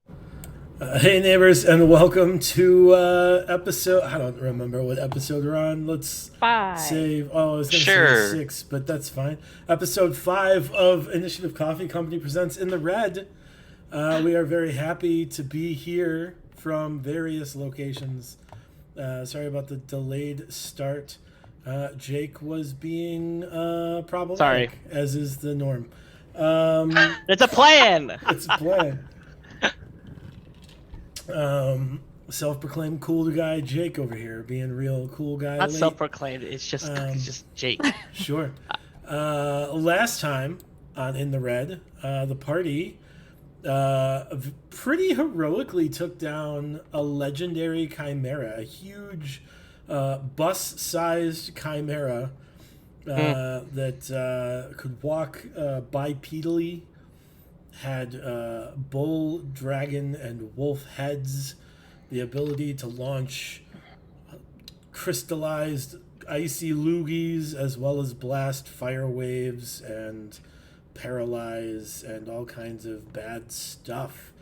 Hey neighbors, and welcome to episode. I don't remember what episode we're on. Let's Five. say. Oh, I was going to say Sure. 6, but that's fine. Episode 5 of Initiative Coffee Company presents In the Red. We are very happy to be here from various locations. Sorry about the delayed start. Jake was being problematic, Sorry. as is the norm. It's a plan. It's a plan. Self-proclaimed cool guy Jake over here, being real cool guy. Not late. self-proclaimed. It's just Jake. Sure. Last time on In the Red, the party pretty heroically took down a legendary chimera, a huge bus-sized chimera that could walk bipedally, had bull, dragon, and wolf heads, the ability to launch crystallized icy loogies, as well as blast fire waves and paralyze and all kinds of bad stuff.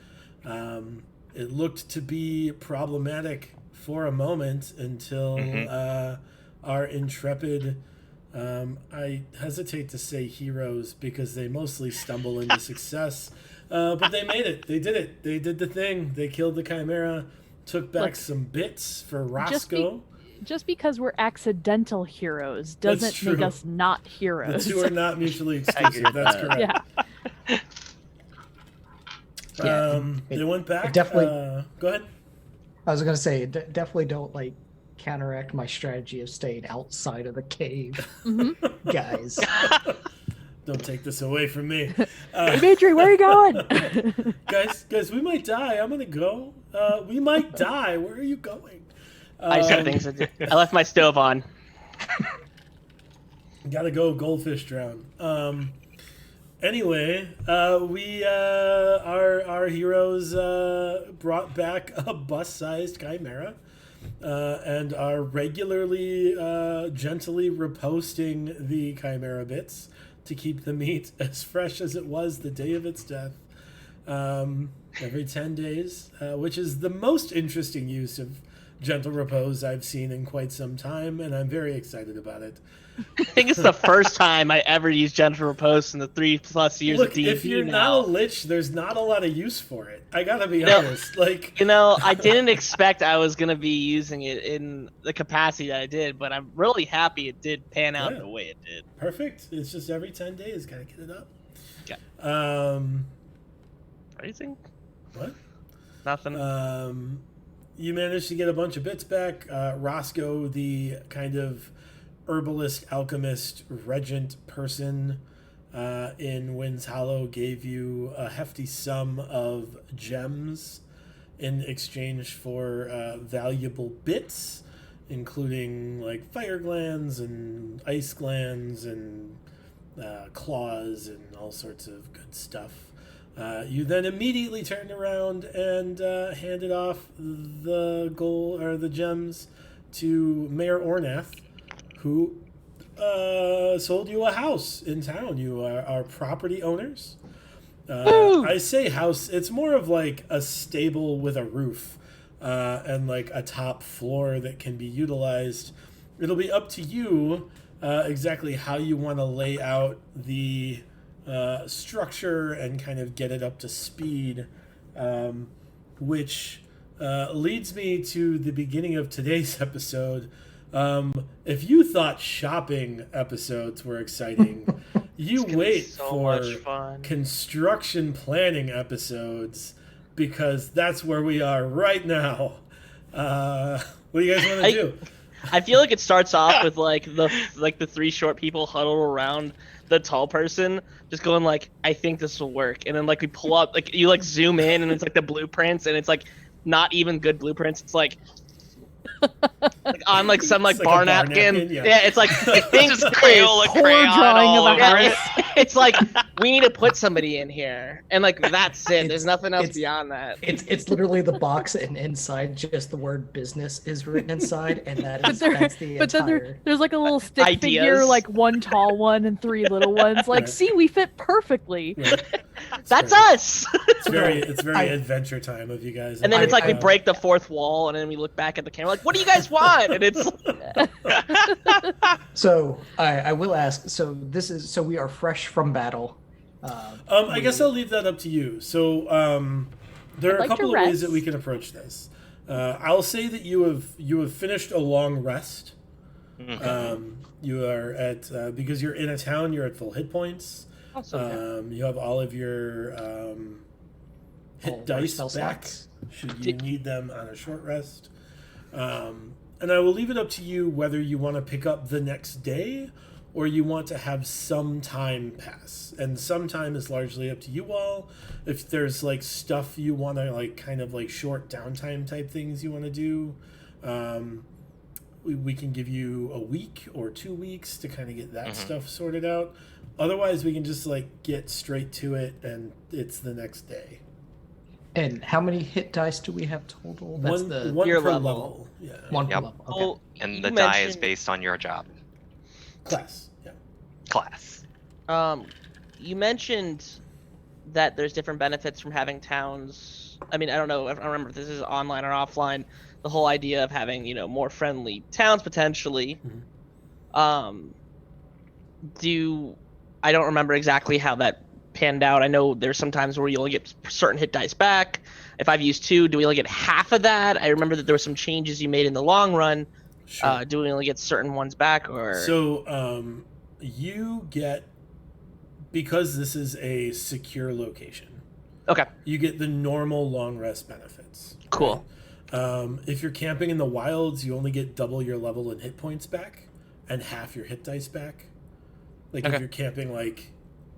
It looked to be problematic for a moment until our intrepid, I hesitate to say heroes because they mostly stumble into success, but they made it. They did it. They did the thing. They killed the chimera, took back some bits for Roscoe. Just because we're accidental heroes doesn't make us not heroes. The two are not mutually exclusive. That's correct. Yeah. They went back. Definitely. Go ahead. I was gonna say, definitely don't counteract my strategy of staying outside of the cave, guys. Don't take this away from me. Dimitri, where are you going? Guys, we might die. I'm gonna go. We might die. Where are you going? I just got things to do. I left my stove on. Gotta go goldfish drown. Anyway, our heroes brought back a bus-sized chimera, and are regularly gently reposting the chimera bits to keep the meat as fresh as it was the day of its death. Every 10 days, which is the most interesting use of gentle repose I've seen in quite some time, and I'm very excited about it. I think it's the first time I ever used gentle repose in the 3+ years Look, of D&D if you're now. not a lich, there's not a lot of use for it. I gotta be honest. I didn't expect I was gonna be using it in the capacity that I did, but I'm really happy it did pan out the way it did. Perfect. It's just every 10 days, gotta get it up. Okay. Phrasing? What? Nothing. You managed to get a bunch of bits back. Roscoe, the kind of herbalist, alchemist, regent person in Wind's Hollow, gave you a hefty sum of gems in exchange for valuable bits, including like fire glands and ice glands and claws and all sorts of good stuff. You then immediately turned around and handed off the gems to Mayor Ornath, who sold you a house in town. You are property owners. I say house, it's more of like a stable with a roof and like a top floor that can be utilized. It'll be up to you exactly how you want to lay out the structure and kind of get it up to speed, which leads me to the beginning of today's episode. If you thought shopping episodes were exciting, you wait for much fun. construction planning episodes, because that's where we are right now. What do you guys want to do? I feel like it starts off with the three short people huddled around the tall person, just going like, "I think this will work," and then we pull up, you zoom in, and it's the blueprints, and it's not even good blueprints. It's on some It's bar a napkin. yeah. It's I think Just Crayola crayon drawing all of a over house. it. it's we need to put somebody in here, and that's it. There's nothing else beyond that. It's literally the box, and inside just the word business is written inside, and that's the entire. There's a little stick Ideas. figure, one tall one and three little ones. Right. See, we fit perfectly. Right. That's us. It's very adventure time of you guys. And then it's like we break the fourth wall, and then we look back at the camera like, "What do you guys want?" And it's. So I will ask. So we are fresh from battle. I guess I'll leave that up to you. So there are a couple of ways that we can approach this. I'll say that you have finished a long rest. You are at because you're in a town. You're at full hit points. Awesome. You have all of your hit dice back. Should you need them on a short rest. And I will leave it up to you whether you want to pick up the next day or you want to have some time pass. And some time is largely up to you all. If there's like stuff you want to like kind of like short downtime type things you want to do, we can give you a week or 2 weeks to kind of get that stuff sorted out. Otherwise, we can just like get straight to it and it's the next day. And how many hit dice do we have total? That's one your per level. Yeah. One per level. Okay. Well, And the die is based on your job. Class. Yeah. Class. You mentioned that there's different benefits from having towns. I mean, I don't know. I don't remember if this is online or offline. The whole idea of having, more friendly towns potentially. I don't remember exactly how that panned out. I know there's some times where you only get certain hit dice back. If I've used 2, do we only get half of that? I remember that there were some changes you made in the long run. Sure. Do we only get certain ones back, or so you get, because this is a secure location. Okay. You get the normal long rest benefits. Cool. Right? If you're camping in the wilds, you only get double your level and hit points back, and half your hit dice back. Like if you're camping like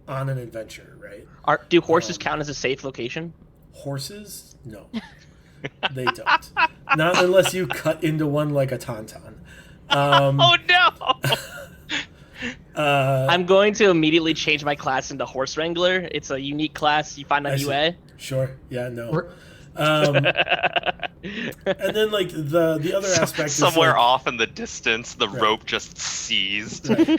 on an adventure, right? Do horses count as a safe location? Horses? No. They don't. Not unless you cut into one like a tauntaun. Oh no! I'm going to immediately change my class into Horse Wrangler. It's a unique class you find on UA. Sure. Yeah, no. And then like the other aspect somewhere is like, off in the distance, the rope just seized. Right.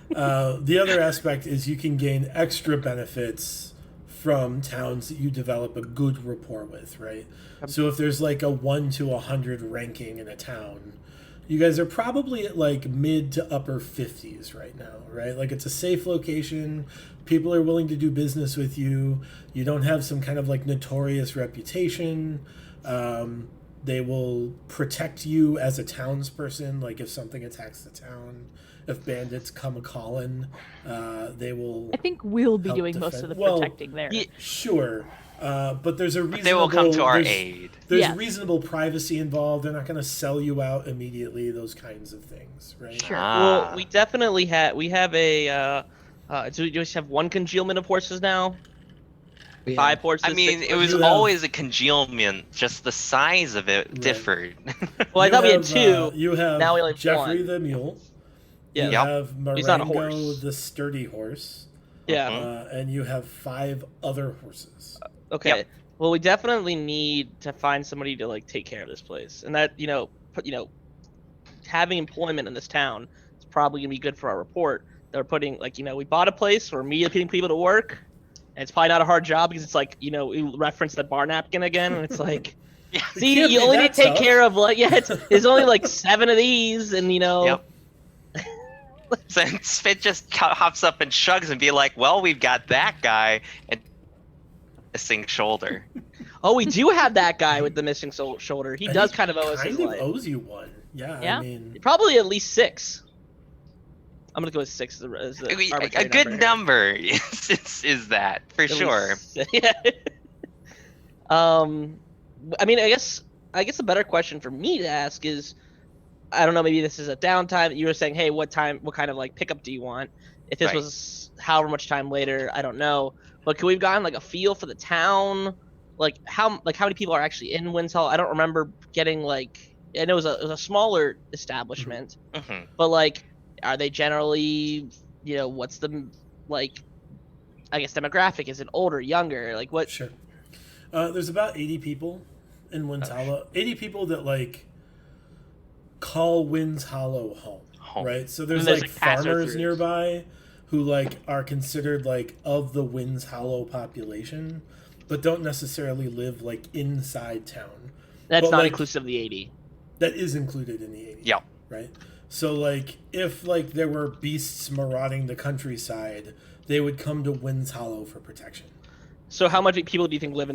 The other aspect is you can gain extra benefits from towns that you develop a good rapport with, right? So if there's like a 1 to 100 ranking in a town, you guys are probably at like mid to upper 50s right now, right? Like it's a safe location. People are willing to do business with you. You don't have some kind of like notorious reputation. They will protect you as a townsperson. Like if something attacks the town, if bandits come a-calling, they will. I think we'll be doing defend. Most of the protecting there. Yeah, sure. But there's a reasonable. They will come to our aid. There's reasonable privacy involved. They're not going to sell you out immediately. Those kinds of things, right? Sure. Well, we definitely have. We have a. Do we just have one congealment of horses now? 5 horses. I mean, it was always a congealment. Just the size of it differed. Well, I thought we had 2. You have now we only have Jeffrey 1. the mule. Yeah. You have He's not a Marengo horse. the sturdy horse. Yeah. And you have 5 other horses. Okay. Yep. Well, we definitely need to find somebody to like take care of this place, and that having employment in this town is probably gonna be good for our report. They're putting we bought a place, we're immediately putting people to work, and it's probably not a hard job because it's like we reference the bar napkin again, and it's like. Yeah. See, you only need to take care of there's only like 7 of these, and Yep. So Spit just hops up and shrugs and be like, "Well, we've got that guy and missing shoulder." Oh, we do have that guy with the missing shoulder. He does kind of owe us his life. Owes you one. Yeah. I mean, probably at least 6. I'm gonna go with 6 as the A arbitrary good number here. is that for At sure. least- yeah. I mean, I guess a better question for me to ask is, I don't know, maybe this is a downtime. You were saying, hey, what kind of like pickup do you want? If this was however much time later, I don't know. But could we've gotten like a feel for the town? Like how many people are actually in Winds Hall? I don't remember getting like. I know it was a smaller establishment, but like, are they generally, what's the like? I guess demographic, is it older, younger? Like what? Sure. There's about 80 people in Winds Hollow. 80 people that like call Winds Hollow home. Right? So there's like farmers nearby who like are considered like of the Winds Hollow population, but don't necessarily live like inside town. That's But, not like, inclusive of the 80. That is included in the 80. Yeah. Right? So like if like there were beasts marauding the countryside, they would come to Winds Hollow for protection. So how much people do you think live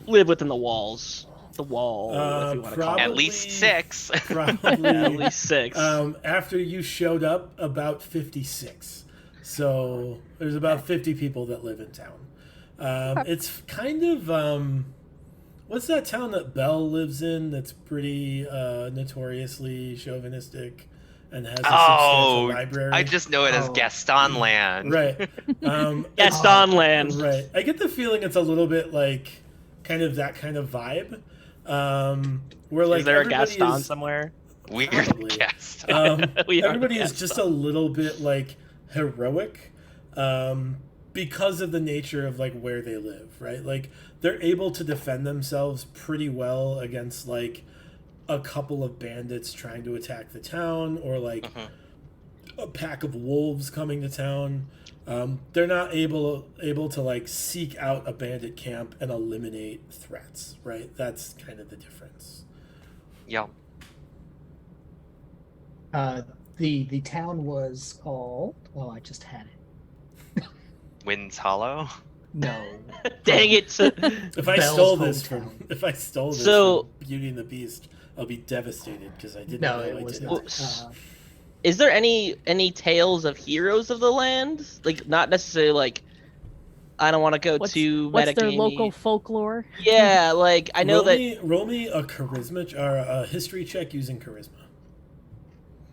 within the walls? The wall, if you want to call it. At least 6. Probably At least 6. After you showed up, about 56. So there's about 50 people that live in town. It's kind of what's that town that Belle lives in that's pretty notoriously chauvinistic and has a substantial library? I just know it as Gaston Land. Right. Gaston Land. Right. I get the feeling it's a little bit like kind of that kind of vibe. Where like is there a everybody Gaston is, somewhere? Weird Probably. Gaston. Everybody is just a little bit like heroic because of the nature of like where they live, right? Like they're able to defend themselves pretty well against like a couple of bandits trying to attack the town or like a pack of wolves coming to town. They're not able to like seek out a bandit camp and eliminate threats, right? That's kind of the difference. Yeah. The town was called. Oh, I just had it. Winds Hollow. No. Dang it! If I Belle's stole this hometown. from Beauty and the Beast, I'll be devastated because I didn't No, know it I was did not. it. Is there any tales of heroes of the land? Like not necessarily like I don't want to go too what's their metagamey. local folklore? Yeah, like I know Roll me a charisma or a history check using charisma.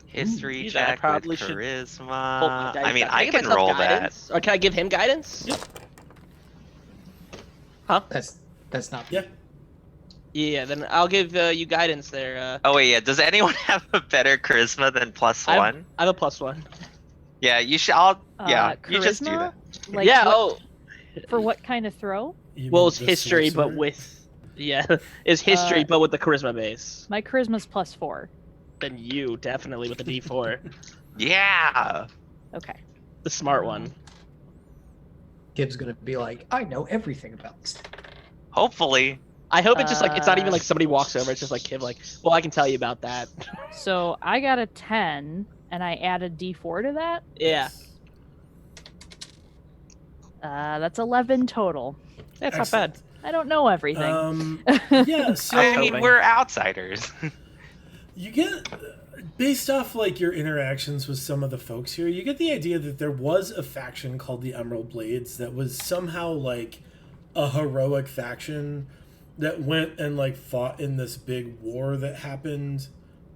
History I check probably with should charisma. hold my dice I mean, down. I give can myself roll guidance? Or can I give him guidance? Yep. Huh? That's not. Yeah. Yeah, then I'll give you guidance there. that. Oh wait, yeah. Does anyone have a better charisma than +1? I have a +1. Yeah, you should. You just do charisma? that. Like yeah. what- for what kind of throw? Well, it's history, but with it's history, but with the charisma base. My charisma's +4. Then you definitely with the D4, Yeah. Okay. the smart one. Gibb's gonna be like, I know everything about this. Hopefully. I hope it's just like it's not even like somebody walks over. It's just like Kim, like, well, I can tell you about that. So I got a 10, and I added D4 to that. Yeah, That's 11 total. that's not bad. I don't know everything. Yeah, so I mean, we're outsiders. you get based off like your interactions with some of the folks here, you get the idea that there was a faction called the Emerald Blades that was somehow like a heroic faction that went and like fought in this big war that happened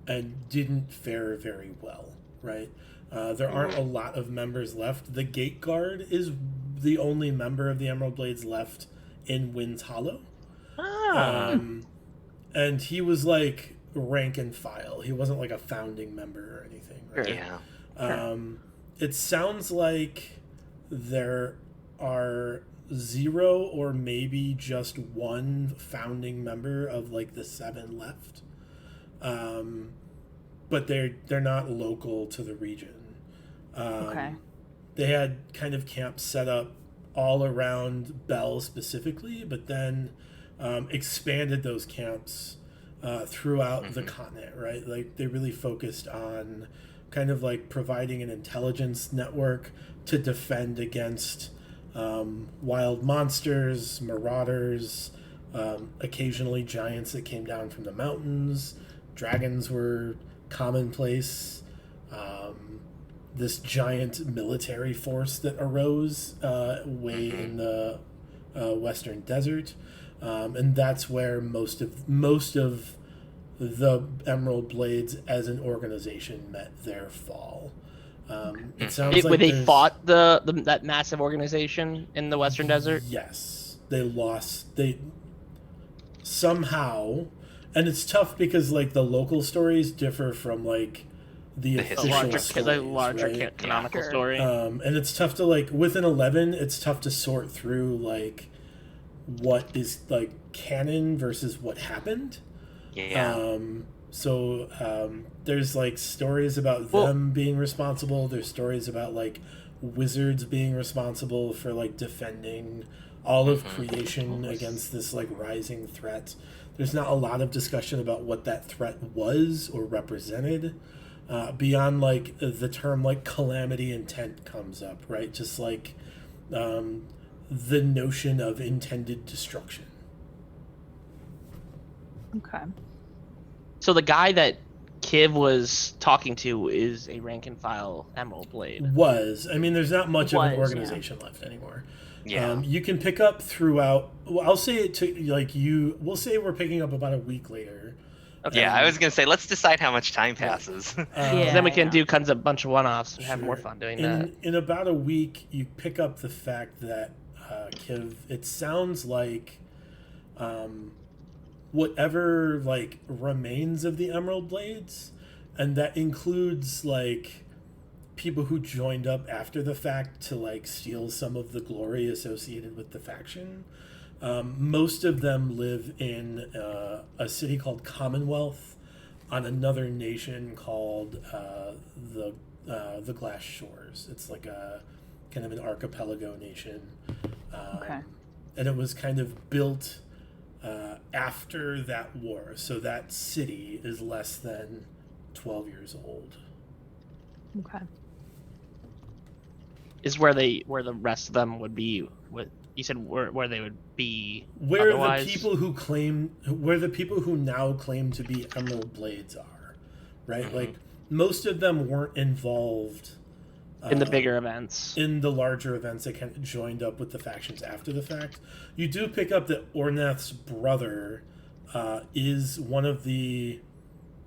and didn't fare very well, right? There aren't a lot of members left. The Gate Guard is the only member of the Emerald Blades left in Winds Hollow. And he was like rank and file. He wasn't like a founding member or anything, right? Yeah. It sounds like there are 0 or maybe just 1 founding member of like the 7 left. But they're not local to the region. Okay. They had kind of camps set up all around Bell specifically, but then expanded those camps throughout the continent, right? Like they really focused on kind of like providing an intelligence network to defend against wild monsters, marauders, occasionally giants that came down from the mountains. Dragons were commonplace. This giant military force that arose way in the western desert, and that's where most of the Emerald Blades as an organization met their fall. It sounds like Where they there's- fought that massive organization in the Western Desert. Yes, they lost. They somehow, and it's tough because like the local stories differ from like the official stories, The larger right? canonical Sure. story. And it's tough to like with an 11. It's tough to sort through like what is like canon versus what happened. Yeah. So there's like stories about them being responsible. There's stories about like wizards being responsible for like defending all of creation against this like rising threat. There's not a lot of discussion about what that threat was or represented, beyond like the term like calamity intent comes up, right? Just like the notion of intended destruction. Okay. So the guy that Kiv was talking to is a rank and file Emerald Blade. I mean, there's not much of an organization left anymore. Yeah. You can pick up throughout. Well, I'll say it to like you. We'll say we're picking up about a week later. Okay. Yeah, I was gonna say let's decide how much time passes. Then we can do a bunch of one-offs and have more fun doing that. In about a week, you pick up the fact that Kiv. It sounds like whatever like remains of the Emerald Blades, and that includes like people who joined up after the fact to like steal some of the glory associated with the faction. Most of them live in a city called Commonwealth on another nation called the Glass Shores. It's like a kind of an archipelago nation. Okay. And it was kind of built after that war. So that city is less than 12 years old. Okay. Is where the rest of them would be. What you said, where they would be. Where otherwise? the people who now claim to be Emerald Blades are, right? Mm-hmm. Like most of them weren't involved in the bigger events, in the larger events that kind of joined up with the factions after the fact. You do pick up that Ornath's brother is one of the,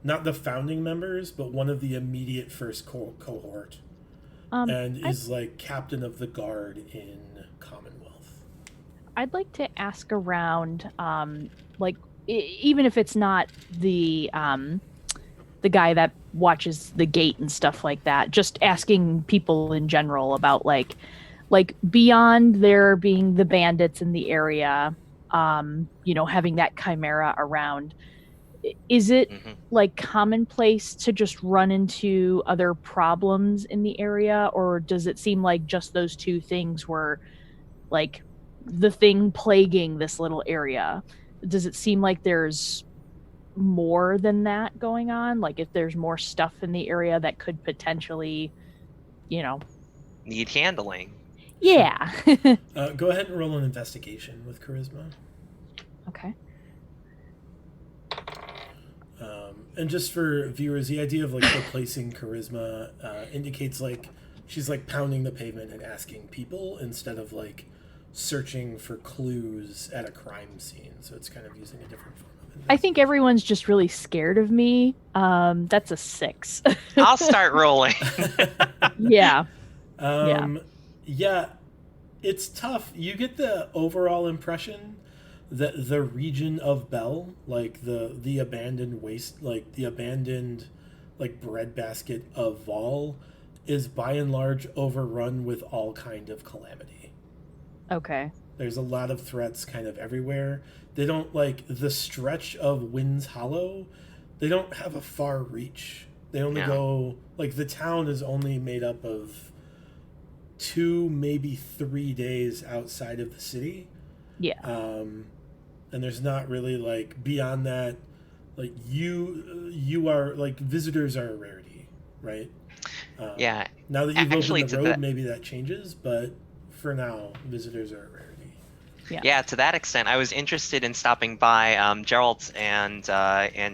not the founding members, but one of the immediate first cohort, and is like captain of the guard in Commonwealth. I'd like to ask around, like even if it's not the guy that watches the gate and stuff like that, just asking people in general about like beyond there being the bandits in the area, having that chimera around, is it like commonplace to just run into other problems in the area, or does it seem like just those two things were like the thing plaguing this little area? Does it seem like there's more than that going on? Like if there's more stuff in the area that could potentially, Need handling. Yeah. Go ahead and roll an investigation with charisma. Okay. And just for viewers, the idea of like replacing charisma indicates like she's like pounding the pavement and asking people instead of like searching for clues at a crime scene. So it's kind of using a different form of it. I think everyone's just really scared of me. That's a 6. I'll start rolling. Yeah. Yeah, it's tough. You get the overall impression that the region of Bell, like the abandoned waste, like the abandoned like breadbasket of Vol, is by and large overrun with all kind of calamity. Okay. There's a lot of threats kind of everywhere. They don't like the stretch of Winds Hollow. They don't have a far reach. They only go like the town is only made up of 2, maybe 3 days outside of the city. Yeah. And there's not really like beyond that, like you are like visitors are a rarity, right? Yeah. Now that you've Actually, opened the road, maybe that changes, but for now, visitors are a rarity. Yeah. To that extent, I was interested in stopping by Gerald's and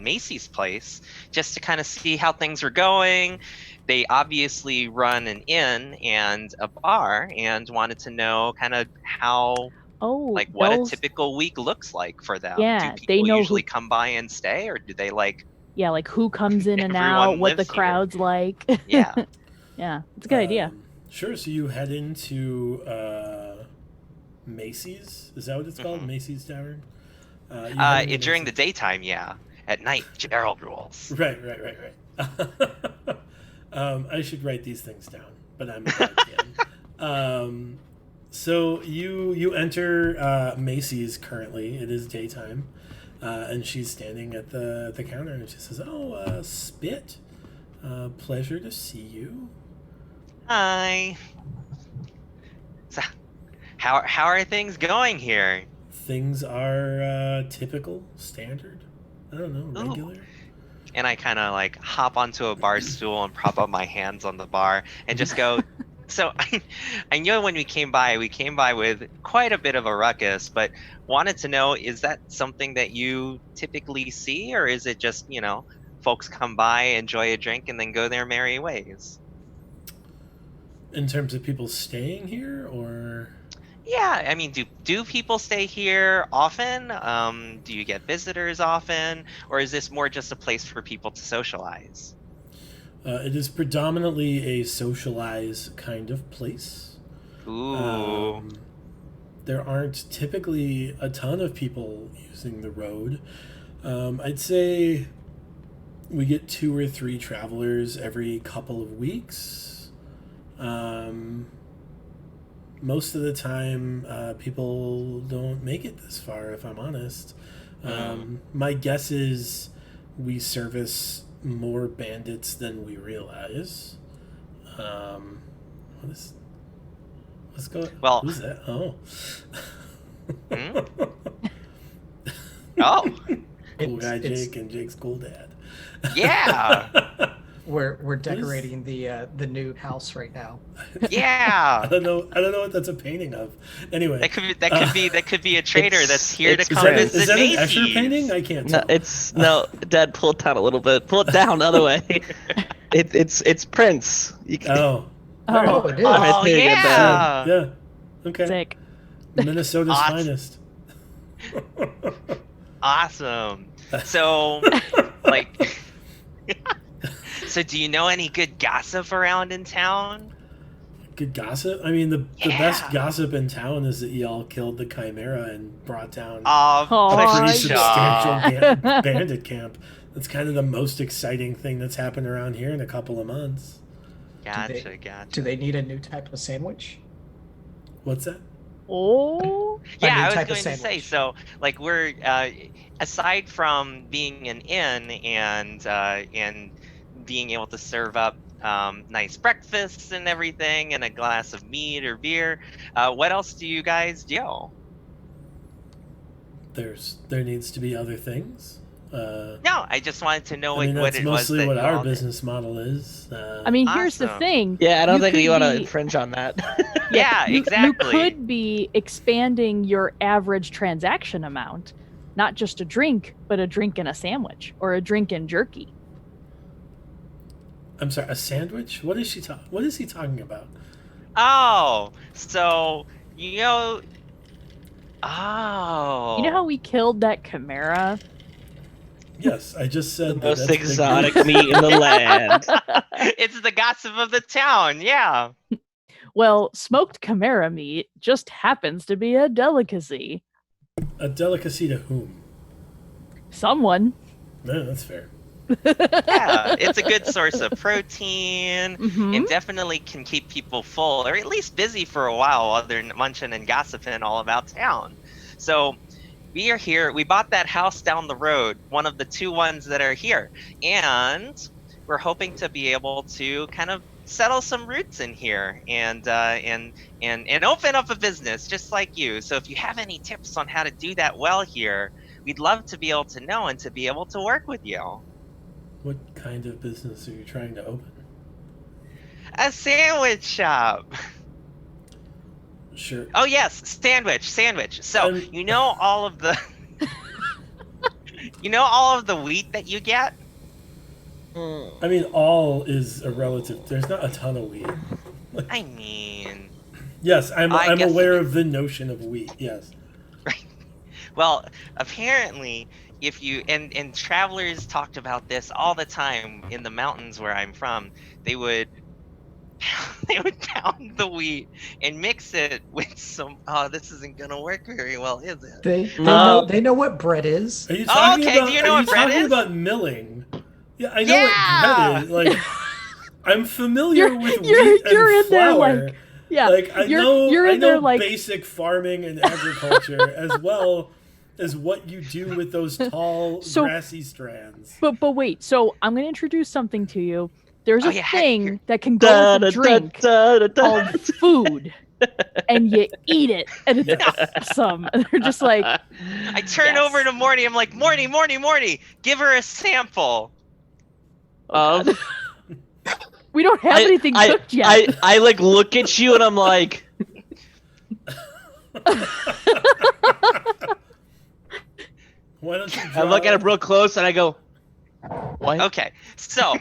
Macy's place just to kind of see how things are going. They obviously run an inn and a bar, and wanted to know kind of how, what a typical week looks like for them. Yeah, do people they know usually come by and stay, or do they like? Yeah, like who comes in and out, what the crowd's like. Yeah. Yeah, it's a good idea. Sure. So you head into Macy's. Is that what it's called? Macy's Tavern? During the daytime, yeah. At night, Gerald rules. Right. I should write these things down, but I'm not yet. So you enter Macy's currently. It is daytime. and she's standing at the counter, and she says, "Oh, Spit, pleasure to see you." Hi. So, how are things going here? Things are typical, standard. I don't know, Ooh. regular. And I kind of like hop onto a bar stool and prop up my hands on the bar and just go. So I know when we came by with quite a bit of a ruckus, but wanted to know, is that something that you typically see, or is it just, folks come by, enjoy a drink, and then go their merry ways? In terms of people staying here, or Yeah, I mean, do people stay here often? Do you get visitors often, or is this more just a place for people to socialize? it is predominantly a socialize kind of place. Ooh. There aren't typically a ton of people using the road. I'd say we get 2 or 3 travelers every couple of weeks. Most of the time, people don't make it this far, if I'm honest. My guess is we service more bandits than we realize. Let's go. Well- Who's that? Oh. Oh, Cool guy It's- Jake and Jake's cool dad. yeah, We're decorating the new house right now. I yeah. don't know what that's a painting of. Anyway, That could be a trader that's here to it's come Prince. visit is that an Macy's. Escher painting? I can't No, tell. Dad, pull it down a little bit. Pull it down the other way. It's Prince. You can, Oh, Oh, it is. Oh There you go, yeah. Yeah. Okay. sick. Minnesota's Awesome. finest. Awesome. So, like, so do you know any good gossip around in town? Good gossip. I mean, the Yeah. best gossip in town is that y'all killed the Chimera and brought down Oh, Oh, a pretty yeah. substantial bandit camp. That's kind of the most exciting thing that's happened around here in a couple of months. Gotcha. Do they need a new type of sandwich? What's that? Oh, Yeah, new I was type of going to say, sandwich. so like we're aside from being an inn and being able to serve up nice breakfasts and everything and a glass of mead or beer, what else do you guys do? There needs to be other things. No, I just wanted to know I mean, what that's it was mostly that what you our all did. business model is. I mean, here's the Awesome. thing. yeah, I don't think could we want to be- infringe on that. Yeah, you exactly. could be expanding your average transaction amount, not just a drink, but a drink and a sandwich or a drink and jerky. I'm sorry, a sandwich? What is he talking about? Oh, so you know. Oh. You know how we killed that chimera? Yes, I just The said that most that's the exotic greatest- meat in the land. It's the gossip of the town. Yeah. Well, smoked chimera meat just happens to be a delicacy. A delicacy to whom? Someone. No, that's fair. Yeah, it's a good source of protein. Mhm. It definitely can keep people full, or at least busy for a while while they're munching and gossiping all about town. So we are here. We bought that house down the road, one of the 2 ones that are here, and we're hoping to be able to kind of settle some roots in here and open up a business just like you. So if you have any tips on how to do that well here, we'd love to be able to know and to be able to work with you. What What kind of business are you trying to open? A sandwich shop. Sure. Oh yes, sandwich. So you know all of the wheat that you get? I mean, all is a relative. There's not a ton of wheat. I mean, Yes, I'm I guess aware it- of the notion of wheat. Yes. well, apparently if you and travelers talked about this all the time in the mountains where I'm from, they would pound the wheat and mix it with some. Oh, this isn't gonna work very well, is it? They know what bread is. Are you Oh, talking okay, about? do you know are what you bread talking is? about milling? Yeah, I know Yeah! what bread is. Like, I'm familiar You're- with you're- wheat and you're in there, flour. Yeah, Like I you're, know, you're I in there know like basic farming and agriculture as well is what you do with those tall grassy strands. But wait, so I'm gonna introduce something to you. There's Oh, a yeah, thing that can go with a drink called food, and you eat it, and it's awesome. And they're just like, I turn over to Morty. I'm like, Morty, give her a sample. oh, God. We don't have anything cooked yet. I like look at you and I'm like, Why don't you I look at it real close and I go, what? Okay, so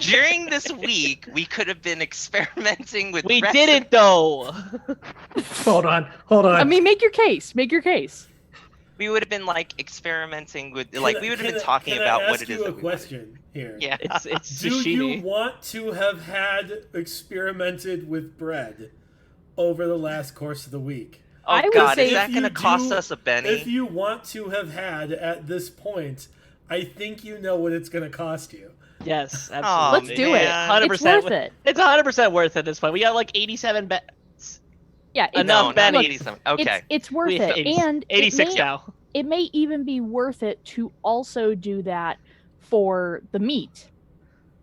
during this week, we could have been experimenting with. We didn't though. Hold on. I mean, make your case. Make your case. We would have been like experimenting with, like, we would have been talking about what it is. Can I ask you a that we question here? Yeah. It's Do sashimi. you want to have had experimented with bread over the last course of the week? Oh I would God, say is that if going to you cost do- us a penny? If you want to have had at this point, I think you know what it's going to cost you. Yes, Oh, absolutely. Let's do it. man. 100%. It's worth it. It's 100% worth it at this point. We got like 87 bets. Yeah, it's, Enough, No, Benny. not look, 87. Okay. It's worth We have it, 80 and 86 now. it may even be worth it to also do that for the meat.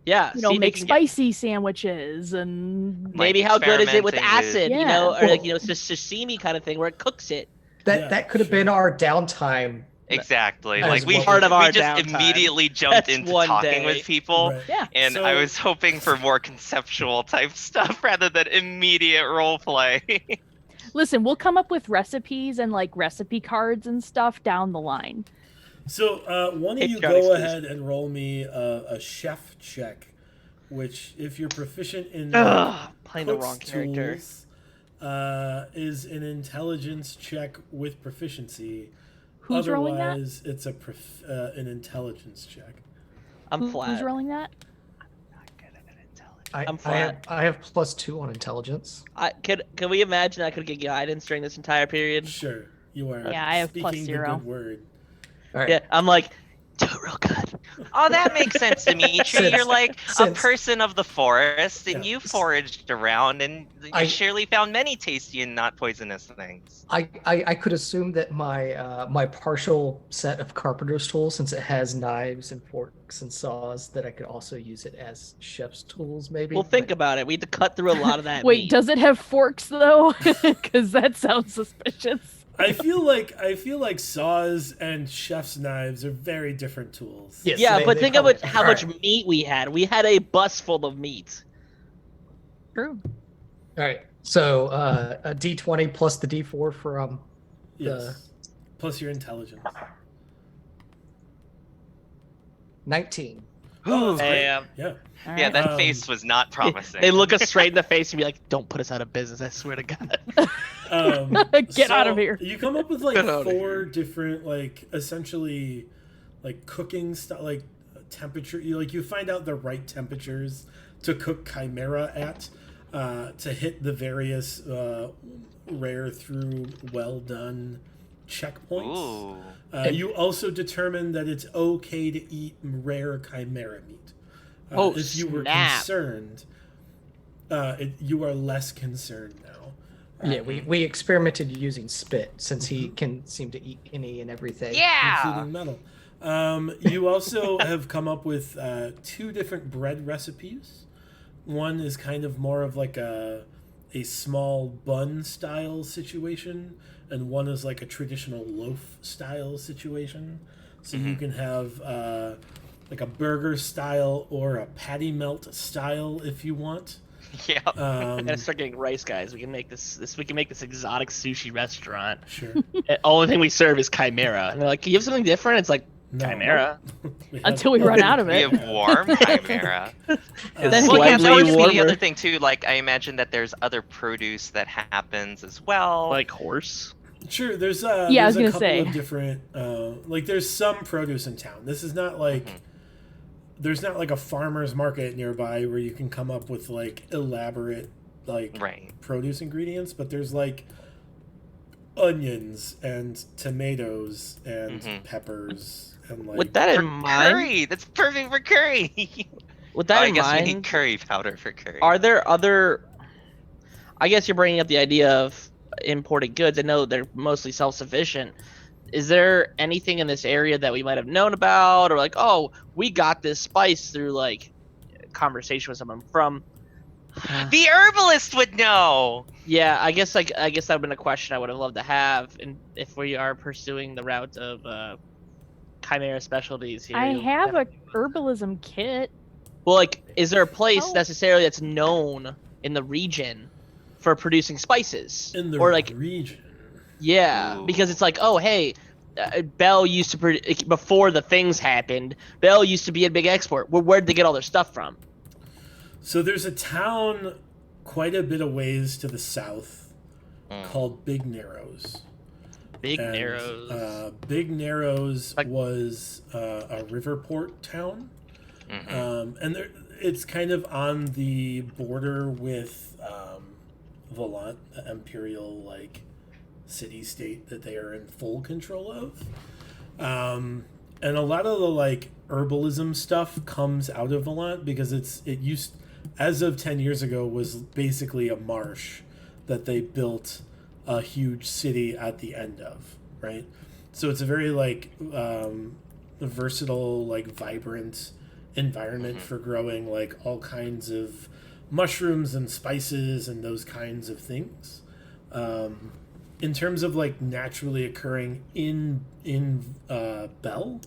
Yeah, You know, see, they make can get- spicy sandwiches and maybe how good is it with experimenting with- acid? You Yeah. know, or like it's just sashimi kind of thing where it cooks it. That could have been our downtime. Exactly. As Like we well. Part of we our just downtime. immediately jumped That's into one talking day. with people, Right. yeah. and So- I was hoping for more conceptual type stuff rather than immediate role play. Listen, we'll come up with recipes and like recipe cards and stuff down the line. So one of you Patreon go exclusive. ahead and roll me a chef check, which if you're proficient in Ugh, playing the Cook's wrong character. tools, is an intelligence check with proficiency. Who's rolling that? Otherwise, it's an intelligence check. I'm Who's flat. rolling that? I'm I flat. have +2 on intelligence. Can we imagine I could get guidance during this entire period? Sure, you are. Yeah, I have speaking the +0. good word. All right. Yeah, I'm like, do it real good. Oh, that makes sense, Dimitri. Since- You're like a since- person of the forest, and Yeah. you foraged around, and you I- surely found many tasty and not poisonous things. I could assume that my my partial set of carpenter's tools, since it has knives and forks and saws, that I could also use it as chef's tools, maybe. Well, think but- about it. We had to cut through a lot of that. Wait, meat. does it have forks though? Because that sounds suspicious. I feel like saws and chef's knives are very different tools. Yes, Yeah, but think come about with- how much Alright. meat we had. We had a bus full of meat. True. All right. So a D20 plus the D4 for Yes. Plus your intelligence. 19. Oh, that's great. Damn. Yeah. All Yeah, right. that Um, face was not promising. They look us straight in the face and be like, "Don't put us out of business." I swear to God. Get out of so here. You come up with like Get outta 4 different, like essentially, like cooking stuff, like temperature. You find out the right temperatures to cook chimera at, to hit the various rare through well done checkpoints. Ooh. You also determine that it's okay to eat rare chimera meat. Oh, if you were snap. concerned, you are less concerned now. Yeah, we experimented using spit since he can seem to eat any and everything. Yeah. Including metal. You also have come up with 2 different bread recipes. One is kind of more of like a small bun style situation, and one is like a traditional loaf style situation. So you can have like a burger style or a patty melt style if you want. Yeah. I gotta start getting rice, guys. We can make this. We can make this exotic sushi restaurant. Sure. The only thing we serve is chimera. And they're like, "Can you have something different?" It's like No. chimera. We have- Until we run out of We it. have warm chimera. Then Well, yeah, that would Slightly be the warmer. other thing too. Like, I imagine that there's other produce that happens as well. Like horse. Sure, there's I was there's a gonna couple say. of different like there's some produce in town. This is not like there's not like a farmer's market nearby where you can come up with like elaborate like right. produce ingredients, but there's like onions and tomatoes and peppers and like With that in For mind, curry, that's perfect for curry. with that I in guess we need mind, curry powder for curry. are there other? I guess you're bringing up the idea of imported goods. I know they're mostly self-sufficient. is there anything in this area that we might have known about, or like, oh, we got this spice through like conversation with someone from? The herbalist would know. Yeah, I guess that would have been a question I would have loved to have, and if we are pursuing the route of chimera specialties here. I have a herbalism kit. Well, like, is there a place Oh. necessarily that's known in the region for producing spices? In the or like, region. yeah, Ooh. because it's like, oh, hey, Bell used to before the things happened. Bell used to be a big export. Where'd they get all their stuff from? So there's a town quite a bit of ways to the south called Big Narrows. Big Narrows. Big Narrows Like- was a river port town. Mhm. And it's kind of on the border with Volant, the imperial like city state that they are in full control of. And a lot of the like herbalism stuff comes out of Volant because it used, as of 10 years ago, was basically a marsh that they built a huge city at the end of, right? So it's a very like versatile, like vibrant environment for growing like all kinds of mushrooms and spices and those kinds of things. In terms of like naturally occurring in Bell,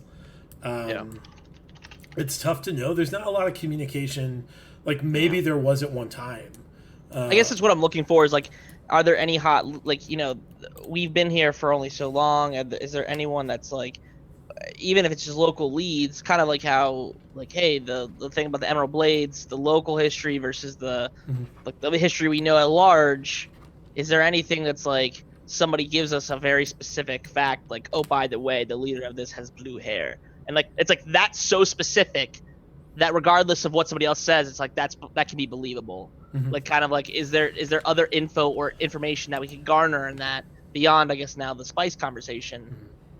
it's tough to know. There's not a lot of communication. Like maybe there was at one time. I guess that's what I'm looking for. Is like, are there any hot, like, you know, we've been here for only so long. Is there anyone that's like, even if it's just local leads, kind of like how, like, hey, the thing about the Emerald Blades, the local history versus the like the history we know at large. Is there anything that's like somebody gives us a very specific fact, like, oh, by the way, the leader of this has blue hair, and like it's like that's so specific that regardless of what somebody else says, it's like that can be believable. Like, kind of like, is there other info or information that we can garner in that beyond, I guess, now the spice conversation,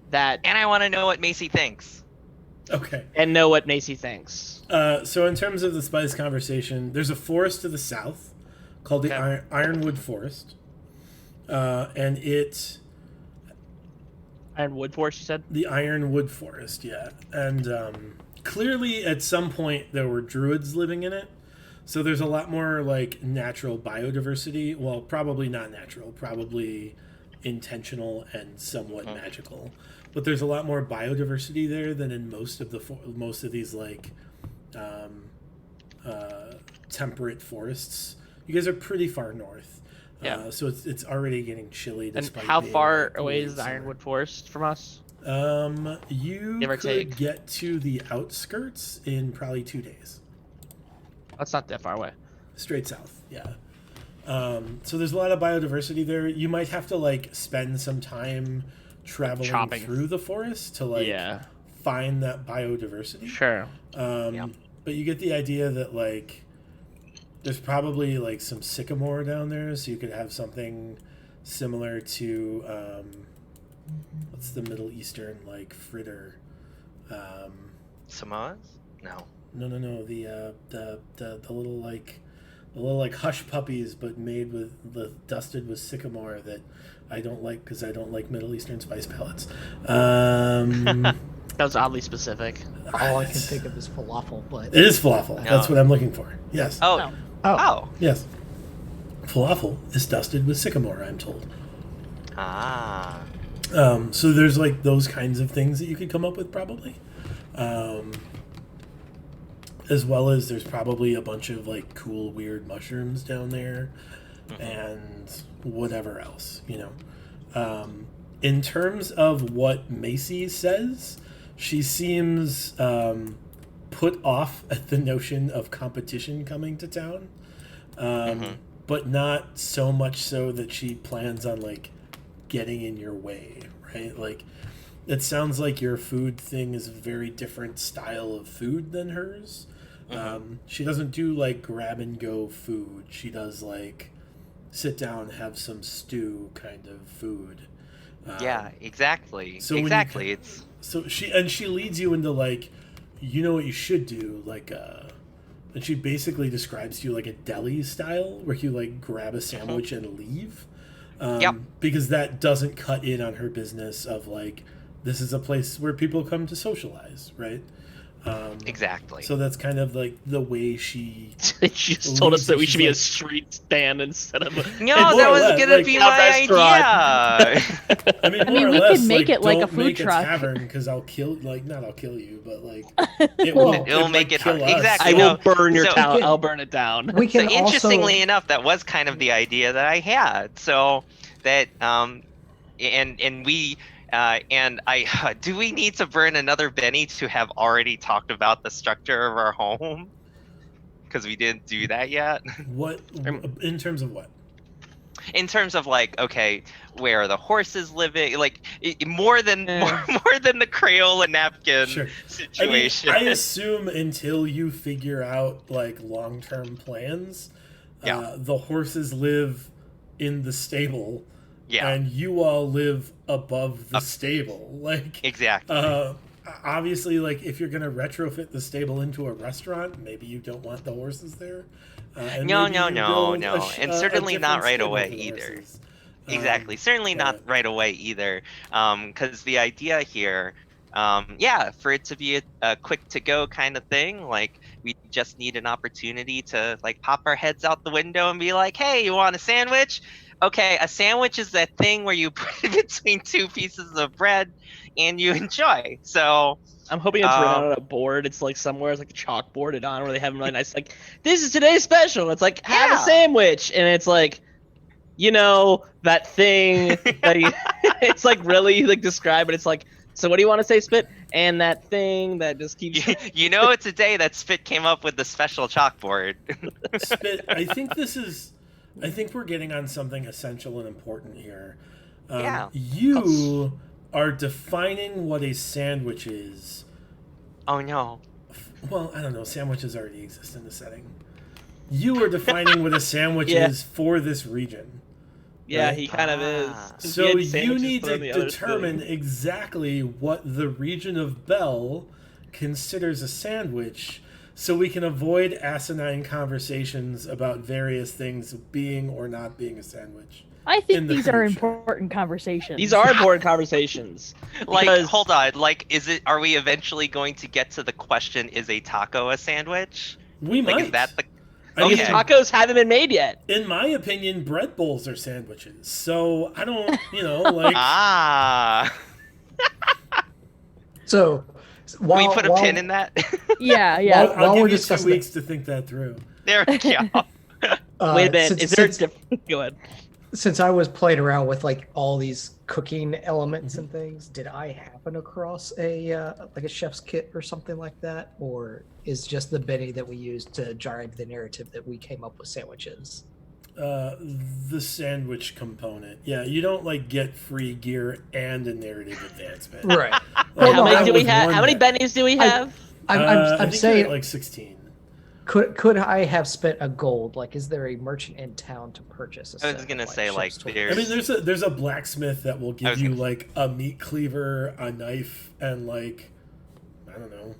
that And I want to know what Macy thinks. Okay. and know what Macy thinks. So in terms of the spice conversation, there's a forest to the south called the Ironwood Forest. And it... Ironwood Forest, you said? The Ironwood Forest, yeah. And clearly at some point there were druids living in it. So there's a lot more like natural biodiversity. Well, probably not natural, probably intentional and somewhat magical. But there's a lot more biodiversity there than in most of these like temperate forests. You guys are pretty far north. Yeah. So it's already getting chilly. And Despite how being, far like, away late is the summer. Ironwood Forest from us? You Give or could take. get to the outskirts in probably 2 days. That's not that far away. Straight south, yeah. So there's a lot of biodiversity there. You might have to like spend some time traveling Chopping. through the forest to like Yeah. find that biodiversity. Sure. But you get the idea that like there's probably like some sycamore down there, so you could have something similar to what's the Middle Eastern like fritter? Samoas? No. No. The little like hush puppies, but made with dusted with sycamore that I don't like because I don't like Middle Eastern spice pellets. That was oddly specific. All I can think of is falafel, but It is falafel. No. That's what I'm looking for. Yes. Oh. Oh. Yes. Falafel is dusted with sycamore, I'm told. Ah. So there's like those kinds of things that you could come up with probably. As well as there's probably a bunch of like cool weird mushrooms down there and whatever else, you know. In terms of what Macy says, she seems put off at the notion of competition coming to town. But not so much so that she plans on like getting in your way, right? Like it sounds like your food thing is a very different style of food than hers. She doesn't do like grab and go food. She does like sit down, have some stew kind of food. Yeah, exactly. so when you exactly. ca- It's So she leads you into like, you know what you should do, like and she basically describes to you like a deli style where you like grab a sandwich and leave. Yep. Because that doesn't cut in on her business of like, this is a place where people come to socialize, right? Exactly. So that's kind of like the way she. She just told us that we She's should be a like- street stand instead of a. No, More that or was less, gonna like, be a my restaurant. idea. I mean, I mean, more or we less, could make it like a don't food make truck. a tavern because I'll kill, like, not I'll kill you, but like, it will. It'll make it kill hard. us. Exactly. I will No, burn your so- town. We can- I'll burn it down. We So can interestingly also enough, that was kind of the idea that I had. So that and we and I do we need to burn another Benny to have already talked about the structure of our home? Because we didn't do that yet. What in terms of what? In terms of like, okay, where are the horses living? Like more than Yeah. more than the Crayola napkin Sure. situation. I assume until you figure out like long-term plans, Yeah. the horses live in the stable, Yeah, and you all live above the stable. Like, exactly. obviously, like if you're gonna retrofit the stable into a restaurant, maybe you don't want the horses there. And No, maybe no, you no, build no, and a certainly not different right stable away for the either. horses. Exactly. Certainly not but- right away either. Because the idea here, for it to be a quick to go kind of thing, like we just need an opportunity to like pop our heads out the window and be like, hey, you want a sandwich? Okay, a sandwich is that thing where you put it between two pieces of bread and you enjoy. So I'm hoping it's written on a board. It's like somewhere, it's like a chalkboard it on where they have them really nice. Like, this is today's special. It's like, have Yeah. a sandwich. And it's like, you know, that thing that he, it's like really like describe it. It's like, so what do you want to say, Spit? And that thing that just keeps. you know it's a day that Spit came up with the special chalkboard. Spit, I think we're getting on something essential and important here. Yeah. You are defining what a sandwich is. Oh no. Well, I don't know. Sandwiches already exist in the setting. You are defining what a sandwich Yeah. is for this region. Yeah, Right? he kind of is. Ah. 'Cause he So had you sandwiches need put to on the other determine thing. exactly what the region of Bell considers a sandwich, so we can avoid asinine conversations about various things being or not being a sandwich. I In think the these are future. important conversations. These are important conversations. Like, Because- hold on. Like, are we eventually going to get to the question, is a taco a sandwich? We Like, might. is that the... I mean, Because Okay. tacos haven't been made yet. in my opinion, bread bowls are sandwiches. So I don't, like. Ah. so Can while, we put a while- pin in that? Yeah, yeah. While I'll we're give you 2 discussing weeks to think that through. There we go. Wait a minute. since- Is there since- a different? Go ahead. since I was playing around with like all these cooking elements Mm-hmm. and things, did I happen across a like a chef's kit or something like that, or is just the Benny that we used to drive the narrative that we came up with sandwiches? The sandwich component. Yeah, you don't like get free gear and a narrative advancement. Right. Like, Well, How no, many I do we was have? one How many that- bennies do we have? I'm, I I'm think you're saying, at like 16. could I have spent a gold? Like, is there a merchant in town to purchase? A I was set gonna of, say, chef's like, tools? there's- I mean, there's a blacksmith that will I give was you gonna- like a meat cleaver, a knife, and like I don't know.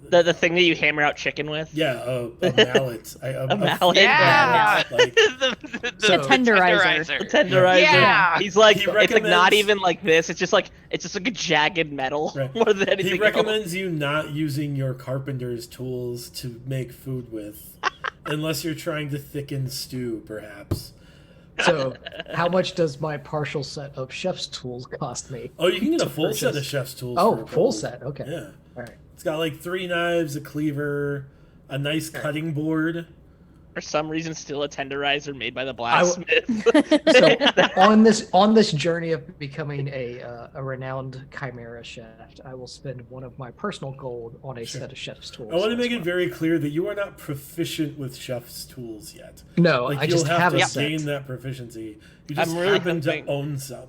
The thing that you hammer out chicken with? Yeah, a mallet. A mallet? Yeah. Like, the So- tenderizer. The tenderizer. Yeah. He's like, He it's like not recommends- even like this. It's just like a jagged metal Right. more than anything he recommends you not using your carpenter's tools to make food with, unless you're trying to thicken stew, perhaps. So, how much does my partial set of chef's tools cost me? Oh, you can get a To full set of purchase. chef's tools. Oh, for full gold. set. Okay. Yeah, All right. it's got like 3 knives, a cleaver, a nice cutting board. For some reason, still a tenderizer made by the w- blacksmith. So on this journey of becoming a renowned chimera chef, I will spend one of my personal gold on a Sure. set of chef's tools. I want to as make it well. very clear that you are not proficient with chef's tools yet. No, Like I you'll just have have to a set. gain that proficiency. You just I'm really happen hoping- to own some.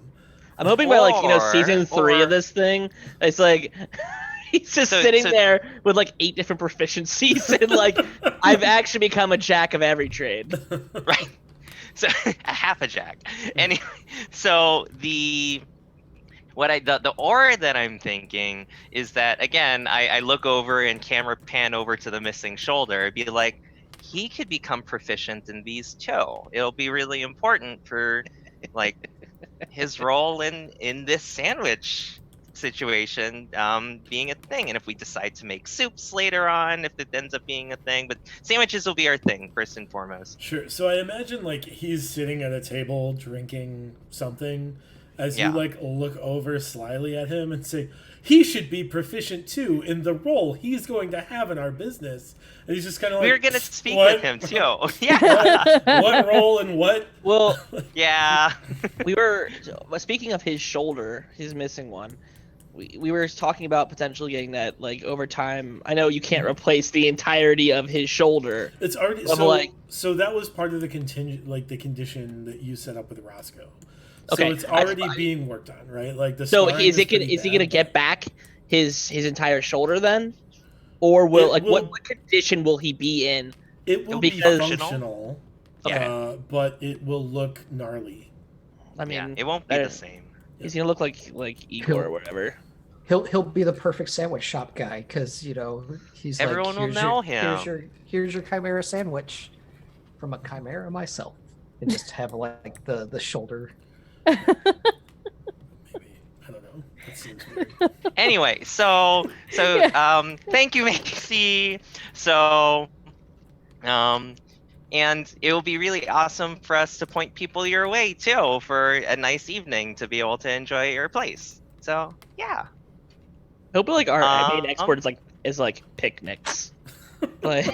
I'm hoping by like Or- season 3 or- of this thing, it's like he's just So- sitting so- there with like 8 different proficiencies and like I've actually become a jack of every trade. Right. So a half a jack. Anyway, so the ore that I'm thinking is that again, I look over and camera pan over to the missing shoulder. It'd be like he could become proficient in these too. It'll be really important for like his role in this sandwich situation being a thing. And if we decide to make soups later on, if it ends up being a thing, but sandwiches will be our thing first and foremost. Sure. So I imagine like he's sitting at a table drinking something as you Yeah. like look over slyly at him and say, he should be proficient too in the role he's going to have in our business. And he's just kind of like, We're gonna speak "What? with him too. Yeah. What role and what? Well, Yeah. we were speaking of his shoulder, his missing one. We were talking about potentially getting that like over time. I know you can't replace the entirety of his shoulder. It's already Of, so. like- So that was part of the contingent, like the condition that you set up with Roscoe. So Okay, it's already being worked on, right? Like the. So scarring is he pretty gonna bad, get back his entire shoulder then, or will It like will- what condition will he be in? It will because- be functional, Yeah. but it will look gnarly. I mean, Yeah, it won't be I- the same. he's gonna look like Igor or whatever. He'll be the perfect sandwich shop guy because he's Everyone will like, know Here's your chimera sandwich from a chimera myself, and just have like the shoulder. Maybe I don't know. That seems weird. Anyway, so thank you, Macy. So and it will be really awesome for us to point people your way too for a nice evening to be able to enjoy your place. So yeah. Hope like our main export is like picnics, like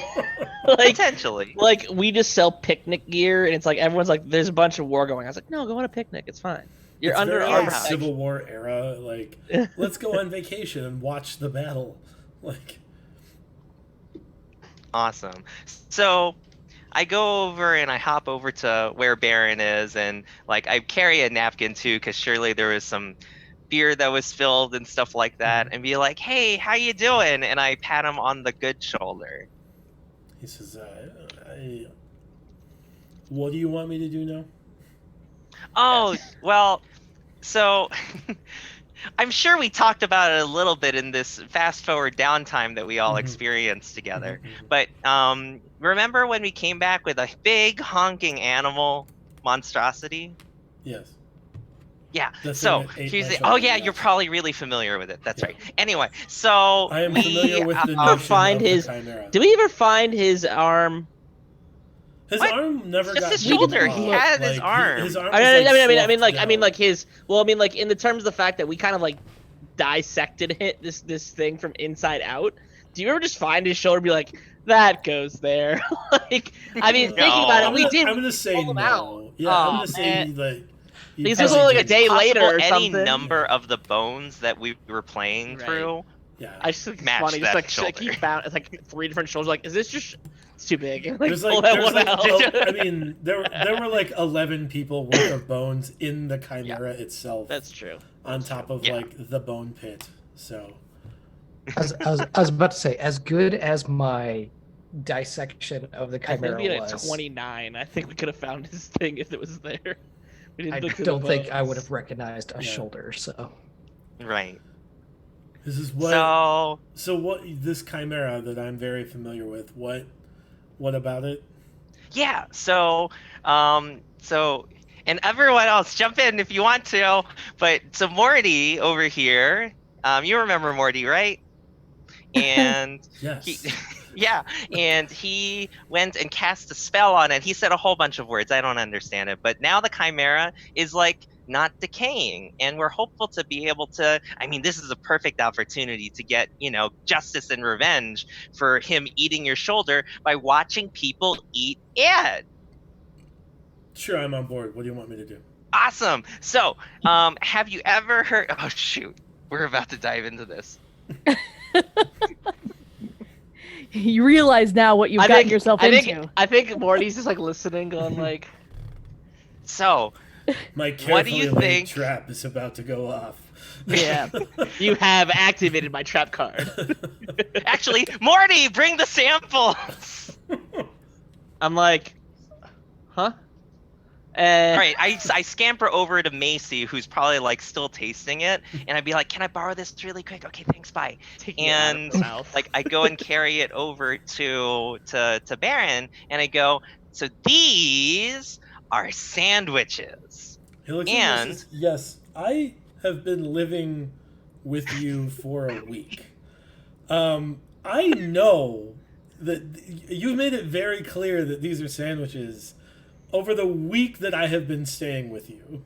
Potentially. like we just sell picnic gear and it's like everyone's like there's a bunch of war going on. I was like no, go on a picnic, it's fine. You're It's under very, our like, protection. Civil War era. Like, let's go on vacation and watch the battle. Like, Awesome. So I go over and I hop over to where Baron is, and like I carry a napkin too, because surely there was some beer that was spilled and stuff like that, and be like, "Hey, how you doing?" And I pat him on the good shoulder. he says, "What do you want me to do now?" Oh, well, so I'm sure we talked about it a little bit in this fast forward downtime that we all Mhm. experienced together. Mhm. But remember when we came back with a big honking animal monstrosity? Yes. Yeah. The So thing that ate he's my the, shoulder, oh yeah, yes. you're probably really familiar with it. That's Yeah. right. Anyway, so I am we familiar with the I'll notion find of his- the chimera. Did we ever find his arm? His What? arm never Just got his big shoulder. enough. He had his arm. His arm I was, mean, sloughed like down. his. Well, I mean, like in the terms of the fact that we kind of like dissected it, this thing from inside out. Do you ever just find his shoulder and be like, that goes there? Like, I mean, thinking No. about it, I'm we gonna, did. I'm gonna say pull him no. out. Yeah, I'm Oh, gonna say man. like. he He's probably just like a didn't. day later or any something. number of the bones that we were playing Right. through. Yeah. I just think it's Match funny. Just that like shoulder. he found it's like 3 different shoulders. Like, is this just? It's too big. Like, There's pull like, that there's one like out. I mean, there were like 11 people worth of bones in the chimera itself, That's true. on top of Yeah. like the bone pit. So I was about to say, as good as my dissection of the I think chimera we had was, 29. I think we could have found his thing if it was there. We didn't I look through don't the think I bones. would have recognized a Yeah. shoulder. So Right. this is what. So So what this chimera that I'm very familiar with? What about it? yeah, so and everyone else jump in if you want to. But so Morty over here, you remember Morty, right? And Yes. he yeah, and he went and cast a spell on it. He said a whole bunch of words. I don't understand it, but now the chimera is like not decaying, and we're hopeful to be able to. I mean, this is a perfect opportunity to get justice and revenge for him eating your shoulder by watching people eat it. Sure, I'm on board. What do you want me to do? Awesome. So, have you ever heard? Oh shoot, we're about to dive into this. You realize now what you've gotten yourself into. I think Morty's just like listening, going like, So, My What do carefully you laid think? trap is about to go off. Yeah. "You have activated my trap card." actually, Morty, bring the samples. I'm like, huh? All right, I scamper over to Macy, who's probably like still tasting it, and I'd be like, "Can I borrow this really quick?" Okay, thanks, bye. Taking it out of And her mouth. like I go and carry it over to Baron, and I go, "So these are sandwiches." He looks at you and says, yes, I have been living with you for a week. I know that you've made it very clear that these are sandwiches over the week that I have been staying with you.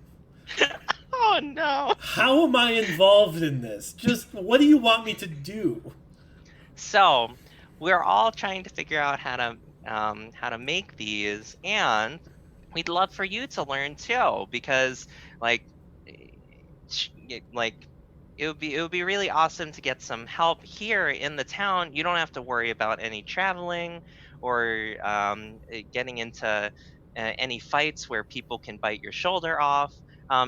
Oh no. How am I involved in this? Just what do you want me to do? So, we're all trying to figure out how to make these, and we'd love for you to learn too, because like like it would be really awesome to get some help here in the town. You don't have to worry about any traveling or getting into any fights where people can bite your shoulder off.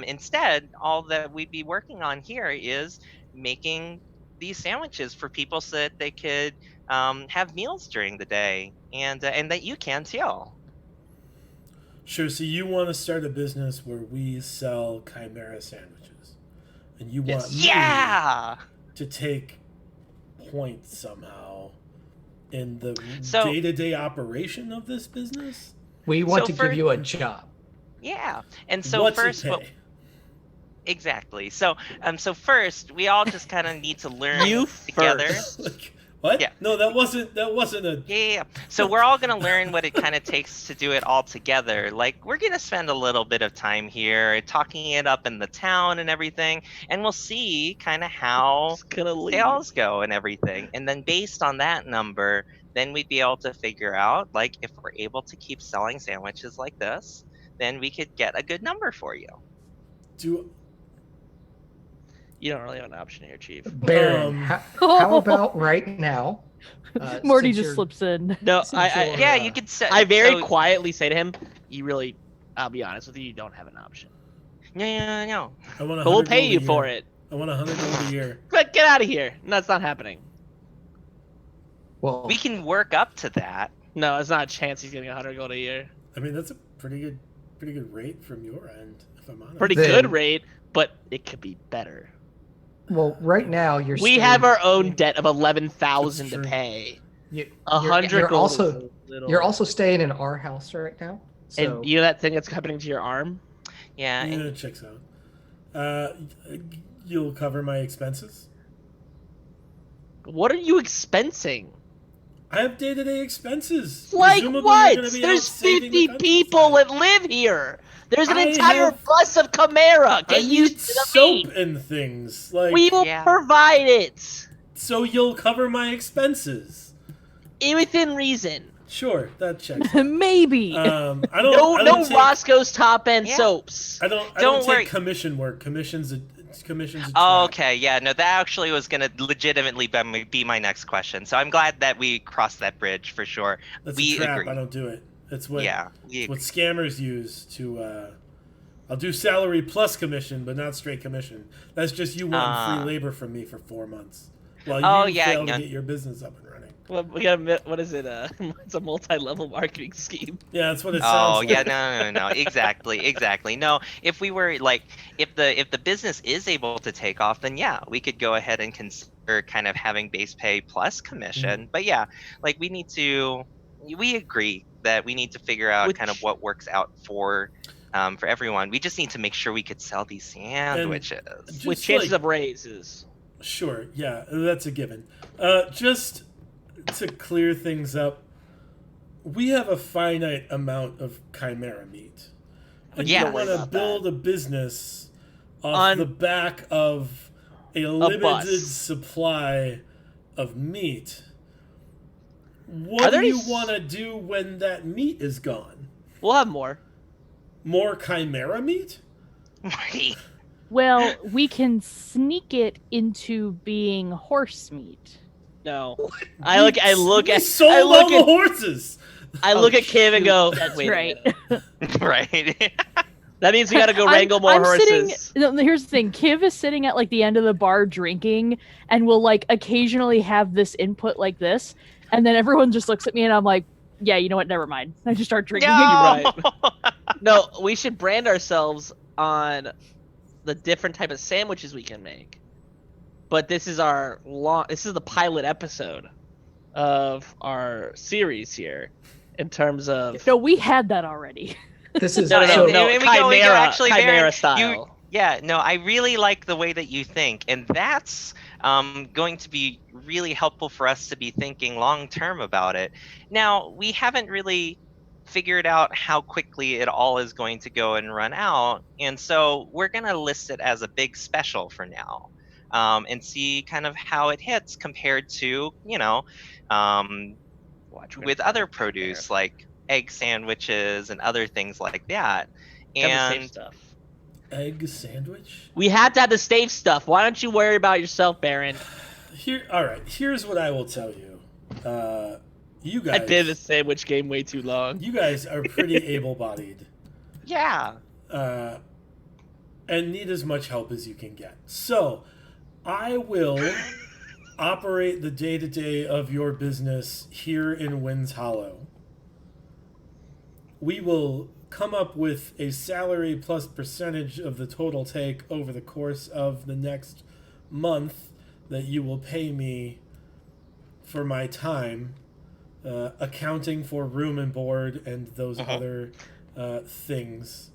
Instead, all that we'd be working on here is making these sandwiches for people so that they could have meals during the day, and that you can too. Sure, so you want to start a business where we sell Chimera sandwiches. And you want me Yeah. to take point somehow in the So- day-to-day operation of this business? We want So to for- give you a job. Yeah. And so What's first, it what, pay? exactly. So first, we all just kind of need to learn You together. first. Like, what? Yeah. No, that wasn't a... Yeah. So we're all gonna learn what it kind of takes to do it all together. Like, we're gonna spend a little bit of time here talking it up in the town and everything, and we'll see kind of how Just gonna leave. sales go and everything. And then based on that number, then we'd be able to figure out, like, if we're able to keep selling sandwiches like this, then we could get a good number for you. Do You don't really have an option here, Chief. Baron, Um, how about right now? Morty since just you're- slips in. No, Since I you're- Yeah, you could say. I very so, quietly say to him, "You really, I'll be honest with you, you don't have an option. No. I want But we'll 100 pay gold you a for year. it. I want 100 gold a year. But get out of here. No, it's not happening. Well, We can work up to that. No, it's not a chance he's getting 100 gold a year. I mean, that's a pretty good rate from your end, if I'm honest. Pretty Then- good rate, but it could be better. well, right now you're. We staying- have our own debt of 11,000 That's to true. pay. You, 100 you're gold. also is a little... you're also staying in our house right now. So And you know that thing that's happening to your arm? Yeah. Yeah, and- it checks out. You'll cover my expenses? What are you expensing? I have day-to-day expenses. Like Presumably what? you're gonna be There's out saving the 50 people countryside. that live here. There's an I entire have- bus of Chimera. I Get need used to the soap meat. and things. Like, We will Yeah. provide it so you'll cover my expenses. within reason. Sure, that checks. out. Maybe. I don't. No, I no don't take, Roscoe's top end Yeah. soaps. I don't Don't worry. take commission work. Commissions. Commissions. Oh, okay. Yeah. No, that actually was gonna legitimately be my next question. So I'm glad that we crossed that bridge for sure. That's we a trap. agree. I don't do it. It's what Yeah. We what scammers use to. I'll do salary plus commission, but not straight commission. That's just you wanting free labor from me for 4 months, while you Oh, yeah, fail no. to get your business up and running. Well, we got what is it? It's a multi-level marketing scheme. Yeah, that's what it Oh sounds yeah, like. no, exactly. No, if we were like, if the business is able to take off, then yeah, we could go ahead and consider kind of having base pay plus commission. But yeah, like we agree that we need to figure out kind of what works out for everyone. We just need to make sure we could sell these sandwiches. Just With chances like- of raises. Sure, yeah, that's a given. Just to clear things up, we have a finite amount of chimera meat. And Yeah. you want to build a business off On- the back of a limited bus. supply of meat. Are What there do you any- want to do when that meat is gone? We'll have more. More chimera meat? Well, we can sneak it into being horse meat. No. I look We at sold I look all the at horses. I look at Kim and go, That's wait a right. minute. Right. That means we gotta go wrangle more horses. No, here's the thing. Kiv is sitting at like the end of the bar drinking and will like occasionally have this input like this. And then everyone just looks at me and I'm like, yeah, you know what? Never mind. I just start drinking. No. No, we should brand ourselves on the different type of sandwiches we can make. But this is this is the pilot episode of our series here in terms of No, we had that already. This is No, so. and we go actually, Chimera Baron, style. yeah, no, I really like the way that you think, and that's going to be really helpful for us to be thinking long term about it. Now, we haven't really figured out how quickly it all is going to go and run out, and so we're going to list it as a big special for now, and see kind of how it hits compared to, um, Watch, we're with gonna other find Chimera. produce like egg sandwiches and other things like that. Got the safe And stuff. Egg sandwich? We have to have the safe stuff. Why don't you worry about yourself, Baron? All right, here's what I will tell you. You guys, I did the sandwich game way too long. you guys are pretty able-bodied, yeah, and need as much help as you can get. So, I will operate the day-to-day of your business here in Winds Hollow. We will come up with a salary plus percentage of the total take over the course of the next month that you will pay me for my time, accounting for room and board and those other things.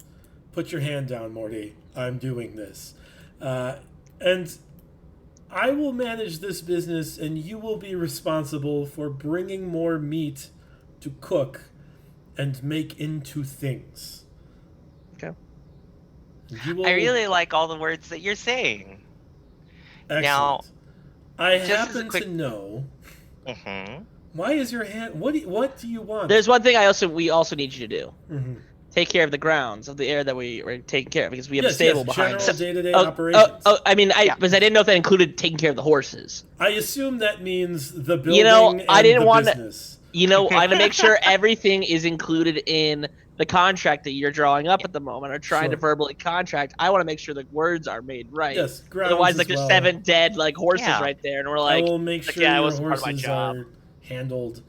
Put your hand down, Morty. I'm doing this. And I will manage this business, and you will be responsible for bringing more meat to cook and make into things. Okay. You will... I really like all the words that you're saying. Excellent. Now, I just as a happen quick- to know. Mm-hmm. Why is your hand? What do you want? There's one thing we also need you to do. Mm-hmm. Take care of the grounds of the area that we're taking care of because we have Yes, a stable yes, behind general us. day-to-day operations. I mean, Yeah. because I didn't know if that included taking care of the horses. I assume that means the building You know, and I didn't the want to- business. You know, I'm gonna make sure everything is included in the contract that you're drawing up at the moment or trying to Sure. verbally contract. I want to make sure the words are made right. Yes, grounds Otherwise, as like there's well. 7 dead like horses Yeah. right there, and we're I like, will make sure yeah, it your wasn't part of my horses job. are handled.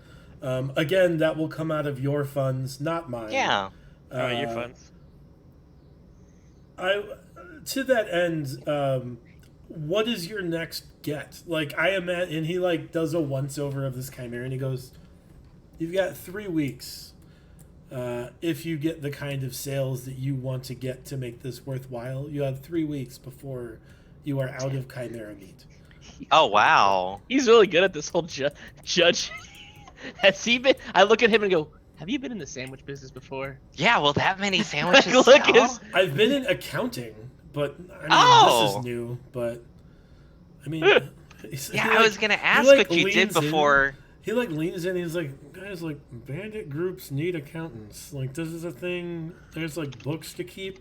Again, that will come out of your funds, not mine. Yeah. all right, your funds. To that end, what is your next get? Like, I imagine, and he like does a once over of this chimera, and he goes, "You've got 3 weeks. If you get the kind of sales that you want to get to make this worthwhile, you have 3 weeks before you are out of chimera meat." Oh, wow. He's really good at this whole judge. Has he been? I look at him and go, "Have you been in the sandwich business before?" Yeah, will that many sandwiches Look, sell? his- I've been in accounting, but I mean, Oh! this is new. But I mean, Yeah, I was gonna ask like, what you did leans in. before. He like leans in. He's like, "Guys, like bandit groups need accountants. Like this is a thing. There's like books to keep."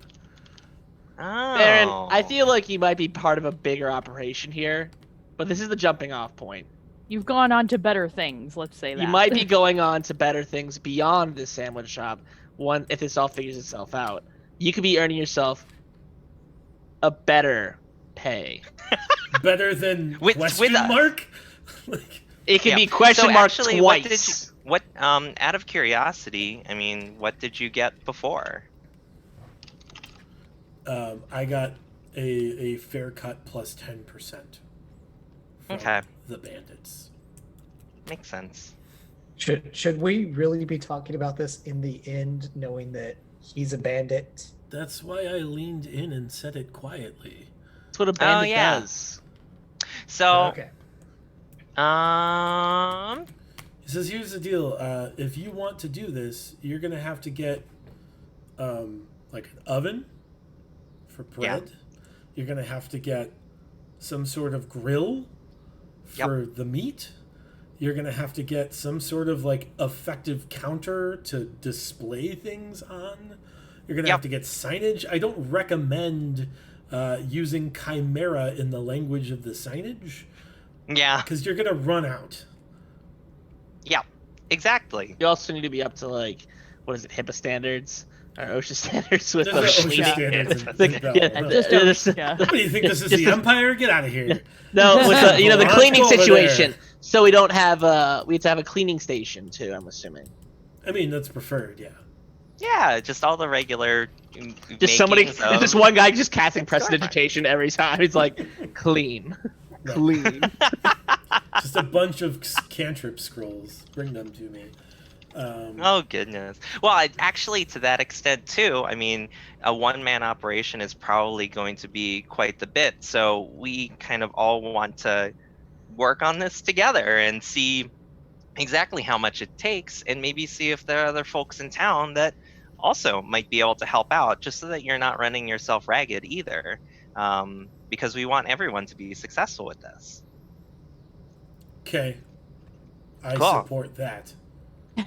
Oh. Baron, I feel like you might be part of a bigger operation here, but this is the jumping off point. You've gone on to better things, let's say that. You might be going on to better things beyond this sandwich shop. One, if this all figures itself out, you could be earning yourself a better pay. Better than With- question with a- mark. Like, It could Yeah. be question So mark actually, twice. out of curiosity, I mean, what did you get before? I got a fair cut plus 10%. from Okay. The bandits. Makes sense. Should we really be talking about this in the end, knowing that he's a bandit? That's why I leaned in and said it quietly. That's what a bandit yeah. does. So, Okay. He says, "Here's the deal. If you want to do this, you're gonna have to get like an oven for bread. You're gonna have to get some sort of grill for the meat. You're gonna have to get some sort of like effective counter to display things on. You're gonna have to get signage. I don't recommend using chimera in the language of the signage yeah, because you're gonna run out." exactly. You also need to be up to like, what is it, HIPAA standards or OSHA standards with There's no the OSHA standards in Like, Bell, yeah, no. Yeah. What do you think this is, the Empire? Get out of here. No, with the the Let's cleaning go over situation. So we don't have we have to have a cleaning station too. I'm assuming. I mean, that's preferred, yeah. Yeah, just all the regular. Just somebody, makings of- just one guy just casting It's prestidigitation every time. He's like, clean, Right. clean. Just a bunch of cantrip scrolls. Bring them to me. Oh goodness. Well, actually, to that extent too. I mean, a one-man operation is probably going to be quite the bit. So we kind of all want to work on this together and see exactly how much it takes, and maybe see if there are other folks in town that also might be able to help out, just so that you're not running yourself ragged either. Because we want everyone to be successful with this. Okay. I Cool. support that.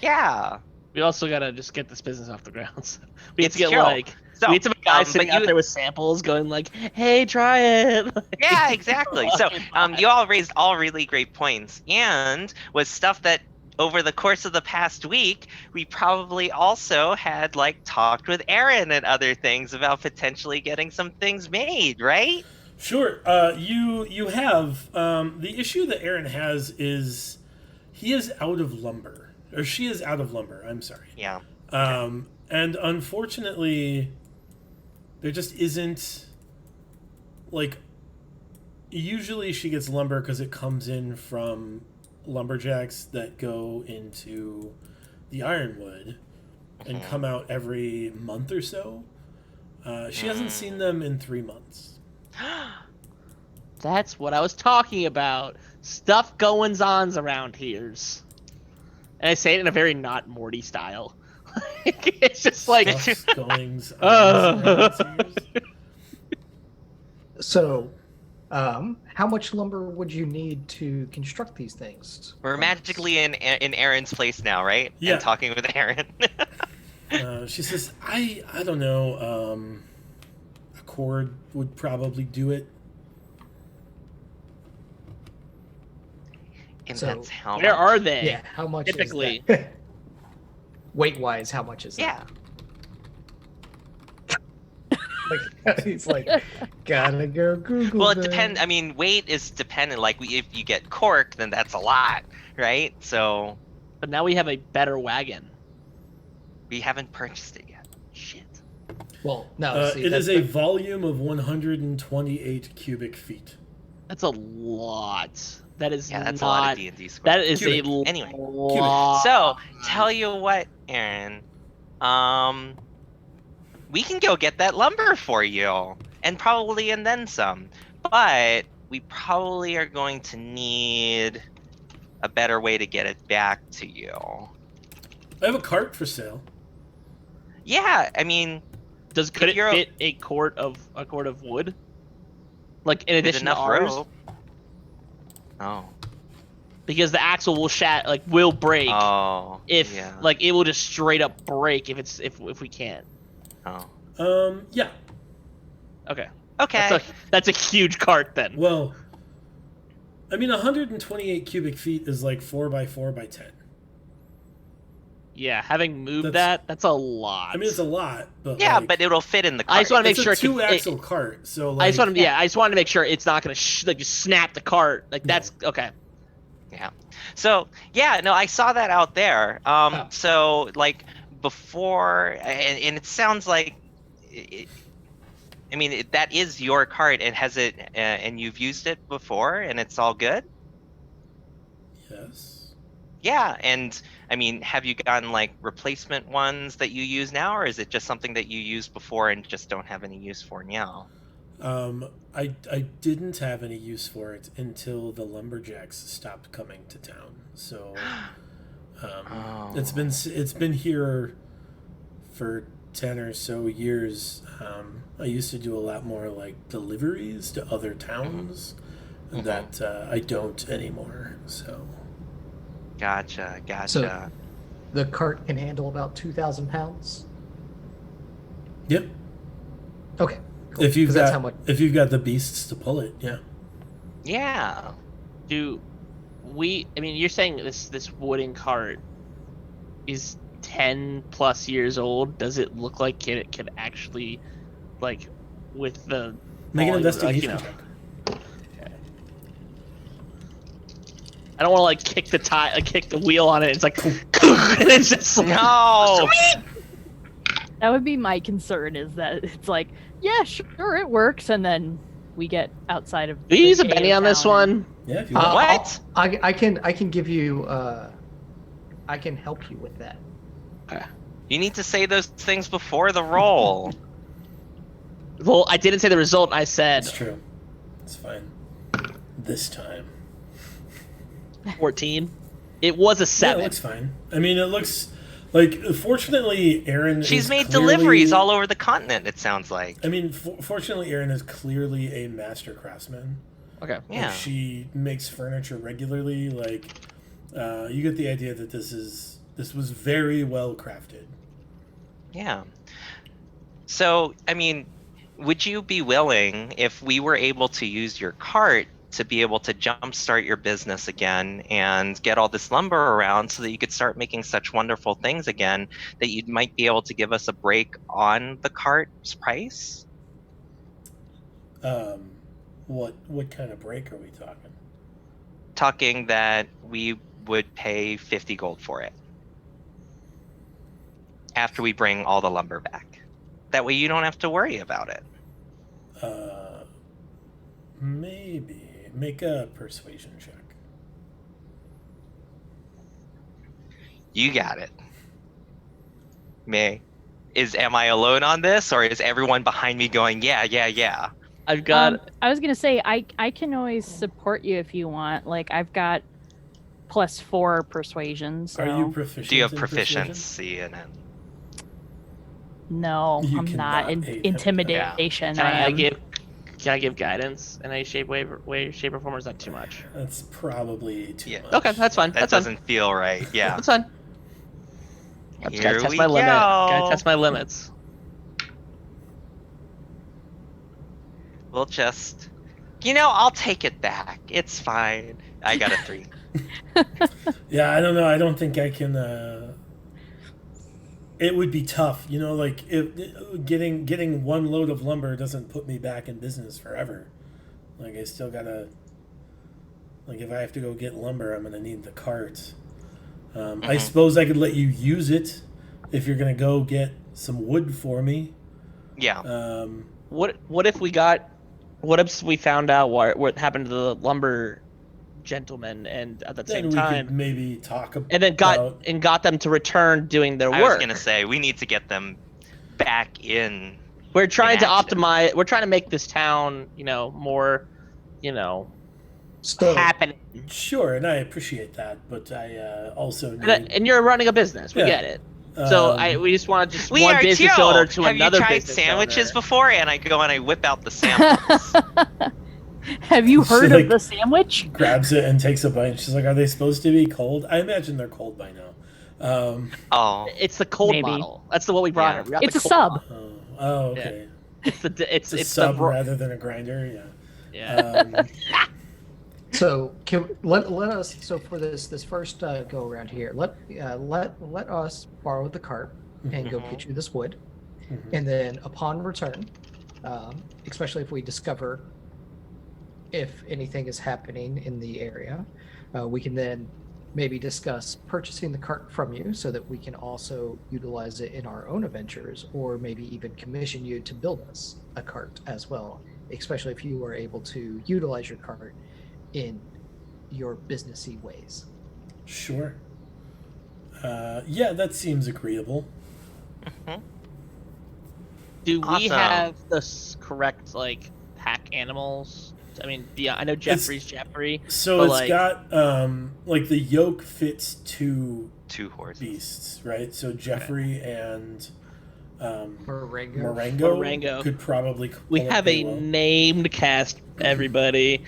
Yeah. We also gotta just get this business off the ground. So we have It's to get true. like So, we have to have a guy but sitting out you- there with samples, going like, "Hey, try it." Yeah, exactly. So you all raised all really great points, and with stuff that over the course of the past week, we probably also had like talked with Aaron and other things about potentially getting some things made, right? Sure. You have the issue that Aaron has is he is out of lumber, or she is out of lumber. I'm sorry. Yeah. And unfortunately, there just isn't like. Usually, she gets lumber because it comes in from lumberjacks that go into the Ironwood and come out every month or so. She hasn't seen them in 3 months. That's what I was talking about. Stuff goings ons around here's. And I say it in a very not Morty style. It's just like Stuff's goings Uh. on. So, how much lumber would you need to construct these things? We're magically in Aaron's place now, right? Yeah. And talking with Aaron. She says, I don't know, a cord would probably do it. And So, that's how where much. are they? Yeah, how much Typically. is that? Weight-wise, how much is Yeah. that? Like, he's like, gotta go Google Well, it that. depends. I mean, weight is dependent. Like, if you get cork, then that's a lot, right? So But now we have a better wagon. we haven't purchased it yet. Shit. Well, no, see, It that's is a the- volume of 128 cubic feet. That's a lot. That is Yeah, that's not, a lot of D&D squares. That is Cubic. a Anyway. lot. So, tell you what, Aaron. We can go get that lumber for you, and then some. But we probably are going to need a better way to get it back to you. I have a cart for sale. Yeah, I mean, could if it you're- fit a quart of wood? Like in with addition to enough ours? rope. Oh. Because the axle will break Oh. if Yeah. like it will just straight up break if we can't. Oh. Yeah. Okay. Okay. That's a huge cart then. Well, I mean, 128 cubic feet is like 4 by 4 by 10. Yeah, having moved That's- that's a lot. I mean, it's a lot, but Yeah, like, but it'll fit in the cart. I just want to make it's sure a it can- two-axle cart. So like, I just want to make sure it's not gonna like just snap the cart. Like that's okay. Yeah. So yeah, no, I saw that out there. Oh. So like before, and it sounds like, that is your cart, and has it, and you've used it before, and it's all good. Yes. Yeah, and I mean, have you gotten like replacement ones that you use now, or is it just something that you used before and just don't have any use for now? I didn't have any use for it until the lumberjacks stopped coming to town. So it's been here for 10 or so years. I used to do a lot more like deliveries to other towns that I don't anymore. So Gotcha. So- The cart can handle about 2,000 pounds. yep. Okay. Cool. If you've 'Cause got that's how much. if you've got the beasts to pull it, yeah. Yeah. Do we? I mean, you're saying this wooden cart is 10 plus years old. Does it look like it could actually, like, with the Make an volume, investigation like, check. I don't want to like kick the wheel on it. It's like, and it's just like, No. That would be my concern, is that it's like, yeah, sure, it works, and then we get outside of. Do you the use a gate penny of on this town and- one? Yeah, if you want. What? I can give you I can help you with that. You need to say those things before the roll. Well, I didn't say the result. I said It's true. It's fine. This time. 14. It was a Yeah, 7. it looks fine. I mean, it looks like, fortunately, Aaron She's is made clearly, deliveries all over the continent, it sounds like. I mean, fortunately, Aaron is clearly a master craftsman. Okay. Like, Yeah. she makes furniture regularly. Like, you get the idea that this was very well crafted. Yeah. So, I mean, would you be willing, if we were able to use your cart to be able to jumpstart your business again and get all this lumber around so that you could start making such wonderful things again, that you might be able to give us a break on the cart's price? What kind of break are we talking? Talking that we would pay 50 gold for it after we bring all the lumber back. That way you don't have to worry about it. Maybe make a persuasion check. You got it. Am I alone on this, or is everyone behind me going, yeah? I've got. I was gonna say I can always support you if you want. Like I've got +4 persuasion. So. Are you proficient? Do you have in persuasion? proficiency in it? No, You I'm cannot not. aid him. Intimidation. Can I am. Can I give guidance in any shape, way, shape, or form? Or is that too much? That's probably too Yeah. much. Okay, that's fine. That That's fine. doesn't feel right. Yeah. That's fine. Gotta Here test we my limit. go. Gotta test my limits. We'll just, I'll take it back. It's fine. I got a 3. Yeah, I don't know. I don't think I can. It would be tough, like if getting one load of lumber doesn't put me back in business forever. Like I still gotta. Like if I have to go get lumber, I'm gonna need the cart. I suppose I could let you use it if you're gonna go get some wood for me. Yeah. What if we found out what happened to the lumber gentleman, and at the Then same we time, could maybe talk about. and then got them to return doing their I work. was going to say, we need to get them back in. We're trying to action. optimize. We're trying to make this town, more, So, happening. Sure, and I appreciate that, but I also need. And you're running a business. We Yeah. get it. So we just want to one business Joe. owner to Have another you tried business sandwiches owner. before? And I go and I whip out the samples. Have you heard Like- of the sandwich? grabs it and takes a bite. And she's like, "Are they supposed to be cold?" I imagine they're cold by now. Oh. It's the cold Maybe. model. That's what we brought Yeah. her. We got It's the a cold sub. model. Oh, okay. It's It's a it's sub the rather than a grinder. yeah. Yeah. so let us. So for this first go around here, let us borrow the cart and go get you this wood, and then upon return, especially if we discover if anything is happening in the area, we can then maybe discuss purchasing the cart from you so that we can also utilize it in our own adventures, or maybe even commission you to build us a cart as well, especially if you are able to utilize your cart in your businessy ways. Sure. Yeah, that seems agreeable. Do we Awesome. have the correct pack animals? I mean, yeah, I know Jeffrey's Jeffrey. So But, it's got the yoke fits 2 2 horses. beasts, right? So Jeffrey and Marengo. Marengo. could probably. We pull it have pretty a well. named cast, everybody.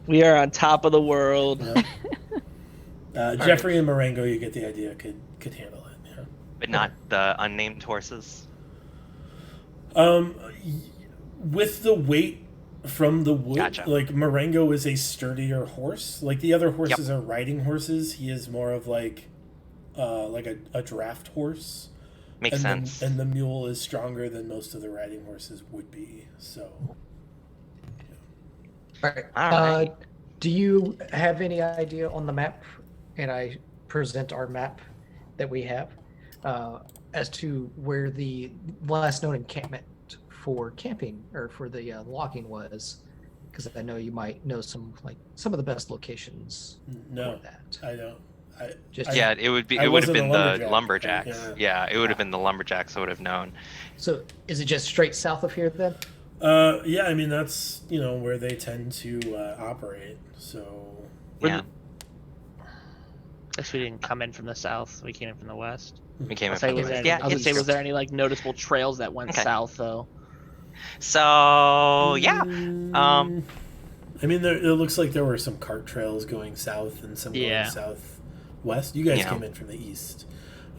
We are on top of the world. Yeah. Jeffrey and Marengo, you get the idea, could handle it. Yeah. But not the unnamed horses. With the weight from the wood, Gotcha. like Marengo is a sturdier horse. Like the other horses are riding horses. He is more of like a draft horse. Makes and sense. And the mule is stronger than most of the riding horses would be. So. All right. All right. Do you have any idea on the map? And I present our map that we have as to where the last known encampment for camping or for the logging was, because I know you might know some of the best locations No, for that. I don't. Just Yeah, it would be. I It would have wasn't been a the lumberjack. lumberjacks. Yeah, it would have been the lumberjacks. I would have known. So is it just straight south of here then? Yeah, I mean that's where they tend to operate. So Yeah, Guess we didn't come in from the south. We came in from the west. we came I'll in say, from was the there, yeah. I can say, it's- was there any like noticeable trails that went Okay. south though? So yeah, I mean, it looks like there were some cart trails going south and some Yeah. going southwest. You guys Yeah. came in from the east.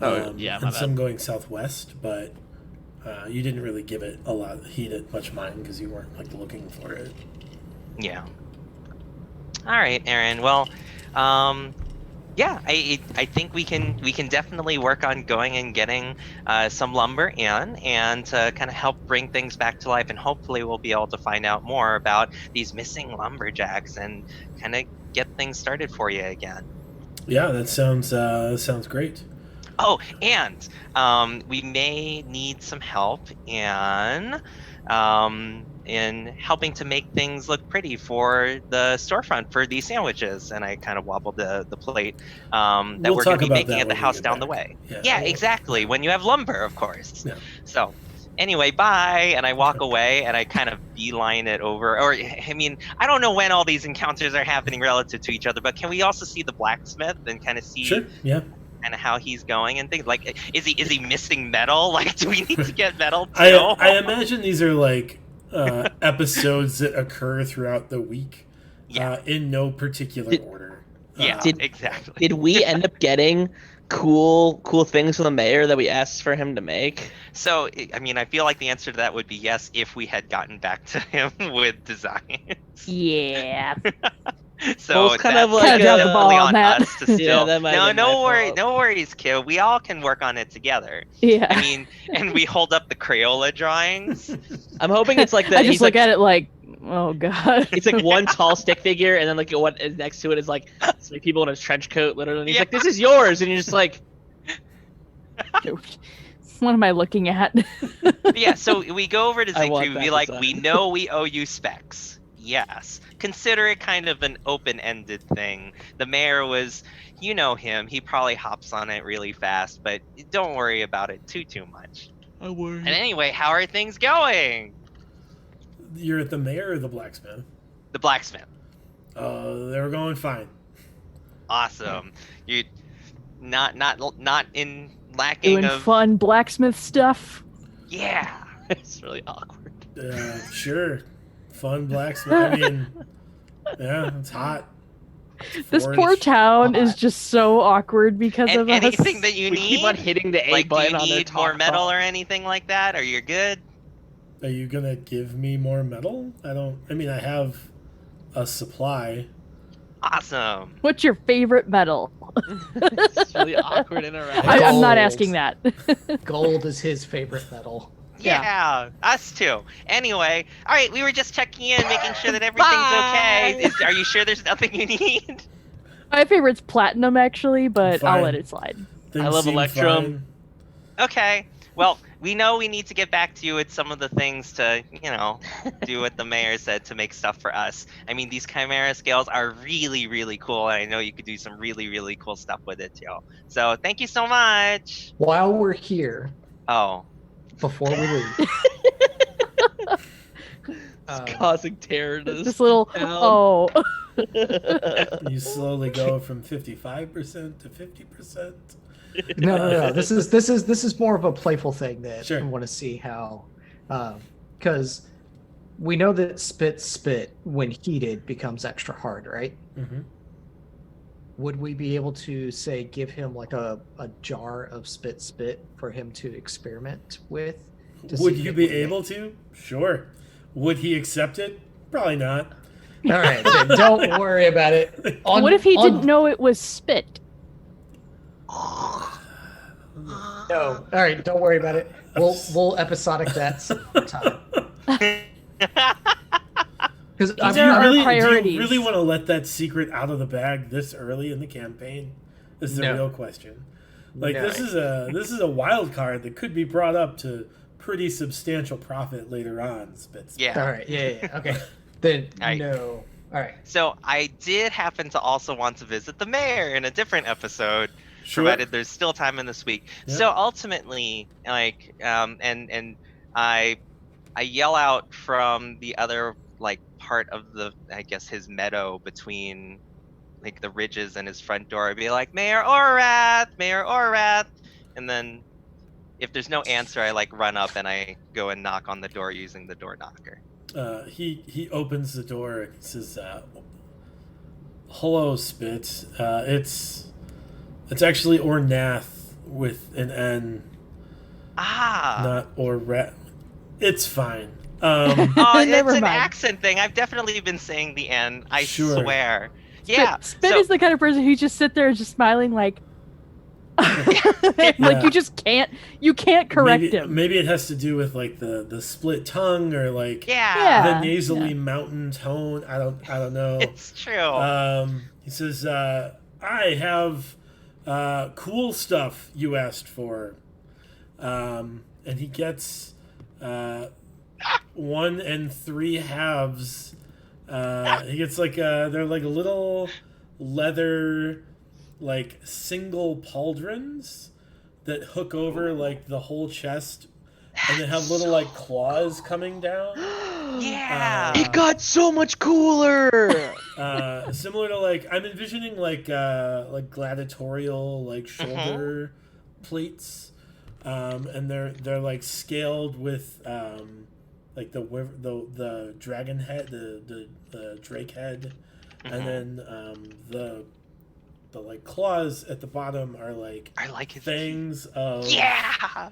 Oh, yeah, my and some bad. going southwest, but you didn't really give it a lot much mind because you weren't like looking for it. yeah. All right, Aaron. Well, yeah, I think we can definitely work on going and getting some lumber in and to kind of help bring things back to life, and hopefully we'll be able to find out more about these missing lumberjacks and kind of get things started for you again. Yeah, that sounds great. Oh, and we may need some help in helping to make things look pretty for the storefront for these sandwiches. And I kind of wobbled the plate that We'll we're talk going to be about making that at the when we house get down the back. way. Yeah. Yeah, exactly. When you have lumber, of course. Yeah. So anyway, bye. And I walk away and I kind of beeline it over. Or, I mean, I don't know when all these encounters are happening relative to each other, but can we also see the blacksmith and kind of see Sure. Yeah. kind of how he's going and things? Like, is he missing metal? Like, do we need to get metal too? I imagine these are like episodes that occur throughout the week, Yeah. in no particular order. Yeah, Did- exactly. Did we end up getting cool things from the mayor that we asked for him to make? So, I mean, I feel like the answer to that would be yes if we had gotten back to him with designs. Yeah. So Well, it's kind of that's like, Kinda dropped the ball definitely on on that. us to still. Yeah, that might have been my fault. No worries, kid. We all can work on it together. Yeah. I mean, and we hold up the Crayola drawings. I'm hoping it's like the I just he's look like, at it like, oh god. it's like one tall stick figure, and then like what is next to it is like three people in a trench coat, literally. And he's Yeah. like, "This is yours," and you're just like, What am I looking at? Yeah, so we go over to I want Zigfree, that we like, design. we know we owe you specs. Yes. Consider it kind of an open-ended thing. The mayor was, you know him, he probably hops on it really fast, but don't worry about it too much. "I worry." And anyway, how are things going? You're at the mayor or the blacksmith? The blacksmith. They were going fine. Awesome. You not in lacking Doing of fun blacksmith stuff. yeah. It's really awkward. Sure. Fun blacksmith. I mean, yeah, it's hot. It's This 40. poor town is hot. just so awkward because And of us. anything that you We need? keep on hitting the A Like, do button you on their need more talk metal box. or anything like that? Or you're good? Are you gonna give me more metal? I mean, I have a supply. Awesome. What's your favorite metal? It's really awkward interaction. I'm not Gold. asking that. Gold is his favorite metal. Yeah. Yeah, us too. Anyway, all right, we were just checking in, making sure that everything's okay. Are you sure there's nothing you need? My favorite's platinum, actually, but I'll Fine. let it slide. Things I love seem Electrum. fine. Okay. Well, we know we need to get back to you with some of the things to, do what the mayor said to make stuff for us. I mean, these chimera scales are really, really cool, and I know you could do some really, really cool stuff with it too. So thank you so much. While we're here, Oh, before we leave, It's causing terror to This little town. oh. You slowly go from 55% to 50%. no. This is more of a playful thing that Sure. I want to see how, because we know that spit when heated becomes extra hard, right? Mm-hmm. Would we be able to say give him like a jar of spit for him to experiment with? to see Would if you it be would make- able to? Sure. Would he accept it? Probably not. All right, then don't worry about it. What if he didn't know it was spit? No. All right, don't worry about it. We'll episodic that sometime. Because These are our do you priorities. really want to let that secret out of the bag this early in the campaign? Is the No. real question. Like No. this is a wild card that could be brought up to pretty substantial profit later on. Spitz. yeah. all right, yeah. Okay, then All right. no. All right. So I did happen to also want to visit the mayor in a different episode, Sure. provided there's still time in this week. Yep. So ultimately, like, and I yell out from the other like part of the, I guess, his meadow between like the ridges and his front door. I'd be like, Mayor Orath, Mayor Orath, and then if there's no answer, I like run up and I go and knock on the door using the door knocker. He opens the door and says, "Hello, Spit. It's actually Ornath with an N, Ah. not Orrat. It's fine. Oh, Never it's an mind. accent thing. I've definitely been saying the N. I Sure. swear. Yeah. Spit so- is the kind of person who just sit there just smiling like Yeah. like you can't correct him. Maybe it has to do with like the split tongue or like yeah. the nasally mountain tone. I don't know. It's true. He says, "I have cool stuff you asked for," and he gets 1 3/2. He gets like they're like little leather, like single pauldrons that hook over like the whole chest, and they have little like claws coming down. Yeah. It got so much cooler. Similar to like I'm envisioning like gladiatorial like shoulder plates, and they're like scaled with like the dragon head, the drake head, and then the like claws at the bottom are like I like his fangs of Yeah.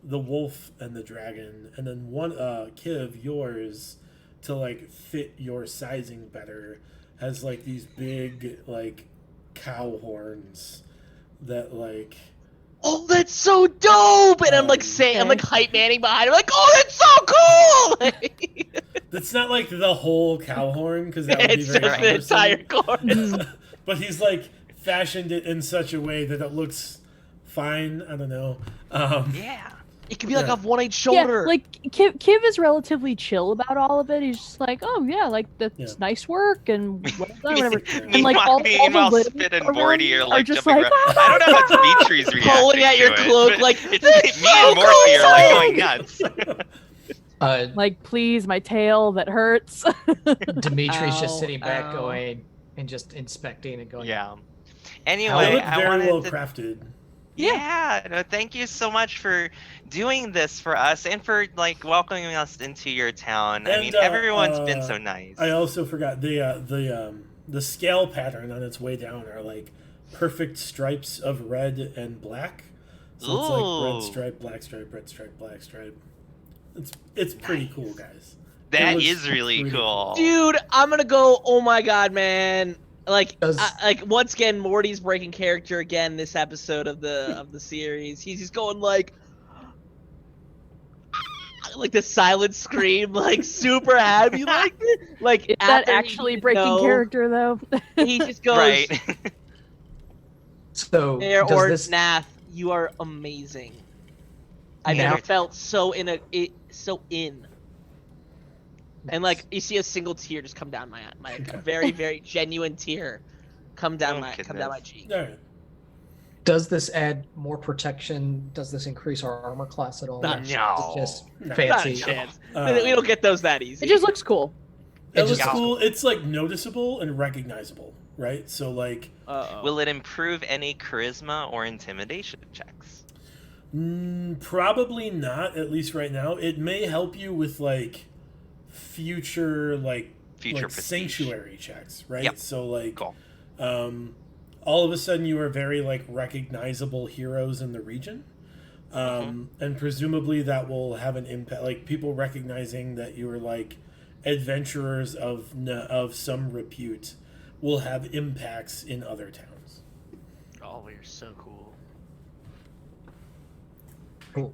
the wolf and the dragon, and then one Kiv, yours, to like fit your sizing better, has like these big like cow horns that like Oh, that's so dope! And I'm like saying, I'm like hype manning behind him, like, oh, that's so cool! that's not like the whole cow horn because that would be It's very just the entire cumbersome. chorus. But he's like fashioned it in such a way that it looks fine. I don't know. Yeah. It could be like Yeah. off one each Yeah, shoulder. like Kiv is relatively chill about all of it. He's just like, oh yeah, like that's nice work and well done, whatever. And like all Meanwhile, the Spit and around Morty are like just jumping like, around. oh I don't know my how God! Dimitri's reacting Pulling at your to it, cloak, but like, it's "That's me and so Morty are like cool!" going nuts. Like, please, my tail that hurts. Dimitri's just Ow, sitting back ow. going and just inspecting and going, Yeah. They Anyway, look I very wanted well to. crafted. Yeah, no, thank you so much for doing this for us and for like welcoming us into your town. I And, mean, everyone's been so nice. I also forgot the scale pattern on its way down are like perfect stripes of red and black. So it's like red Ooh. stripe, black stripe, red stripe, black stripe. It's pretty Nice. cool, guys. That looks is really pretty cool. Dude, I'm gonna go, oh my god, man. Like, Does- like once again, Morty's breaking character again this episode of the series. He's just going like the silent scream, like super happy, like Is that after he actually didn't breaking know, character though? He just goes, Right. So Mayor does this Nath, you are amazing. I've Now- never felt so in. And like you see a single tear just come down my Okay. a very very genuine tear come down Oh, my goodness. cheek. All right. does this add more protection? Does this increase our armor class at all? Not Or is it no. just No. Not fancy. a chance. Uh, We don't get those that easy. It just looks cool. It It looks just- cool. It's like noticeable and recognizable, right? So like, Uh-oh. Will it improve any charisma or intimidation checks? probably not. At least right now, it may help you with like future Future like prestige. sanctuary checks, right? Yep. So like, Cool. all of a sudden you are very like recognizable heroes in the region, and presumably that will have an impact. Like people recognizing that you are like adventurers of some repute will have impacts in other towns. Oh, you're so cool. Cool.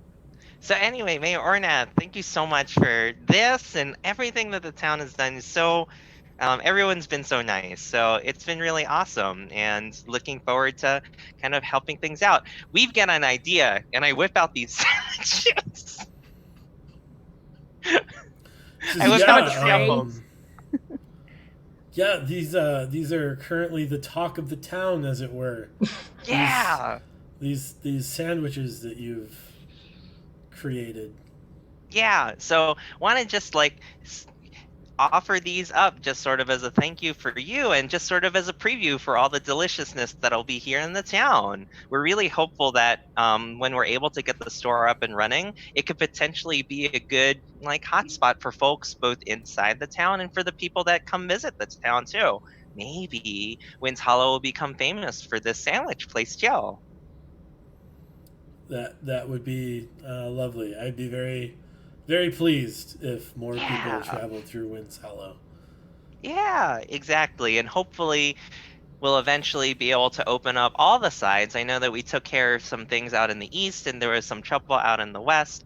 So anyway, Mayor Ornath, thank you so much for this and everything that the town has done. So everyone's been so nice. So it's been really awesome and looking forward to kind of helping things out. We've got an idea and I whip out these sandwiches. I was about to say- Yeah, these are currently the talk of the town, as it were. Yeah. These sandwiches that you've created. Yeah. So want to just like offer these up just sort of as a thank you for you and just sort of as a preview for all the deliciousness that'll be here in the town. We're really hopeful that when we're able to get the store up and running, it could potentially be a good like hotspot for folks both inside the town and for the people that come visit the town too. Maybe Wins Hollow will become famous for this sandwich place, Joe. That would be lovely. I'd be very, very pleased if more people Yeah. traveled through Winds Hollow. Yeah, exactly. And hopefully we'll eventually be able to open up all the sides. I know that we took care of some things out in the east and there was some trouble out in the west.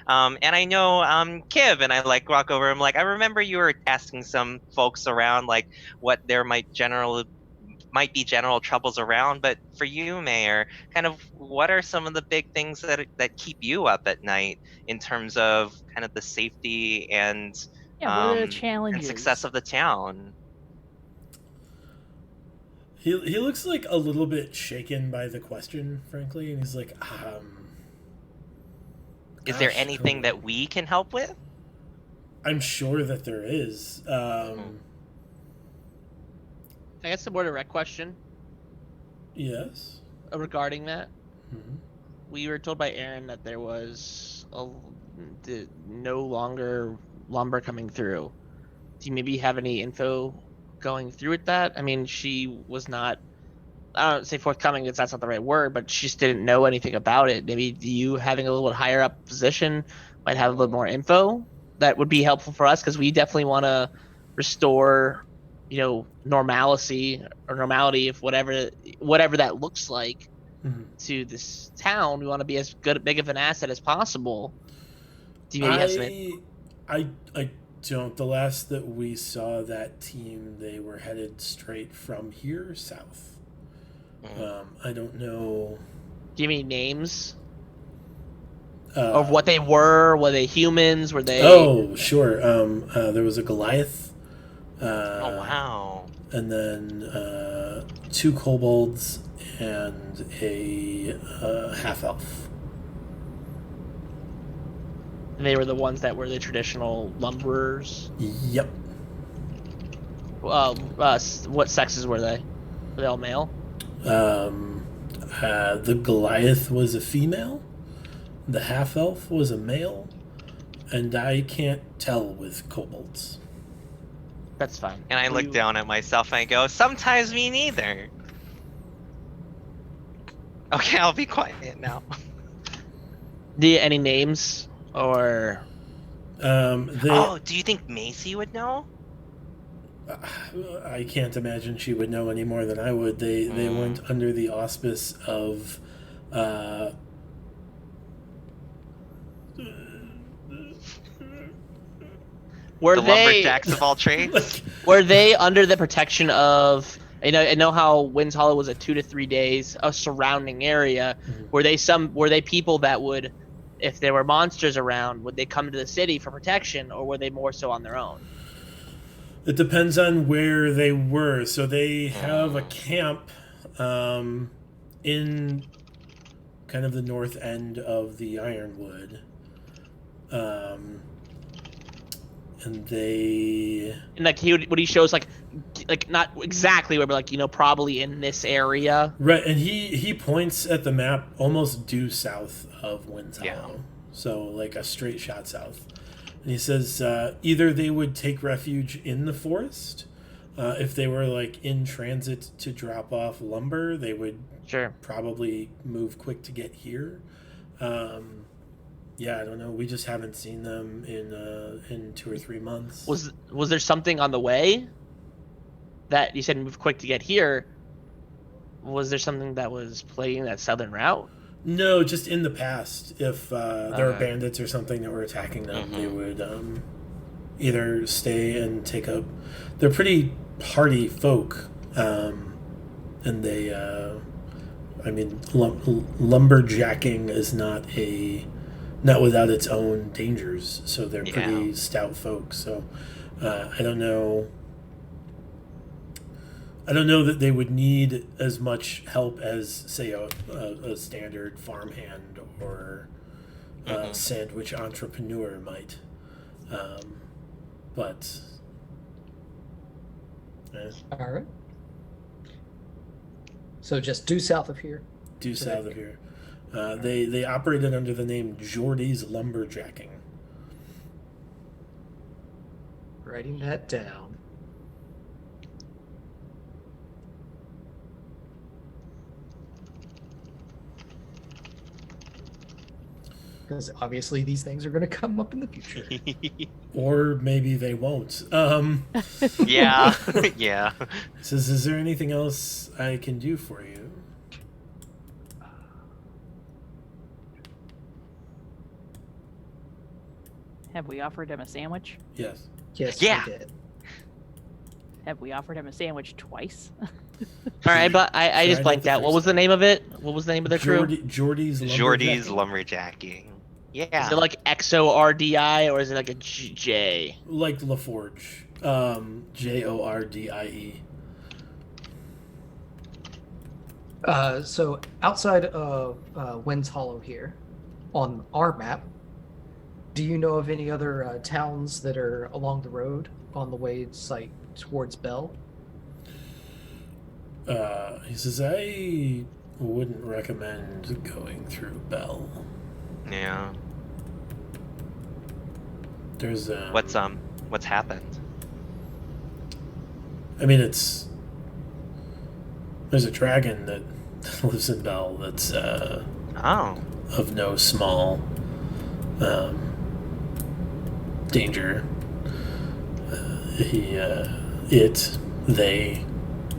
And I know Kiv and I like walk over. I'm like, I remember you were asking some folks around like what there might be general troubles around. But for you, Mayor, kind of what are some of the big things that keep you up at night in terms of kind of the safety and Yeah, what are the and challenges? success of the town? He looks like a little bit shaken by the question, frankly, and he's like, Is there gosh, anything that we can help with? I'm sure that there is. I guess a more direct question Yes. regarding that. Mhm. We were told by Aaron that there was no longer lumber coming through. Do you maybe have any info going through with that? I mean, she was not, I don't say forthcoming because that's not the right word, but she just didn't know anything about it. Maybe you having a little bit higher up position might have a little more info that would be helpful for us, because we definitely want to restore, normalcy or normality, if whatever that looks like Mhm. to this town. We want to be as big of an asset as possible. Do you maybe have some info? I don't. The last that we saw that team, they were headed straight from here south. I don't know. Do you have any names Of of what they were? Were they humans? Were they? Oh, sure. There was a Goliath. Oh wow. And then 2 kobolds and a half elf. They were the ones that were the traditional lumberers. Yep. What sexes were they? Were they all male? The Goliath was a female. The half elf was a male, and I can't tell with kobolds. That's fine. And I look down at myself and I go, sometimes me neither. Okay, I'll be quiet now. Any names or? Oh, do you think Macy would know? I can't imagine she would know any more than I would. They went under the auspice of Were the they lumberjacks of all trades? were they under the protection of? I know how Winds Hollow was a 2 to 3 days a surrounding area. Mhm. Were they people that would, if there were monsters around, would they come to the city for protection, or were they more so on their own? It depends on where they were. So they have a camp in kind of the north end of the Ironwood. And they... And like what he shows like not exactly where, but like probably in this area. Right, and he points at the map almost due south of Winds Hollow. Yeah. So like a straight shot south. And he says either they would take refuge in the forest. If they were like in transit to drop off lumber, they would probably move quick to get here. Yeah, I don't know. We just haven't seen them in 2 or 3 months. Was there something on the way that you said move quick to get here? Was there something that was plaguing that southern route? No, just in the past, if there were bandits or something that were attacking them, they would either stay and take up. They're pretty hardy folk, and they. I mean, lumberjacking is not without its own dangers. So they're pretty stout folk. So I don't know I don't know that they would need as much help as, say, a standard farmhand or sandwich entrepreneur might. But All right. So just due south of here. due south of here, they operated under the name Geordie's Lumberjacking. Writing that down. Because obviously these things are going to come up in the future. Or maybe they won't. Yeah, yeah. Says, is there anything else I can do for you? Have we offered him a sandwich? Yes. Yes, Yeah. we did. Have we offered him a sandwich twice? All right, but I just Tried blanked it the out. What first was the name of it? What was the name of the crew? Geordie's Lumberjacking. Geordie's lumberjacking. Yeah. Is it like XORDI or is it like a J? Like LaForge. Jordie. So outside of Winds Hollow here, on our map, do you know of any other towns that are along the road on the way like towards Bell? He says, I wouldn't recommend going through Bell. Yeah. There's What's happened? I mean, there's a dragon that lives in Bell that's Oh. of no small danger. They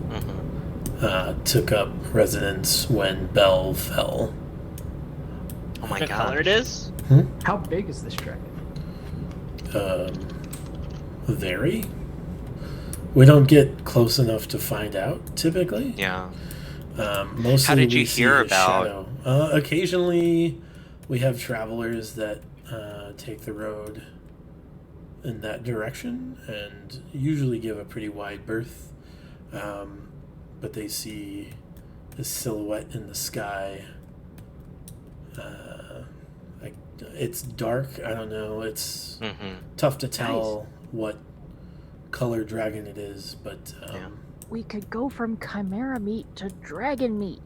Mm-hmm. took up residence when Bell fell. Oh my What god. color it is? How big is this dragon? Very. We don't get close enough to find out, typically. Yeah. Mostly How did you we see hear a about- shadow. Occasionally, we have travelers that take the road in that direction and usually give a pretty wide berth. But they see a silhouette in the sky. It's dark. I don't know. It's Mm-hmm. tough to tell what color dragon it is, but Yeah. We could go from chimera meat to dragon meat.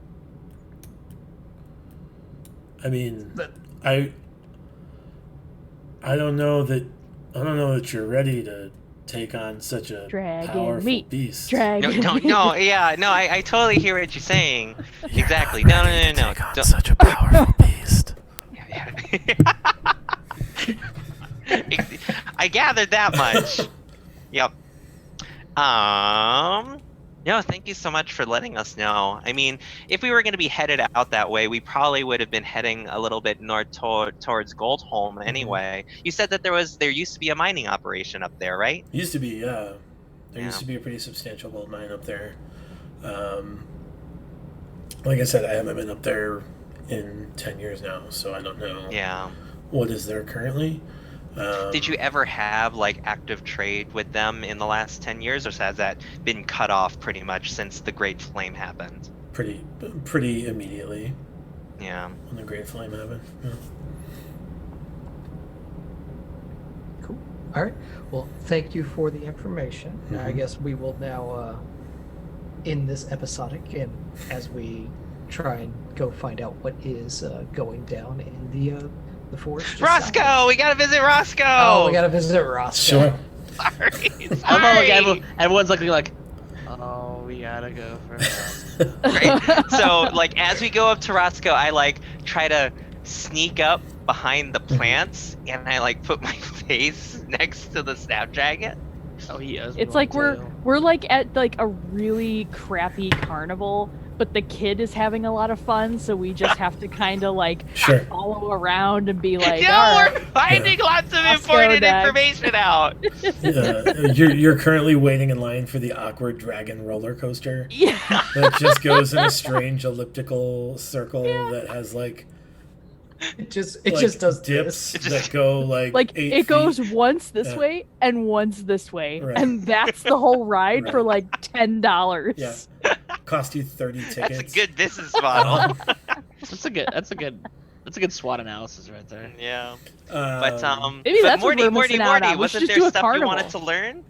I mean, But- I don't know that you're ready to take on such a Dragon powerful meat. beast. Dragon No, meat. no, yeah, no, I totally hear what you're saying. Exactly. No. Take on Don't- such a powerful beast. Yeah. I gathered that much. Yep. No, thank you so much for letting us know. I mean, if we were going to be headed out that way, we probably would have been heading a little bit north towards Goldholm anyway. You said that there used to be a mining operation up there, right? Used to be, yeah. There Yeah. used to be a pretty substantial gold mine up there. Like I said, I haven't been up there in 10 years now, so I don't know Yeah. what is there currently. Did you ever have like active trade with them in the last 10 years, or has that been cut off pretty much since the Great Flame happened? Pretty immediately Yeah. when the Great Flame happened. Yeah. Cool. All right. Well, thank you for the information. I Mhm. guess we will now end this episodic, and as we try and go find out what is going down in the forest. just south of- Roscoe, we gotta visit Roscoe. Oh, we gotta visit Roscoe. Sure. Sorry. I love like Sorry. everyone's looking like, oh, we gotta go for that. Right? So, like, as we go up to Roscoe, I like try to sneak up behind the plants, and I like put my face next to the snapdragon. Oh, he is. It's like we're like at like a really crappy carnival, but the kid is having a lot of fun, so we just have to kind of like Sure. follow around and be like, No, all we're right. finding lots of Let's go important next. information out. You're currently waiting in line for the awkward dragon roller coaster Yeah. that just goes in a strange elliptical circle that has like It just like does dips this. It just- that go like Like 8 it goes feet. once this Yeah. way and once this way, Right. and that's the whole ride for Right. like $10. Yeah. Cost you 30 tickets. That's a good business model. That's a good SWOT analysis right there. Yeah. But Maybe but that's what Morty, we're Morty, missing out Morty, on. We wasn't should there do a stuff you wanted carnival. to learn?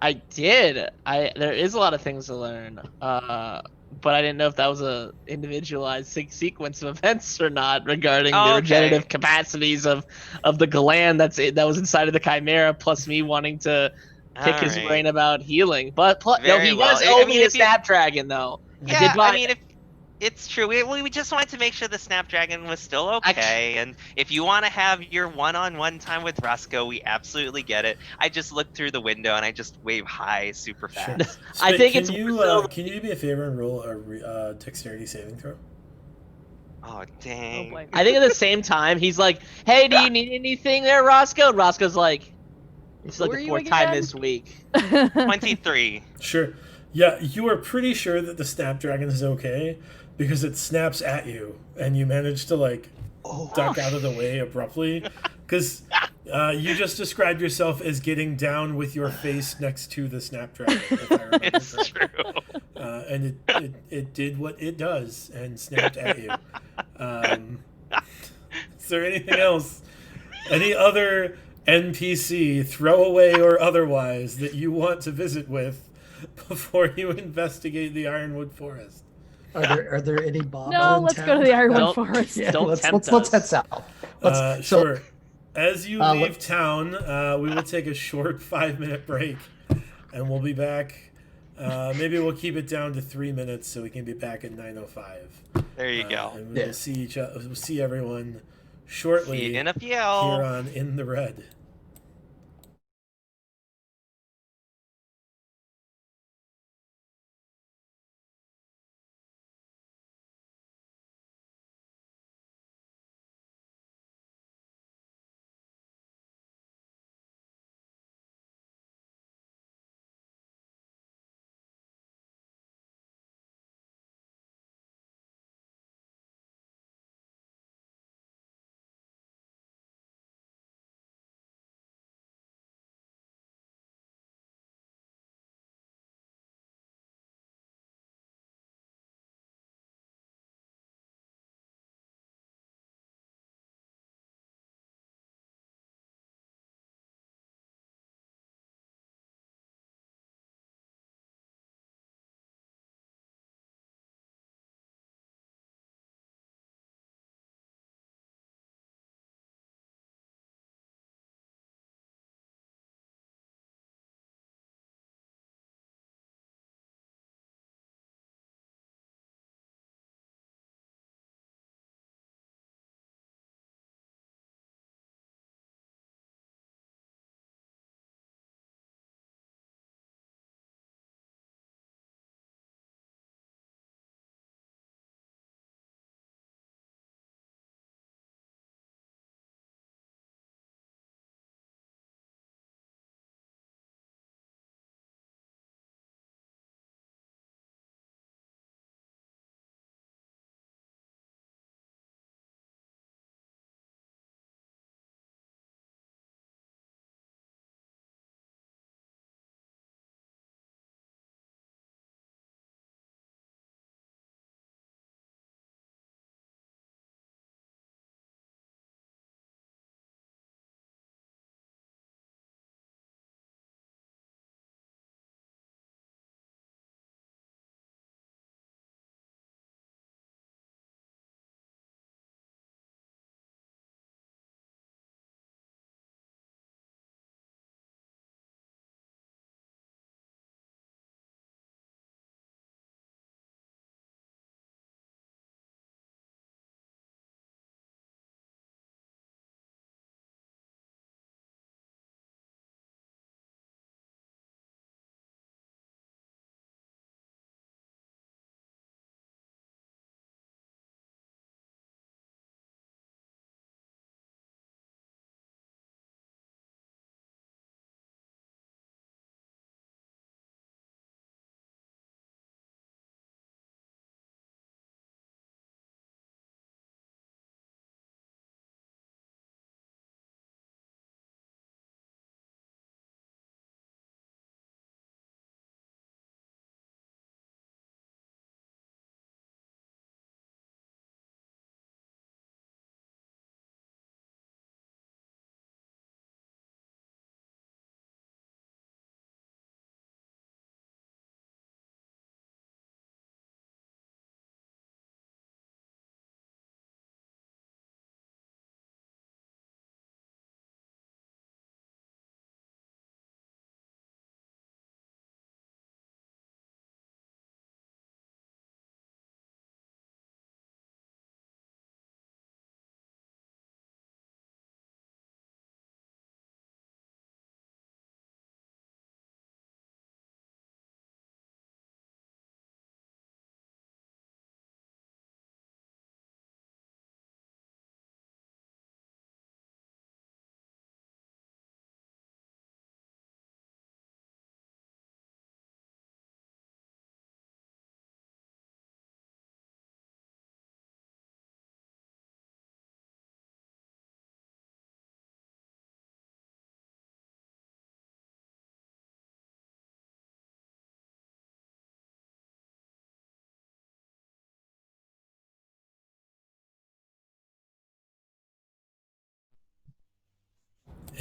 I did. There is a lot of things to learn. But I didn't know if that was a individualized sequence of events or not regarding Oh, the okay. regenerative capacities of the gland that was inside of the chimera, plus me wanting to pick his Alright. brain about healing. But no, Very he well. does I owe mean, me a if you- Snapdragon though. I Yeah, did buy I mean, if it's true, we just wanted to make sure the Snapdragon was still okay. And if you want to have your one-on-one time with Roscoe, we absolutely get it. I just look through the window and I just wave hi super Sure. fast. I think can it's you more so- can you do me a favor and roll a dexterity saving throw? Oh dang. Oh boy. I think at the same time he's like, "Hey, do you need anything there, Roscoe?" And Roscoe's like, "This is Who like are the you fourth time again? this week." 23. Sure. Yeah, you are pretty sure that the Snapdragon is okay because it snaps at you and you manage to like duck out of the way abruptly because you just described yourself as getting down with your face next to the Snapdragon, if I remember It's correctly. true. And it did what it does and snapped at you. Is there anything else? Any other NPC, throwaway or otherwise, that you want to visit with before you investigate the Ironwood Forest? Are there any bombs? No, in let's town? go to the Ironwood Don't- Forest. Yeah, Don't let's tempt let's head us. south. Let's Sure. As you let- leave town, we will take a short 5-minute break, and we'll be back. Maybe we'll keep it down to 3 minutes so we can be back at 9:05. There you go. And we Yeah. will see We'll see everyone shortly See you in a few. here on In the Red.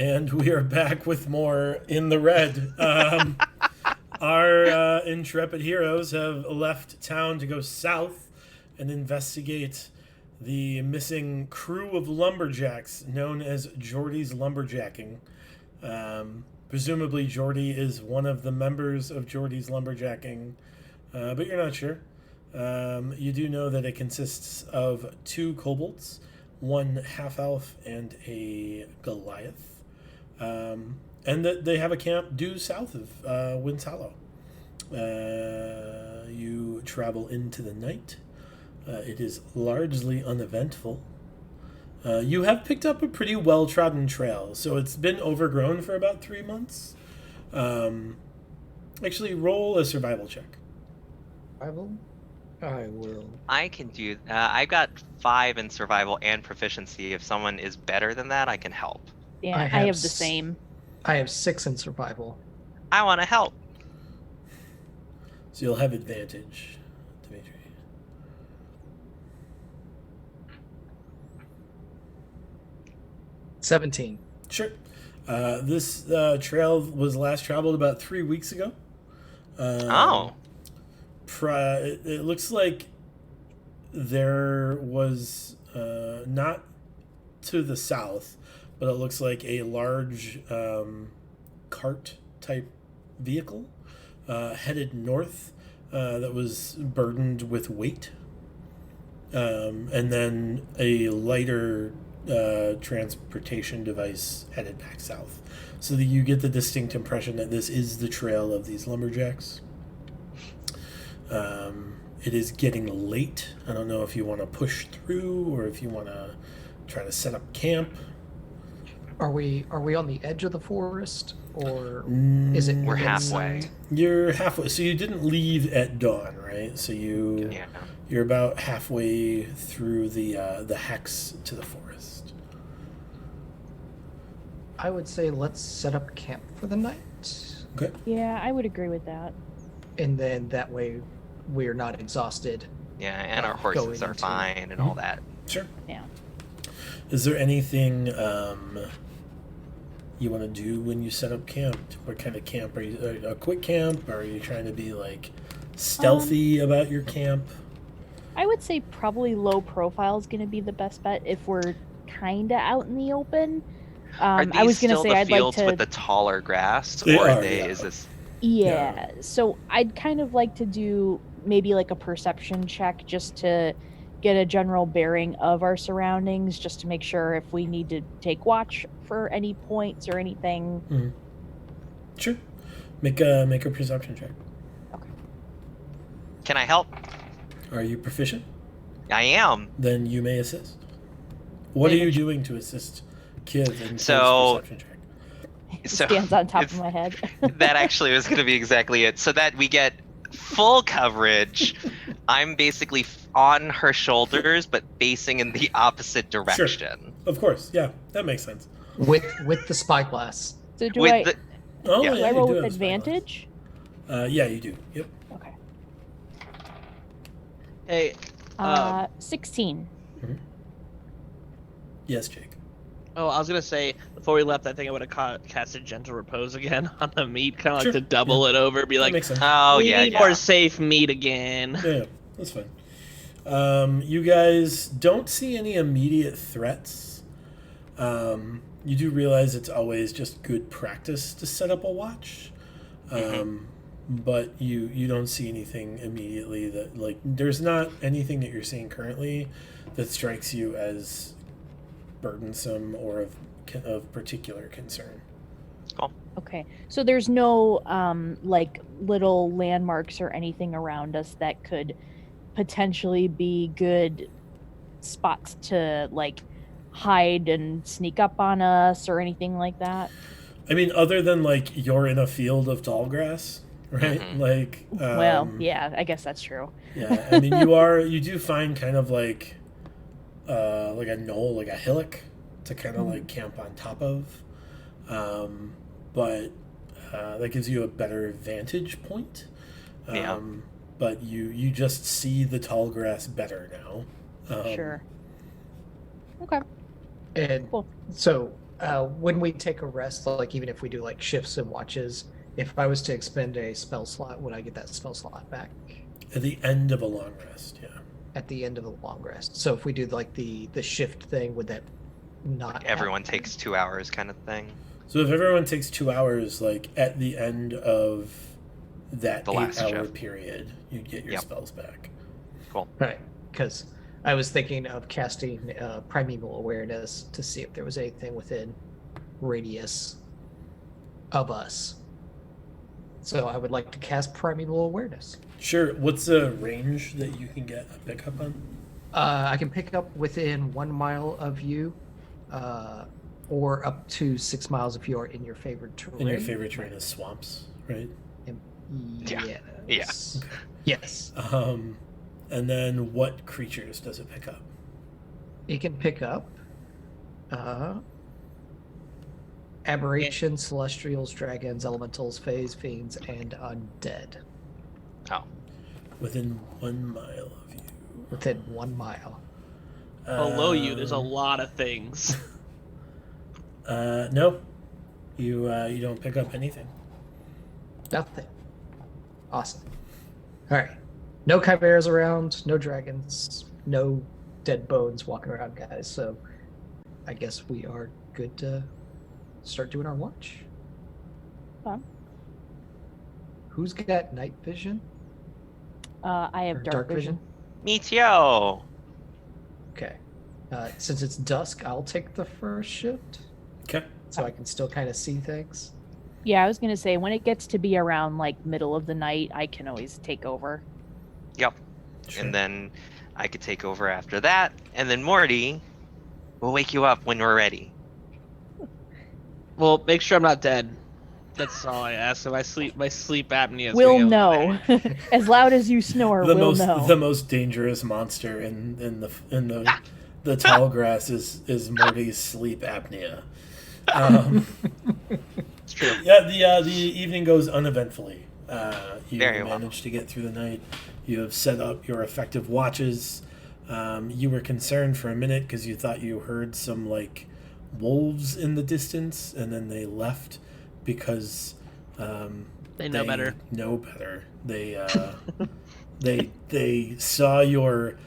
And we are back with more In the Red. Our intrepid heroes have left town to go south and investigate the missing crew of lumberjacks known as Geordie's Lumberjacking. Presumably Geordie is one of the members of Geordie's Lumberjacking, but you're not sure. You do know that it consists of 2 kobolds, 1 half-elf, and a Goliath. And that they have a camp due south of Winds Hollow. You travel into the night. It is largely uneventful. You have picked up a pretty well-trodden trail, so it's been overgrown for about 3 months. Actually, roll a survival check. Survival? I will. I can do. I got 5 in survival and proficiency. If someone is better than that, I can help. Yeah, I have the same. I have 6 in survival. I want to help. So you'll have advantage, Dimitri. $17. Sure. This trail was last traveled about 3 weeks ago. It looks like there was not to the south, but it looks like a large cart type vehicle headed north that was burdened with weight, and then a lighter transportation device headed back south. So that you get the distinct impression that this is the trail of these lumberjacks. It is getting late. I don't know if you want to push through or if you want to try to set up camp. Are we on the edge of the forest, or is it? We're inside? halfway. You're halfway. So you didn't leave at dawn, right? So you're about halfway through the hex to the forest. I would say let's set up camp for the night, Okay. Yeah, I would agree with that. and then that way we're not exhausted. Yeah, and our horses Going are into- fine and all that. Sure. Yeah. Is there anything you want to do when you set up camp? What kind of camp are you? A quick camp? Or are you trying to be like stealthy about your camp? I would say probably low profile is going to be the best bet if we're kind of out in the open. Are these I was going to still say the I'd like fields to. with the taller grass, They or are, they? yeah. Is this? Yeah. So I'd kind of like to do maybe like a perception check just to get a general bearing of our surroundings, just to make sure if we need to take watch for any points or anything. Sure. Make a perception check. Can I help? Are you proficient? I am. Then you may assist. What are you doing to assist Kiv in So- Kiv's perception check? It So stands on top it's- of my head. That actually was going to be exactly it. So that we get full coverage. I'm basically on her shoulders, but facing in the opposite direction. Of course, yeah, that makes sense. with the spyglass. So do With I the, Oh, Yeah. do I you roll do with have a spyglass. advantage? Yeah, you do. Yep. Okay. Hey, 16. Yes, Jake. oh, I was gonna say before we left, I think I would have casted Gentle Repose again on the meat, kind of Sure. like to double it over, be That like, makes sense. oh we yeah, need yeah. more safe meat again. Yeah, that's fine. You guys don't see any immediate threats. You do realize it's always just good practice to set up a watch. But you don't see anything immediately that, like, there's not anything that you're seeing currently that strikes you as burdensome or of particular concern. Okay. So there's no like little landmarks or anything around us that could potentially be good spots to like hide and sneak up on us or anything like that. I mean, other than, like, you're in a field of tall grass, right? Mhm. Like, Well, yeah, I guess that's true. yeah. I mean, you do find kind of like a knoll, like a hillock to kind of like camp on top of. But that gives you a better vantage point. Yeah. But you just see the tall grass better now. Sure. Okay. And Cool. so When we take a rest, like even if we do like shifts and watches, if I was to expend a spell slot, would I get that spell slot back At the end of a long rest, yeah. at the end of the long rest? So if we do like the shift thing, would that not Everyone happen? takes 2 hours kind of thing. So if everyone takes 2 hours, like at the end of that The last 8-hour shift. period, you'd get your Yep. spells back. Right, because I was thinking of casting Primal Awareness to see if there was anything within radius of us. So I would like to cast Primal Awareness. Sure. What's the range that you can get a pickup on? I can pick up within 1 mile of you, or up to 6 miles if you are in your favored terrain. And your favorite terrain is swamps, right? Yeah. Yes. Yes. And then what creatures does it pick up? It can pick up aberrations, celestials, dragons, elementals, fays, fiends, and undead Oh. Within 1 mile of you. within 1 mile. Below you, there's a lot of things. No. You don't pick up anything. Nothing. Awesome. All right. No chimeras around, no dragons, no dead bones walking around, guys. So I guess we are good to start doing our watch. Fun. Who's got night vision? I Or have dark vision. Me too. Okay. Since it's dusk, I'll take the first shift Okay. so I can still kind of see things. Yeah, I was gonna say when it gets to be around like middle of the night, I can always take over. Yep. Sure. And then I could take over after that. And then Morty will wake you up when we're ready. Well, make sure I'm not dead. That's all I ask. So my sleep apnea is We'll going know. As loud as you snore, we'll know. the most dangerous monster in the tall grass is Morty's sleep apnea. It's true. Yeah, the evening goes uneventfully. You Very well. managed to get through the night. You have set up your effective watches. You were concerned for a minute because you thought you heard some like wolves in the distance, and then they left because They know better. Know better. They saw your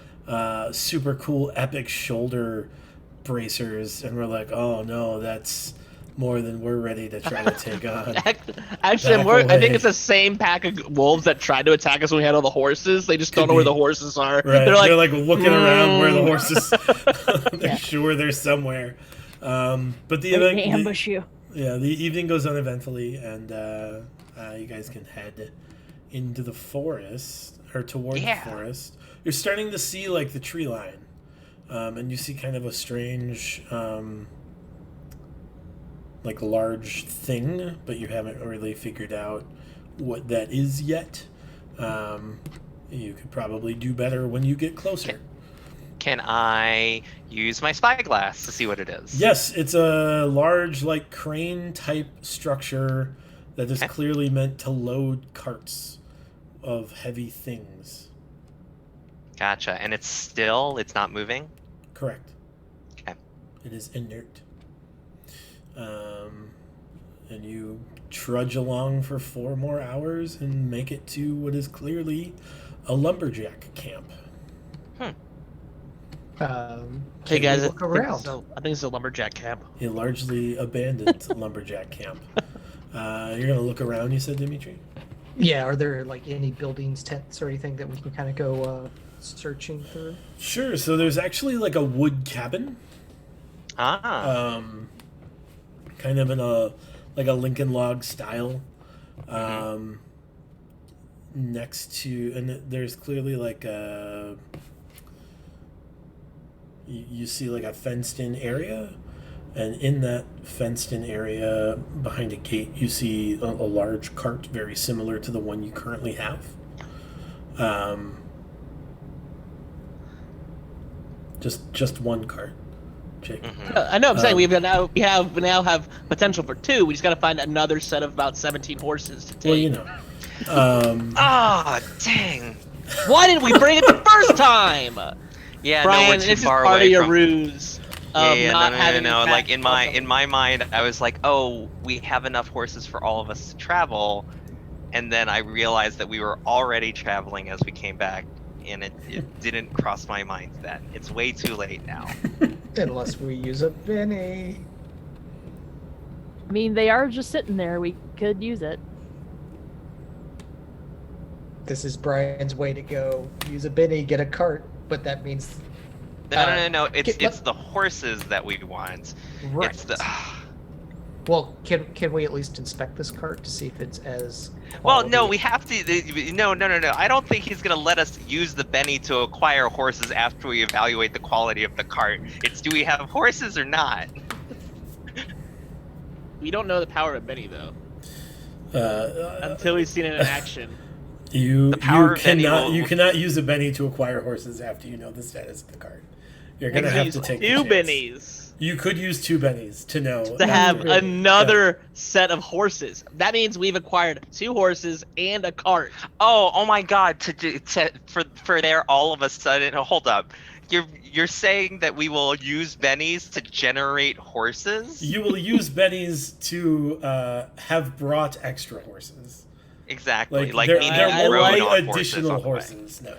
super cool epic shoulder bracers and were like, "Oh no, that's more than we're ready to try to take on." Actually, Back I think away. it's the same pack of wolves that tried to attack us when we had all the horses. They just don't know where be. the horses are. Right. They're like, looking around where the horses. They're Yeah. sure they're somewhere. But the Waiting event, to ambush you. the evening goes uneventfully, and you guys can head into the forest or toward Yeah. the forest. You're starting to see like the tree line, and you see kind of a strange, like large thing, but you haven't really figured out what that is yet. You could probably do better when you get closer. Can I use my spyglass to see what it is? Yes, it's a large, like crane type structure that is Okay. clearly meant to load carts of heavy things. Gotcha. And it's not moving? Correct. Okay. It is inert. And you trudge along for 4 more hours and make it to what is clearly a lumberjack camp. hey Can guys, we look around. I think it's a lumberjack camp. A largely abandoned lumberjack camp. You're going to look around, you said, Dimitri? Yeah, are there like any buildings, tents, or anything that we can kind of go searching through? Sure. So there's actually like a wood cabin. Ah. Kind of in a Lincoln log style. Next to, and there's clearly like a, you see like a fenced in area, and in that fenced in area behind a gate you see a large cart very similar to the one you currently have. Just one cart, Jake. I know. I'm saying we now have potential for 2. We just got to find another set of about 17 horses to take. Well, you know. Ah, dang. Why didn't we bring it the first time? Yeah, Brian, no, we're this too is far part away of your from. ruse. Yeah, not no. having Like in my impact. mind, I was like, oh, we have enough horses for all of us to travel, and then I realized that we were already traveling as we came back, and it didn't cross my mind then. It's way too late now. Unless we use a Benny. I mean, they are just sitting there. We could use it. This is Brian's way to go. Use a Benny, get a cart, but that means No. It's let- the horses that we want. right. It's the. Well, can we at least inspect this cart to see if it's as Well, no, quality- we have to. No. I don't think he's gonna let us use the Benny to acquire horses after we evaluate the quality of the cart. It's do we have horses or not? We don't know the power of Benny though until we've seen it in action. You power of Benny will- cannot use a Benny to acquire horses after you know the status of the card. You're gonna have to take the two chance. bennies You could use 2 Bennies to know. to have really- another set of horses. That means we've acquired 2 horses and a cart. Oh my God! For there all of a sudden. Hold up. You're saying that we will use bennies to generate horses? You will use Bennies to have brought extra horses. Exactly. Like there, maybe there I will like be rode on additional on the way. horses. No.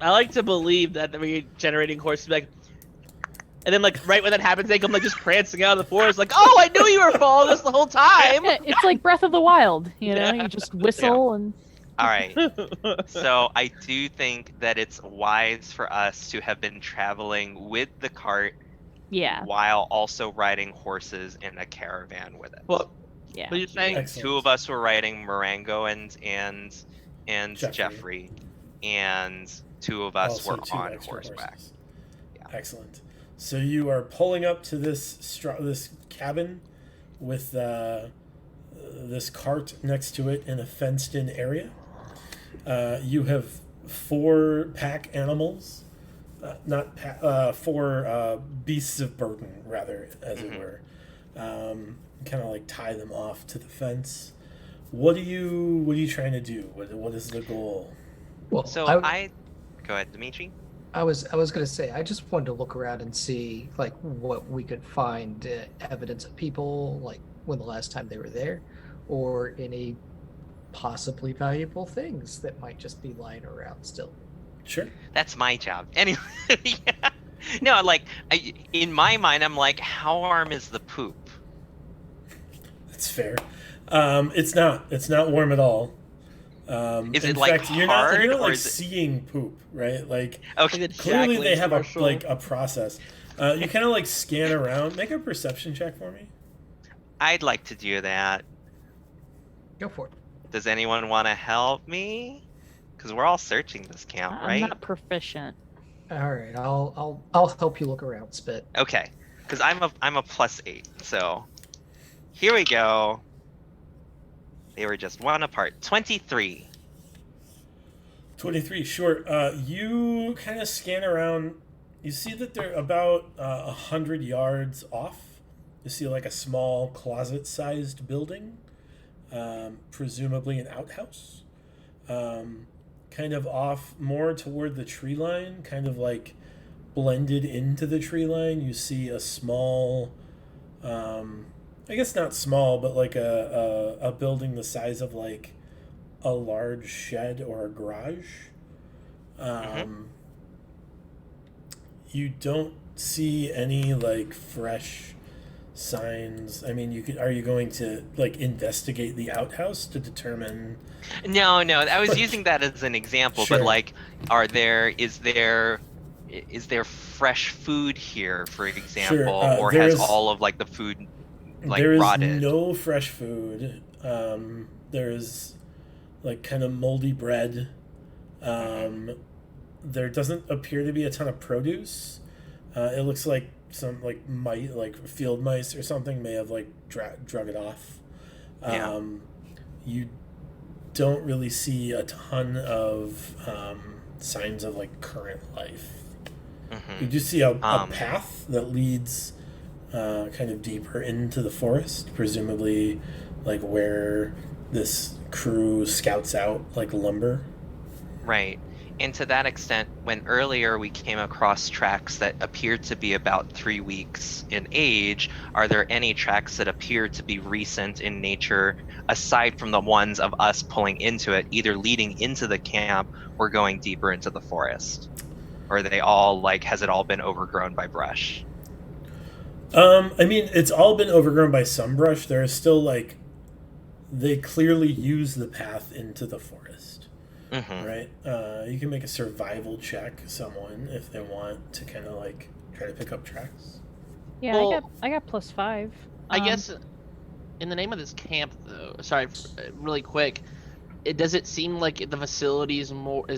I like to believe that we're generating horses like, and then like right when that happens, they come like just prancing out of the forest, like, "Oh, I knew you were following us the whole time." Yeah, it's like Breath of the Wild, you know. You just whistle and All right. So I do think that it's wise for us to have been traveling with the cart yeah, while also riding horses in a caravan with it. Well, yeah. but you're saying Excellent. 2 of us were riding Marengo and Jeffrey. Jeffrey, and 2 of us Also were 2 on extra horseback. horses. Yeah. Excellent. So you are pulling up to this cabin with this cart next to it in a fenced-in area. You have 4 pack animals, not 4 beasts of burden, rather, as it were. Kind of like tie them off to the fence. What are you trying to do? What is the goal? Well, So I go ahead, Dimitri. was gonna say I just wanted to look around and see like what we could find evidence of people like when the last time they were there, or any possibly valuable things that might just be lying around still. Sure. That's my job. Anyway, yeah. No, like in my mind, I'm like, how warm is the poop? That's fair. It's not warm at all. Is in it, like, fact, you're not hard, like or is it- seeing poop, right? Like Okay. Like a clearly Jack they Link's have commercial. a process. You kind of like scan around. Make a perception check for me. I'd like to do that. Go for it. Does anyone want to help me? Because we're all searching this camp, I'm right? not proficient. All right, I'll help you look around, Spit. Okay, because I'm a +8. So here we go. They were just 1 apart. 23. 23. Sure. You kind of scan around. You see that they're about 100 yards off. You see like a small closet-sized building, presumably an outhouse. Kind of off more toward the tree line, kind of like blended into the tree line. You see a small, I guess not small, but like a building the size of like a large shed or a garage. You don't see any like fresh signs. I mean, are you going to like investigate the outhouse to determine? No, I was using that as an example, Sure. but like, is there fresh food here, for example, or has there's- all of like the food like There is rotted? no fresh food. There's like kind of moldy bread. There doesn't appear to be a ton of produce. It looks like some like field mice or something may have like drug it off. Yeah. You don't really see a ton of signs of like current life. Mhm. You do see a Um, path that leads kind of deeper into the forest, presumably like where this crew scouts out like lumber. Right. And to that extent, when earlier we came across tracks that appeared to be about 3 weeks in age, are there any tracks that appear to be recent in nature, aside from the ones of us pulling into it, either leading into the camp or going deeper into the forest? Or are they all like, has it all been overgrown by brush? I mean, it's all been overgrown by some brush. There is still like, they clearly use the path into the forest. Right? You can make a survival check, someone, if they want to kind of like try to pick up tracks. Yeah, Well, I got +5. I guess in the name of this camp, though, sorry, really quick, does it seem like the facility is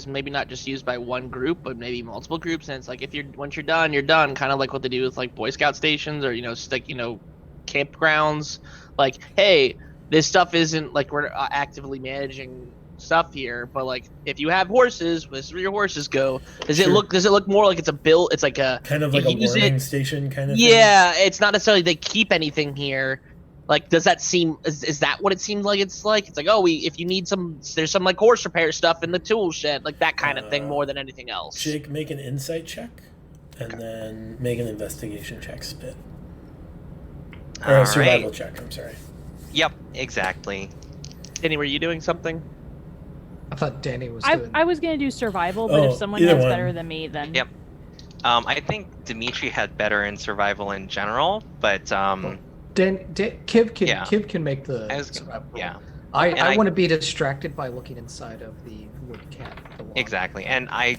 maybe not just used by one group, but maybe multiple groups? And it's like once you're done, you're done. Kind of like what they do with like Boy Scout stations or campgrounds. Like, hey, this stuff isn't like we're actively managing stuff here, but like if you have horses, this is where your horses go. Does it look more like it's a build? It's like a kind of like a warning station kind of thing? Yeah, it's not necessarily they keep anything here. Like, does that seem is that what it seems like? It's like if you need there's some like horse repair stuff in the tool shed, like that kind of thing more than anything else. Jake, make an insight check, and then make an investigation check, Spit. Or a survival check. I'm sorry. Yep, exactly. Danny, were you doing something? I thought Danny was doing. I was gonna do survival, but if someone has better than me, then Yep. I think Dimitri had better in survival in general, but Kiv can make the survival roll. Yeah. I want to be distracted by looking inside of the wood camp. Exactly, and I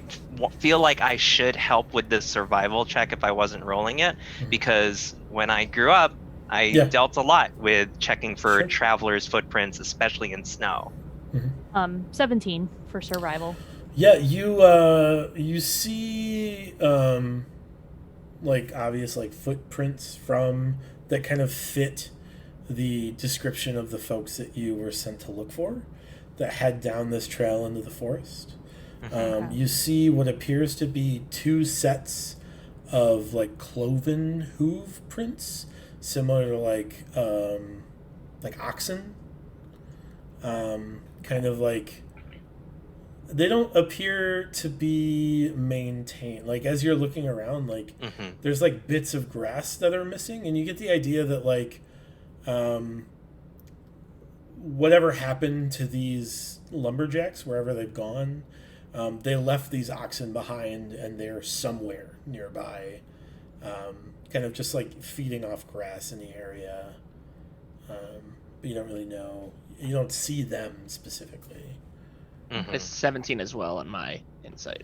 feel like I should help with this survival check if I wasn't rolling it, because when I grew up, I dealt a lot with checking for travelers' footprints, especially in snow. 17 for survival. Yeah, you see like obvious like footprints from that kind of fit the description of the folks that you were sent to look for that head down this trail into the forest. You see what appears to be 2 sets of like cloven hoof prints, similar to like oxen. Kind of like they don't appear to be maintained. Like as you're looking around, like there's like bits of grass that are missing, and you get the idea that like whatever happened to these lumberjacks wherever they've gone, they left these oxen behind and they're somewhere nearby, kind of just like feeding off grass in the area, but you don't really know. You don't see them specifically. It's 17 as well on my insight.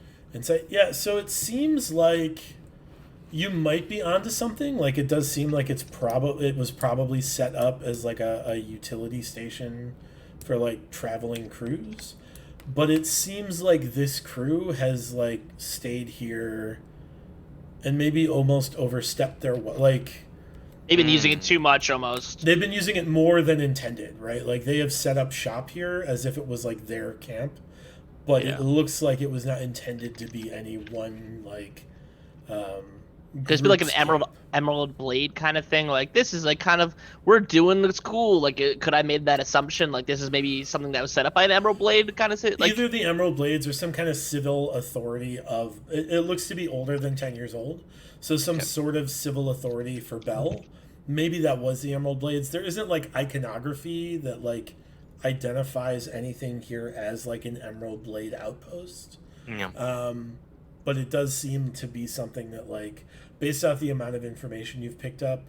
Yeah, so it seems like you might be onto something. Like it does seem like it was probably set up as like a utility station for like traveling crews. But it seems like this crew has like stayed here and maybe almost overstepped their like. They've been using it too much almost. They've been using it more than intended, right? Like they have set up shop here as if it was like their camp, but it looks like it was not intended to be any one like. There's been like an emerald blade kind of thing. Like this is like kind of we're doing this cool. Like could I made that assumption? Like this is maybe something that was set up by an emerald blade kind of like either the emerald blades or some kind of civil authority of. It looks to be older than 10 years old, so some sort of civil authority for Bell. Maybe that was the emerald blades. There isn't like iconography that like identifies anything here as like an emerald blade outpost. Yeah. But it does seem to be something that like based off the amount of information you've picked up,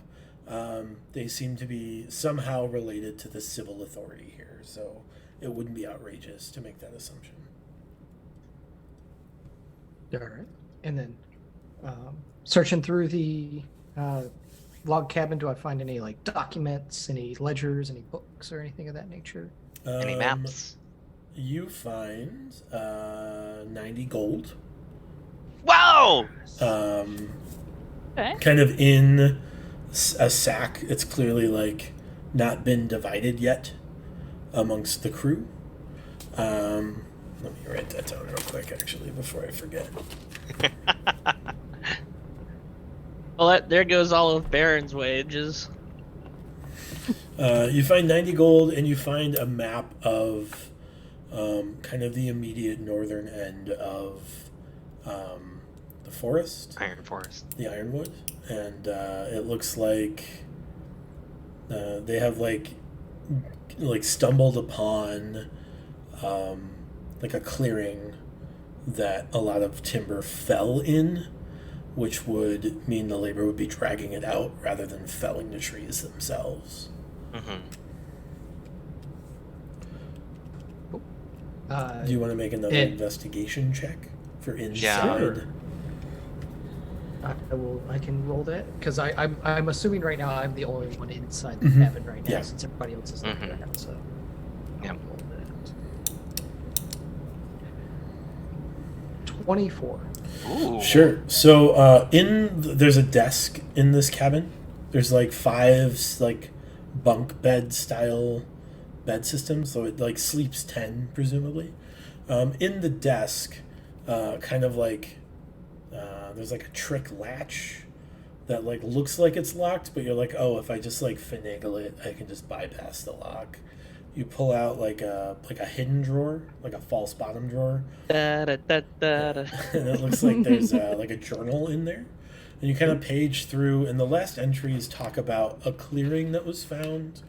they seem to be somehow related to the civil authority here. So it wouldn't be outrageous to make that assumption. All right. And then searching through the log cabin, do I find any like documents, any ledgers, any books, or anything of that nature? Any maps? You find 90 gold. Whoa! Kind of in a sack. It's clearly like not been divided yet amongst the crew. Let me write that down real quick, actually, before I forget. Well, there goes all of Baron's wages. You find 90 gold, and you find a map of kind of the immediate northern end of the forest, Iron Forest. the Ironwood, and it looks like they have like stumbled upon like a clearing that a lot of timber fell in, which would mean the labor would be dragging it out rather than felling the trees themselves. Mm-hmm. Do you want to make another investigation check for inside? I can roll that because I'm assuming right now I'm the only one inside the Mhm. cabin right now Yeah. since everybody else is left Mhm. around. So Yep. I'll roll that. 24. Ooh. Sure. So there's a desk in this cabin. There's like 5 like bunk bed style bed systems, so it like sleeps 10 presumably. In the desk, kind of like there's like a trick latch that like looks like it's locked, but you're like, oh, if I just like finagle it, I can just bypass the lock. You pull out like a hidden drawer, like a false bottom drawer, Da, da, da, da, da. and it looks like there's like a journal in there. And you kind of page through, and the last entries talk about a clearing that was found.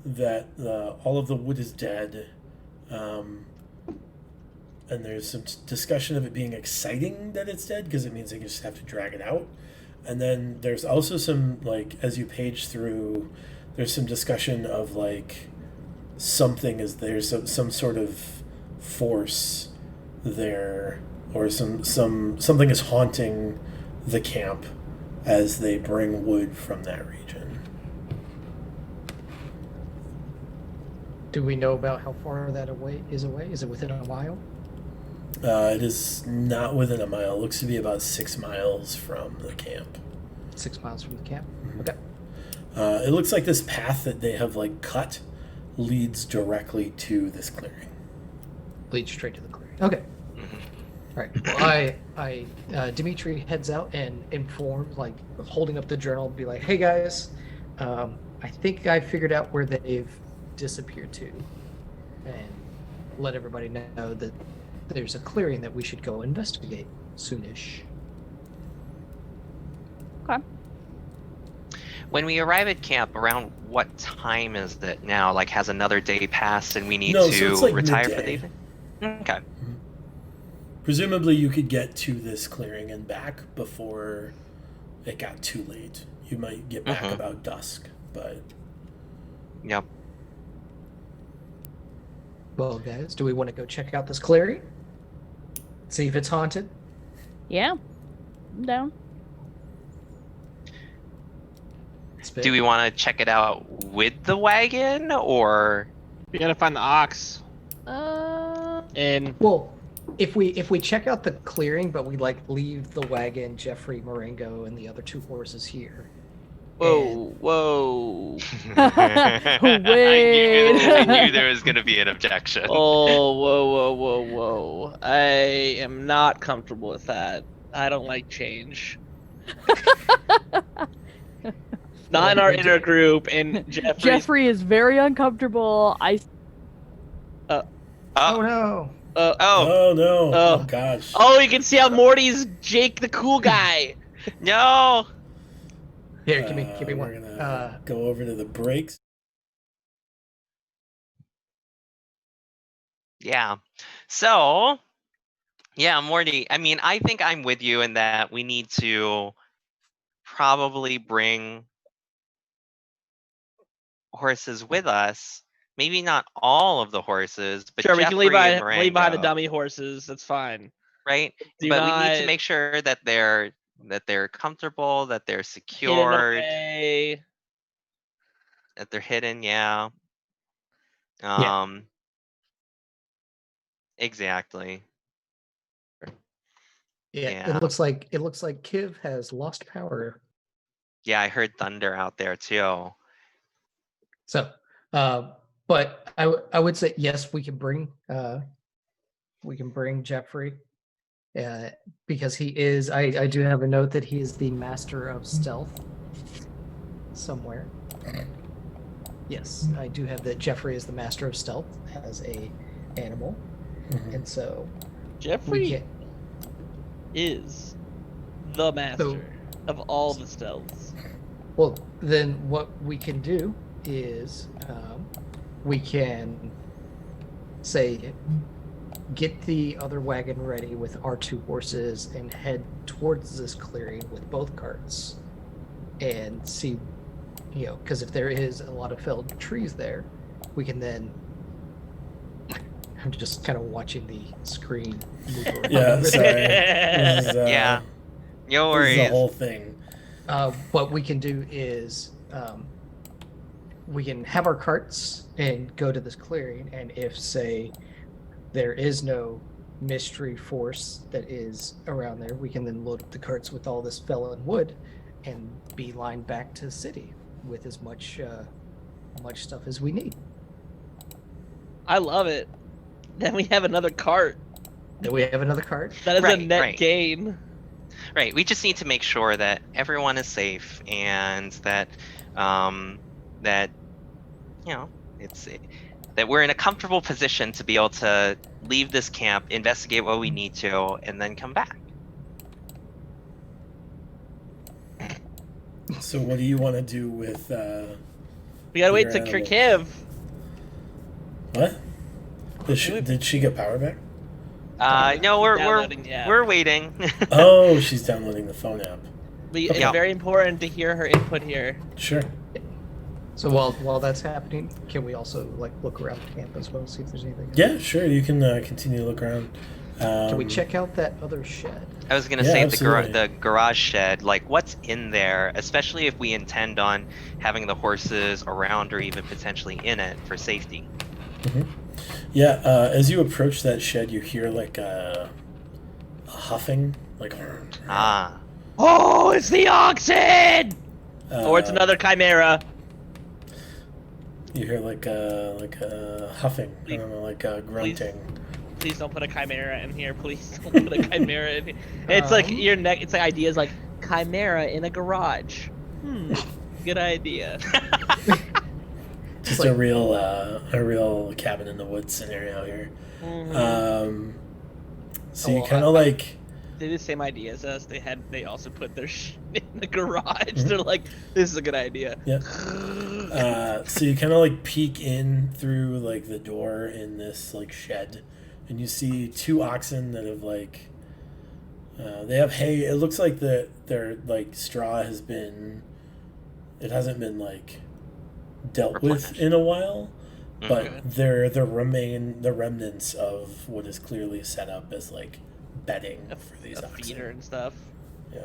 That all of the wood is dead, and there's some discussion of it being exciting that it's dead because it means they just have to drag it out. And then there's also some like as you page through, there's some discussion of like there's some sort of force there, or something is haunting the camp as they bring wood from that region. Do we know about how far that away? Is it within a mile? It is not within a mile. It looks to be about 6 miles from the camp. 6 miles from the camp. Mhm. Okay. It looks like this path that they have like cut leads directly to this clearing. Leads straight to the clearing. Okay. Mhm. All right. Well, Dimitri heads out and informs, like holding up the journal, be like, "Hey guys, I think I figured out where they've disappeared to," and let everybody know that there's a clearing that we should go investigate soonish. Okay. When we arrive at camp, around what time is it now? Like, has another day passed and we need No, so to it's like retire for the midday. evening? Okay. Presumably, you could get to this clearing and back before it got too late. You might get back Mhm. about dusk, but Yep. Well, guys, do we want to go check out this clearing? See if it's haunted? Yeah. I'm down. Spit. Do we want to check it out with the wagon, or We gotta find the ox. Uh, And Well, if we check out the clearing, but we like leave the wagon, Jeffrey, Marengo, and the other 2 horses here. whoa, whoa. Wait. I knew there was going to be an objection. Oh, whoa. I am not comfortable with that. I don't like change. Not in our inner group, and Jeffrey is very uncomfortable. Oh no! Oh, oh no! Oh. Oh gosh! Oh, you can see how Morty's Jake the cool guy. no! Here, give me We're one. gonna go over to the brakes. Yeah. So, yeah, Morty, I mean, I think I'm with you in that we need to probably bring horses with us. Maybe not all of the horses, but Sure, we can leave Jeffrey and behind the Marengo, dummy horses. That's fine. right? Do But we need to not make sure that they're comfortable, that they're hidden secured, away. that they're hidden. Yeah. Yeah. Exactly. Yeah, Yeah. it looks like Kiv has lost power. Yeah, I heard thunder out there too. So, but I would say yes, we can bring Jeffrey, because he is. I do have a note that he is the master of stealth somewhere. Yes, I do have that Jeffrey is the master of stealth as a animal, and so we Jeffrey get is the master of all the stealths. well. Then what we can do is we can say get the other wagon ready with our 2 horses and head towards this clearing with both carts and see, because if there is a lot of felled trees there, we can then. I'm just kind of watching the screen move around. Yeah, sorry. This is, Yeah. No this is the worries. whole thing. What we can do is we can have our carts and go to this clearing, and if, say, there is no mystery force that is around there, we can then load up the carts with all this felon wood and beeline back to the city with as much stuff as we need. I love it. Then we have another cart. Then we have another cart. That is a Right, net right. gain. Right. We just need to make sure that everyone is safe and that that that we're in a comfortable position to be able to leave this camp, investigate what we need to, and then come back. So what do you want to do with We gotta wait Your to animal. Kirkiv. what? Did she get power back? No, we're Downloading the app. we're waiting. Oh, she's downloading the phone app. It's Yeah. very important to hear her input here. Sure. So while that's happening, can we also look around camp as well, see if there's anything? Yeah, sure. You can continue to look around. Can we check out that other shed? I was gonna Yeah, say absolutely. the garage shed, like what's in there, especially if we intend on having the horses around or even potentially in it for safety. Yeah, as you approach that shed, you hear like a huffing, like. Ah, Oh, it's the oxen! Or it's uh, another chimera. You hear like a huffing. I don't know, like a grunting. Please don't put a chimera in here. Please don't put a chimera in here. It's like your neck. It's like ideas like chimera in a garage. Good idea. Just a real cabin in the woods scenario here. So you kind of like. They did the same idea as us. They also put their shit in the garage. They're like, this is a good idea. Yeah. So you kind of like peek in through like the door in this like shed, and you see 2 oxen that have like. They have hay. It looks like their like straw has been. It hasn't been like dealt with in a while, but they're the remnants of what is clearly set up as like bedding for these A oxen. feeder and stuff. Yeah.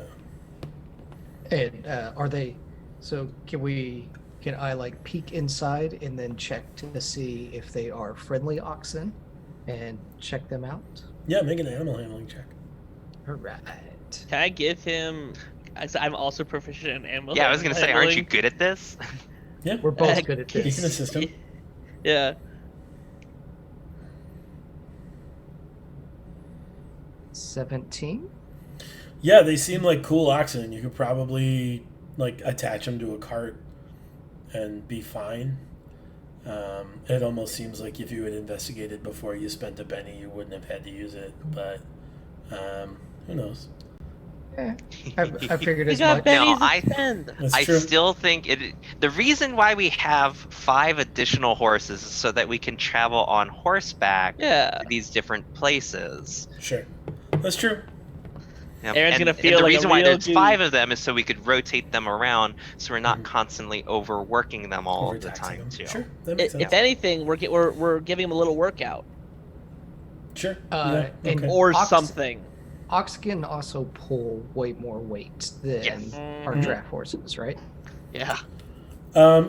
And are they? So can I like peek inside and then check to see if they are friendly oxen, and check them out? Yeah, make an animal handling check. All right. Can I give him? I'm also proficient in animal. yeah. I was gonna say, aren't you handling. good at this? Yeah. We're both good at You this. can assist him. Yeah. 17. Yeah, they seem like cool oxen. You could probably like attach them to a cart and be fine. It almost seems like if you had investigated before you spent a penny, you wouldn't have had to use it. But who knows? I figured We as got much. pennies I- to spend. That's I true. still think the reason why we have 5 additional horses is so that we can travel on horseback Yeah. to these different places. Sure, that's true. Yep. Aaron's and, gonna feel and the like a reason why real there's dude. 5 of them is so we could rotate them around, so we're not Mhm. constantly overworking them all the Overtaxing time them. too. Sure, that makes If sense. anything, we're giving him a little workout Sure. And yeah. Okay. or Ox- something. Ox can also pull way more weight than Yes. our Mhm. draft horses, right? Yeah.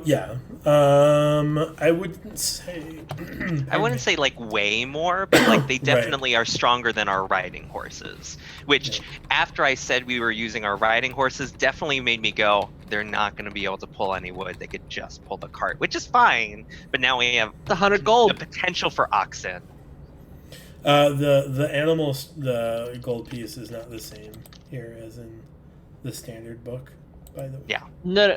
Yeah. I wouldn't say. I wouldn't say like way more, but like they Right. definitely are stronger than our riding horses. Which, after I said we were using our riding horses, definitely made me go, they're not going to be able to pull any wood. They could just pull the cart, which is fine. But now we have The 100 the gold. potential for oxen. The animals, the gold piece is not the same here as in the standard book. by the way? Yeah.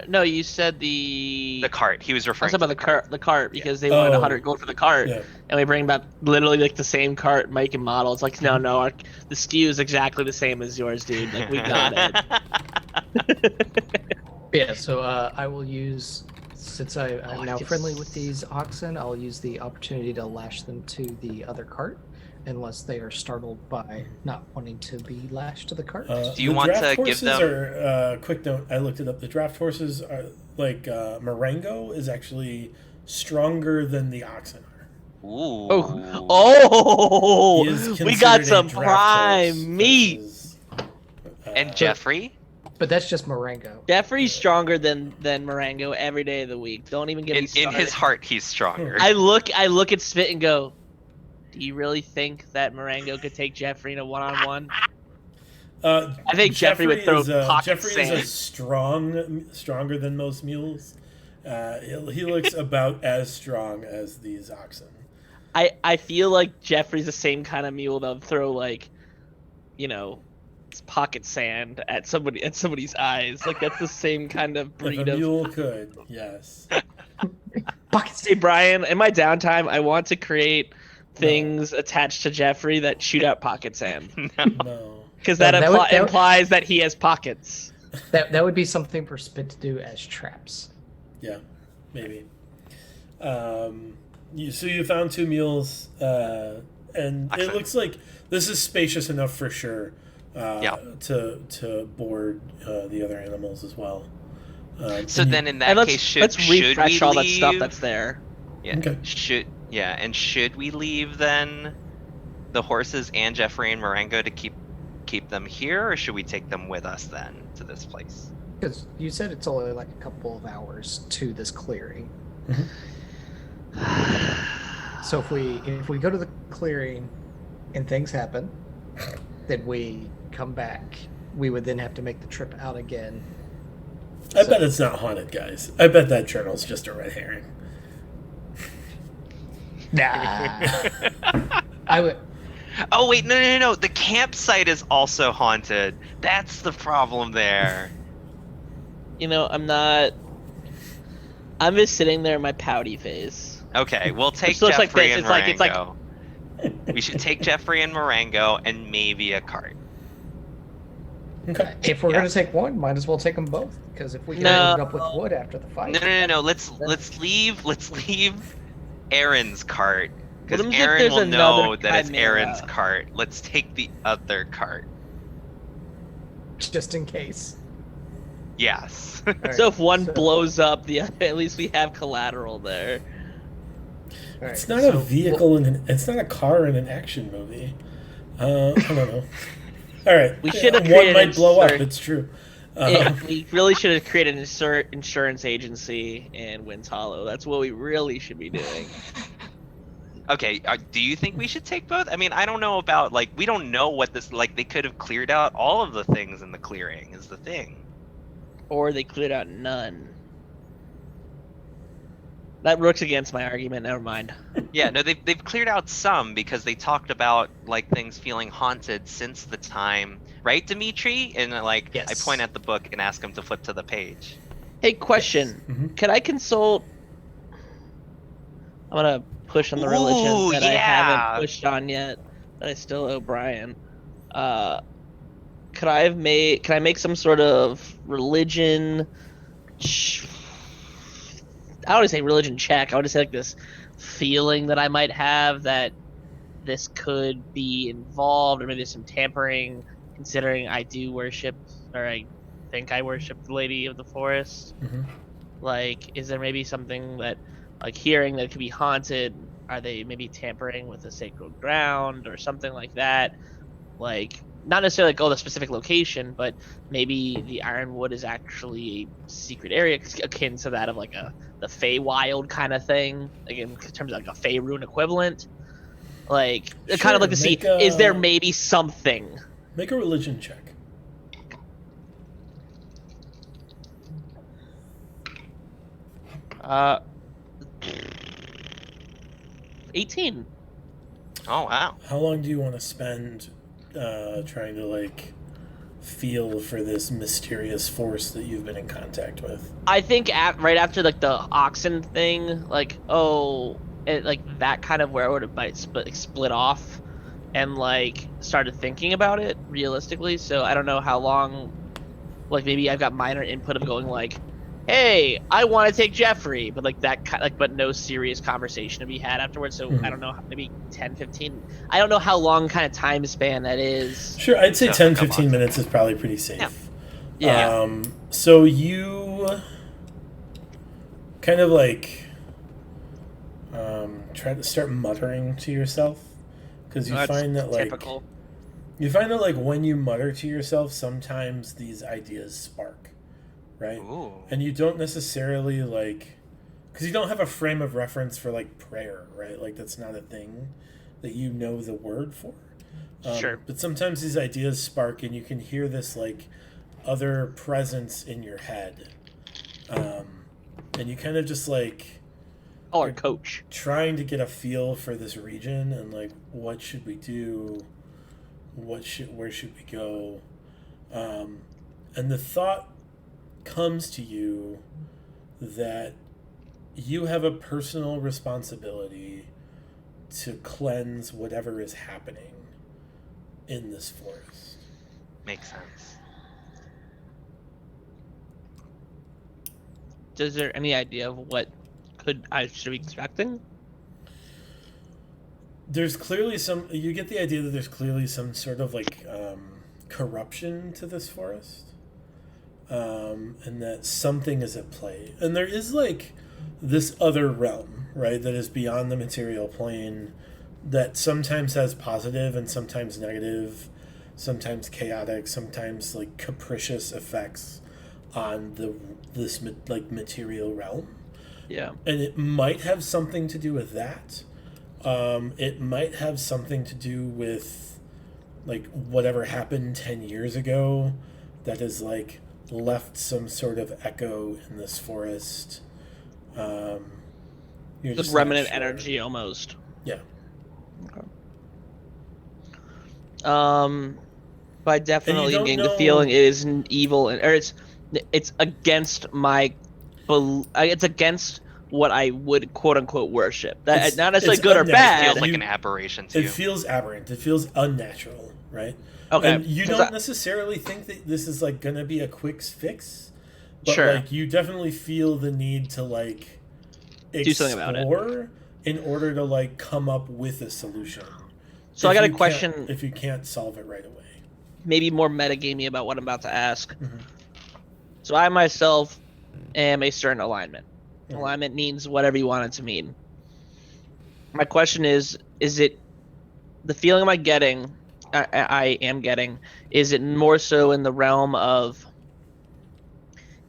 No. You said the cart. He was I referring was to about the cart because they wanted 100 gold for the cart, Yeah. and we bring back literally like the same cart, make and model. It's like no, the SKU is exactly the same as yours, dude. Like we got it. Yeah, so I will use, since I'm I now can friendly with these oxen, I'll use the opportunity to lash them to the other cart, unless they are startled by not wanting to be lashed to the cart. Do you the want draft to give horses them- Are, quick note, I looked it up. The draft horses are like Marengo is actually stronger than the oxen are. Ooh. Oh, He is we got considered a some draft horse prime meat. versus, And Jeffrey? But that's just Marengo. Jeffrey's stronger than Marengo every day of the week. Don't even get me In started. his heart, he's stronger. I look at Spit and go, do you really think that Marengo could take Jeffrey in a one-on-one? I think Jeffrey would throw pocket Jeffrey sand. is stronger than most mules. He looks about as strong as these oxen. I feel like Jeffrey's the same kind of mule that would throw like, pocket sand at somebody's eyes. Like that's the same kind of breed If a of. mule could, yes. Hey Brian, in my downtime, I want to create things attached to Jeffrey that shoot out pocket sand. No. Because That would- implies that he has pockets. That would be something for Spit to do as traps. Yeah, maybe. So you found 2 mules, and Excellent. it looks like this is spacious enough for sure. Yeah. To board the other animals as well. So then, in that And case, let's should we refresh all that leave? stuff that's there. Yeah. Okay. Should we leave then the horses and Jeffrey and Marengo to keep them here, or should we take them with us then to this place? Because you said it's only like a couple of hours to this clearing. So if we go to the clearing and things happen, then we come back. We would then have to make the trip out again. I bet it's not haunted, guys. I bet that journal's just a red herring. Nah. I would. Oh wait, no. The campsite is also haunted. That's the problem there. I'm just sitting there in my pouty phase. Okay, we'll take So it's like Jeffrey this, and it's like- Marengo. We should take Jeffrey and Marengo and maybe a cart. Okay. If we're Yeah. gonna take one, might as well take them both. Because if we get No. hooked up with wood after the fight, No. Let's leave Aaron's cart because What if Aaron there's will know another that it's chimera? Aaron's cart. Let's take the other cart. just in case. Yes. Alright, So if one so- blows up, at least we have collateral there. alright, It's not so a vehicle it's not a car in an action movie. I don't know. All right. We should have one created might blow up. insert- It's true. We really should have created an insurance agency in Winds Hollow. That's what we really should be doing. Okay. Do you think we should take both? I mean, I don't know about we don't know what this they could have cleared out all of the things in the clearing is the thing. Or they cleared out none. That works against my argument. Never mind. Yeah, no, they've cleared out some because they talked about things feeling haunted since the time, right, Dimitri? And I Yes. point at the book and ask him to flip to the page. Hey, question. Mhm. Can I consult? I'm gonna push on the religion Ooh, that I yeah. haven't pushed on yet. That I still owe Brian. Can I make some sort of religion? I don't want to say religion check. I want to say this feeling that I might have that this could be involved, or maybe some tampering. Considering I do worship, or I think I worship the Lady of the Forest. Mhm. Is there maybe something that, hearing that it could be haunted? Are they maybe tampering with the sacred ground or something like that? Not necessarily the specific location, but maybe the Ironwood is actually a secret area akin to that of the Feywild kind of thing. Again, in terms of a Faerun equivalent. Kind of like to see, make a- is there maybe something? Make a religion check. Uh, 18. Oh wow. How long do you want to spend trying to feel for this mysterious force that you've been in contact with? I think right after like the oxen thing, like like that kind of where I would have might split off, and like started thinking about it realistically. So I don't know how long. Like maybe I've got minor input of going like, hey, I want to take Jeffrey, but like that but no serious conversation to be had afterwards. So I don't know, maybe 10, 15. I don't know how long kind of time span that is. Sure, I'd say Yeah, 10, come 15 on. minutes is probably pretty safe. Yeah. So you kind of like try to start muttering to yourself, because you That's find that like typical. when you mutter to yourself, sometimes these ideas spark, right? Ooh. And you don't necessarily like, because you don't have a frame of reference for like prayer, right? Like that's not a thing that you know the word for. Sure. But sometimes these ideas spark, and you can hear this like other presence in your head, and you kind of just like Or coach. trying to get a feel for this region and like what should we do, where should we go, and the thought comes to you that you have a personal responsibility to cleanse whatever is happening in this forest. Makes sense. Is there any idea of what I should be expecting? There's clearly you get the idea that there's clearly some sort of like corruption to this forest, and that something is at play, and there is like this other realm, right, that is beyond the material plane, that sometimes has positive and sometimes negative, sometimes chaotic, sometimes like capricious effects on this like material realm. Yeah. And it might have something to do with that. It might have something to do with like whatever happened 10 years ago that has like left some sort of echo in this forest. You're Just just not remnant sure. energy almost. Yeah. Okay. But I definitely don't getting know- the feeling it is an evil, or it's against my, it's against what I would quote unquote worship. That It's- not necessarily it's good or unnatural. bad. Feels like You- an aberration to It you. feels aberrant. It feels unnatural, right? Okay. And you 'cause don't necessarily think that this is like gonna be a quick fix, but Sure. like you definitely feel the need to like Do something about it. explore in order to like come up with a solution. So I If got a you question, can't- if you can't solve it right away. maybe more metagamey about what I'm about to ask. Mhm. So I myself am a certain alignment. Mhm. Alignment means whatever you want it to mean. My question is it the feeling am I getting? I am getting. Is it more so in the realm of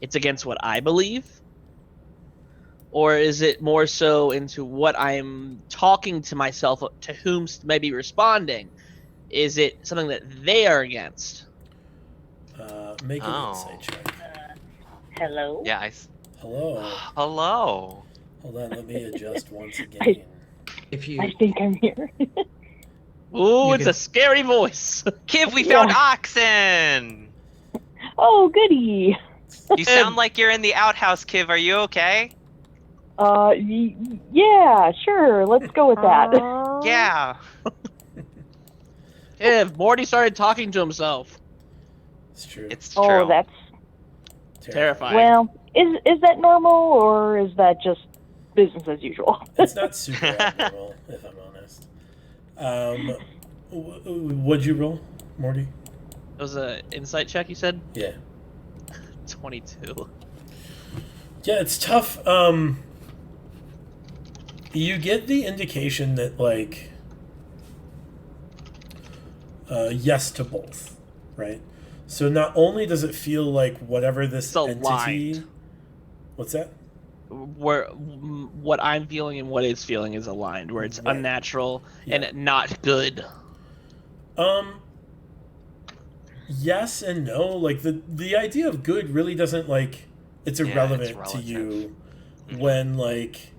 it's against what I believe? Or is it more so into what I'm talking to myself, to whom may be responding? Is it something that they are against? Make an Oh. insight check. Hello? Yeah, Hello. Hello. Hold on, let me adjust once again. If you I think I'm here. Ooh, You it's can- a scary voice. Kiv, we found Yeah. oxen! Oh, goody. You sound like you're in the outhouse, Kiv. Are you okay? Yeah, sure. Let's go with that. Yeah. If Morty started talking to himself. It's true. It's true. Oh, that's Terrifying. well. Is that normal or is that just business as usual? It's not super abnormal, if I'm honest. What'd you roll, Morty? It was an insight check, you said? Yeah. 22. Yeah, it's tough. You get the indication that, like, yes to both, right? So not only does it feel like whatever this It's entity... aligned. What's that? Where what I'm feeling and what it's feeling is aligned, where it's Right. unnatural Yeah. and not good. Yes and no. Like, the idea of good really doesn't, like... It's Yeah, irrelevant it's to relative. you Mhm. when, like...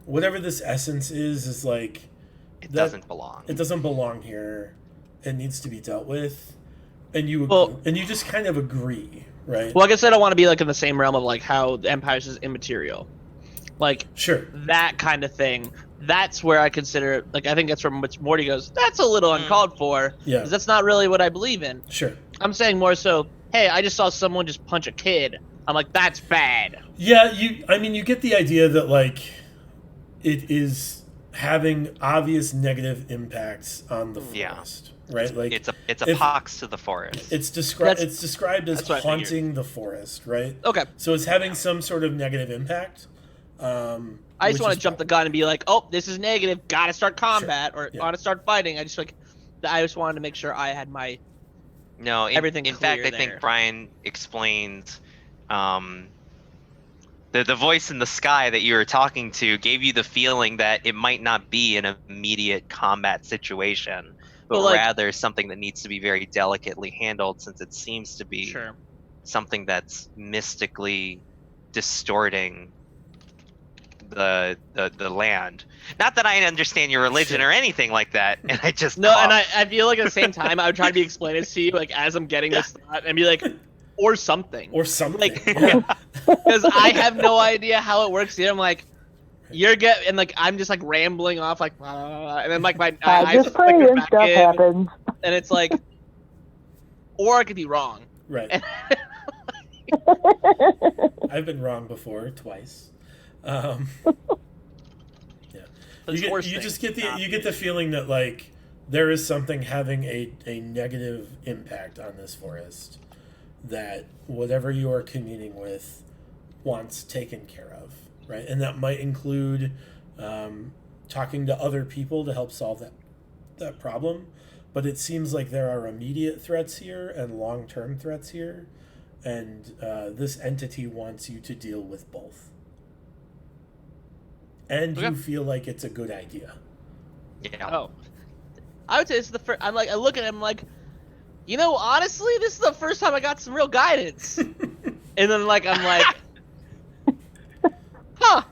Whatever this essence is like... It that- doesn't belong. It doesn't belong here. It needs to be dealt with. And you Well- and you just kind of agree, right? Well, like I said, I want to be like in the same realm of like how the Empires is immaterial, like Sure. that kind of thing. That's where I consider like I think that's where Morty goes. That's a little uncalled for. Yeah. 'Cause that's not really what I believe in. Sure. I'm saying more so. Hey, I just saw someone just punch a kid. I'm like, that's bad. Yeah, you get the idea that like it is having obvious negative impacts on the Yeah. forest, right? Like It's a if- pox to the forest. it's described as that's what I figured. haunting the forest, right? Okay. So it's having some sort of negative impact. I just want to jump the gun and be like, oh, this is negative. Gotta start combat or Yeah. gotta start fighting. I just wanted to make sure I had my. No, everything in fact, I clear think there. Brian explained the voice in the sky that you were talking to gave you the feeling that it might not be an immediate combat situation, but Well, like- rather something that needs to be very delicately handled, since it seems to be Sure. something that's mystically distorting the land. Not that I understand your religion Sure. or anything like that, and I just No, and coughed. I feel like at the same time I would try to be explaining this to you like as I'm getting this thought and be like, or something. or something. Like- yeah. Because I have no idea how it works. I'm like, and like I'm just like rambling off like, and then like my I eyes just pray flicker and back stuff in, happens. and it's like, or I could be wrong. Right. I've been wrong before twice. Yeah. Those You horse just things, get not the feeling that like there is something having a negative impact on this forest that whatever you are communing with wants taken care of, right? And that might include talking to other people to help solve that problem. But it seems like there are immediate threats here and long-term threats here, and this entity wants you to deal with both. And you Okay. feel like it's a good idea. Yeah. Oh, I would say this is the first. I'm like, I look at him like, you know, honestly, this is the first time I got some real guidance. And then like I'm like, huh.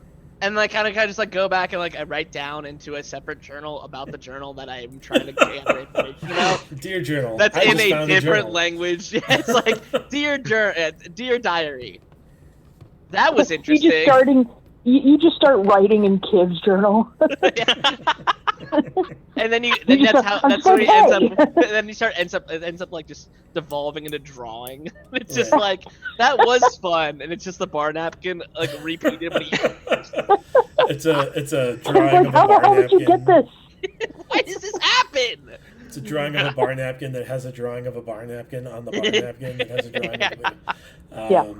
And like kind of just like go back and like I write down into a separate journal about the journal that I'm trying to gather information about. Dear journal. That's I in just a found different journal. language. It's like dear diary. That was You interesting. you just start writing in Kiv's journal. And then You that's just- how I'm that's so where he ends up. gay. And then it ends up like just devolving into drawing. It's just like that was fun, and it's just the bar napkin like repeated. But It's a It's drawing like, of how a the bar hell did you napkin. get this? why does this happen? It's a drawing of a bar napkin that has a drawing of a bar napkin on the bar napkin that has a drawing of a Yeah.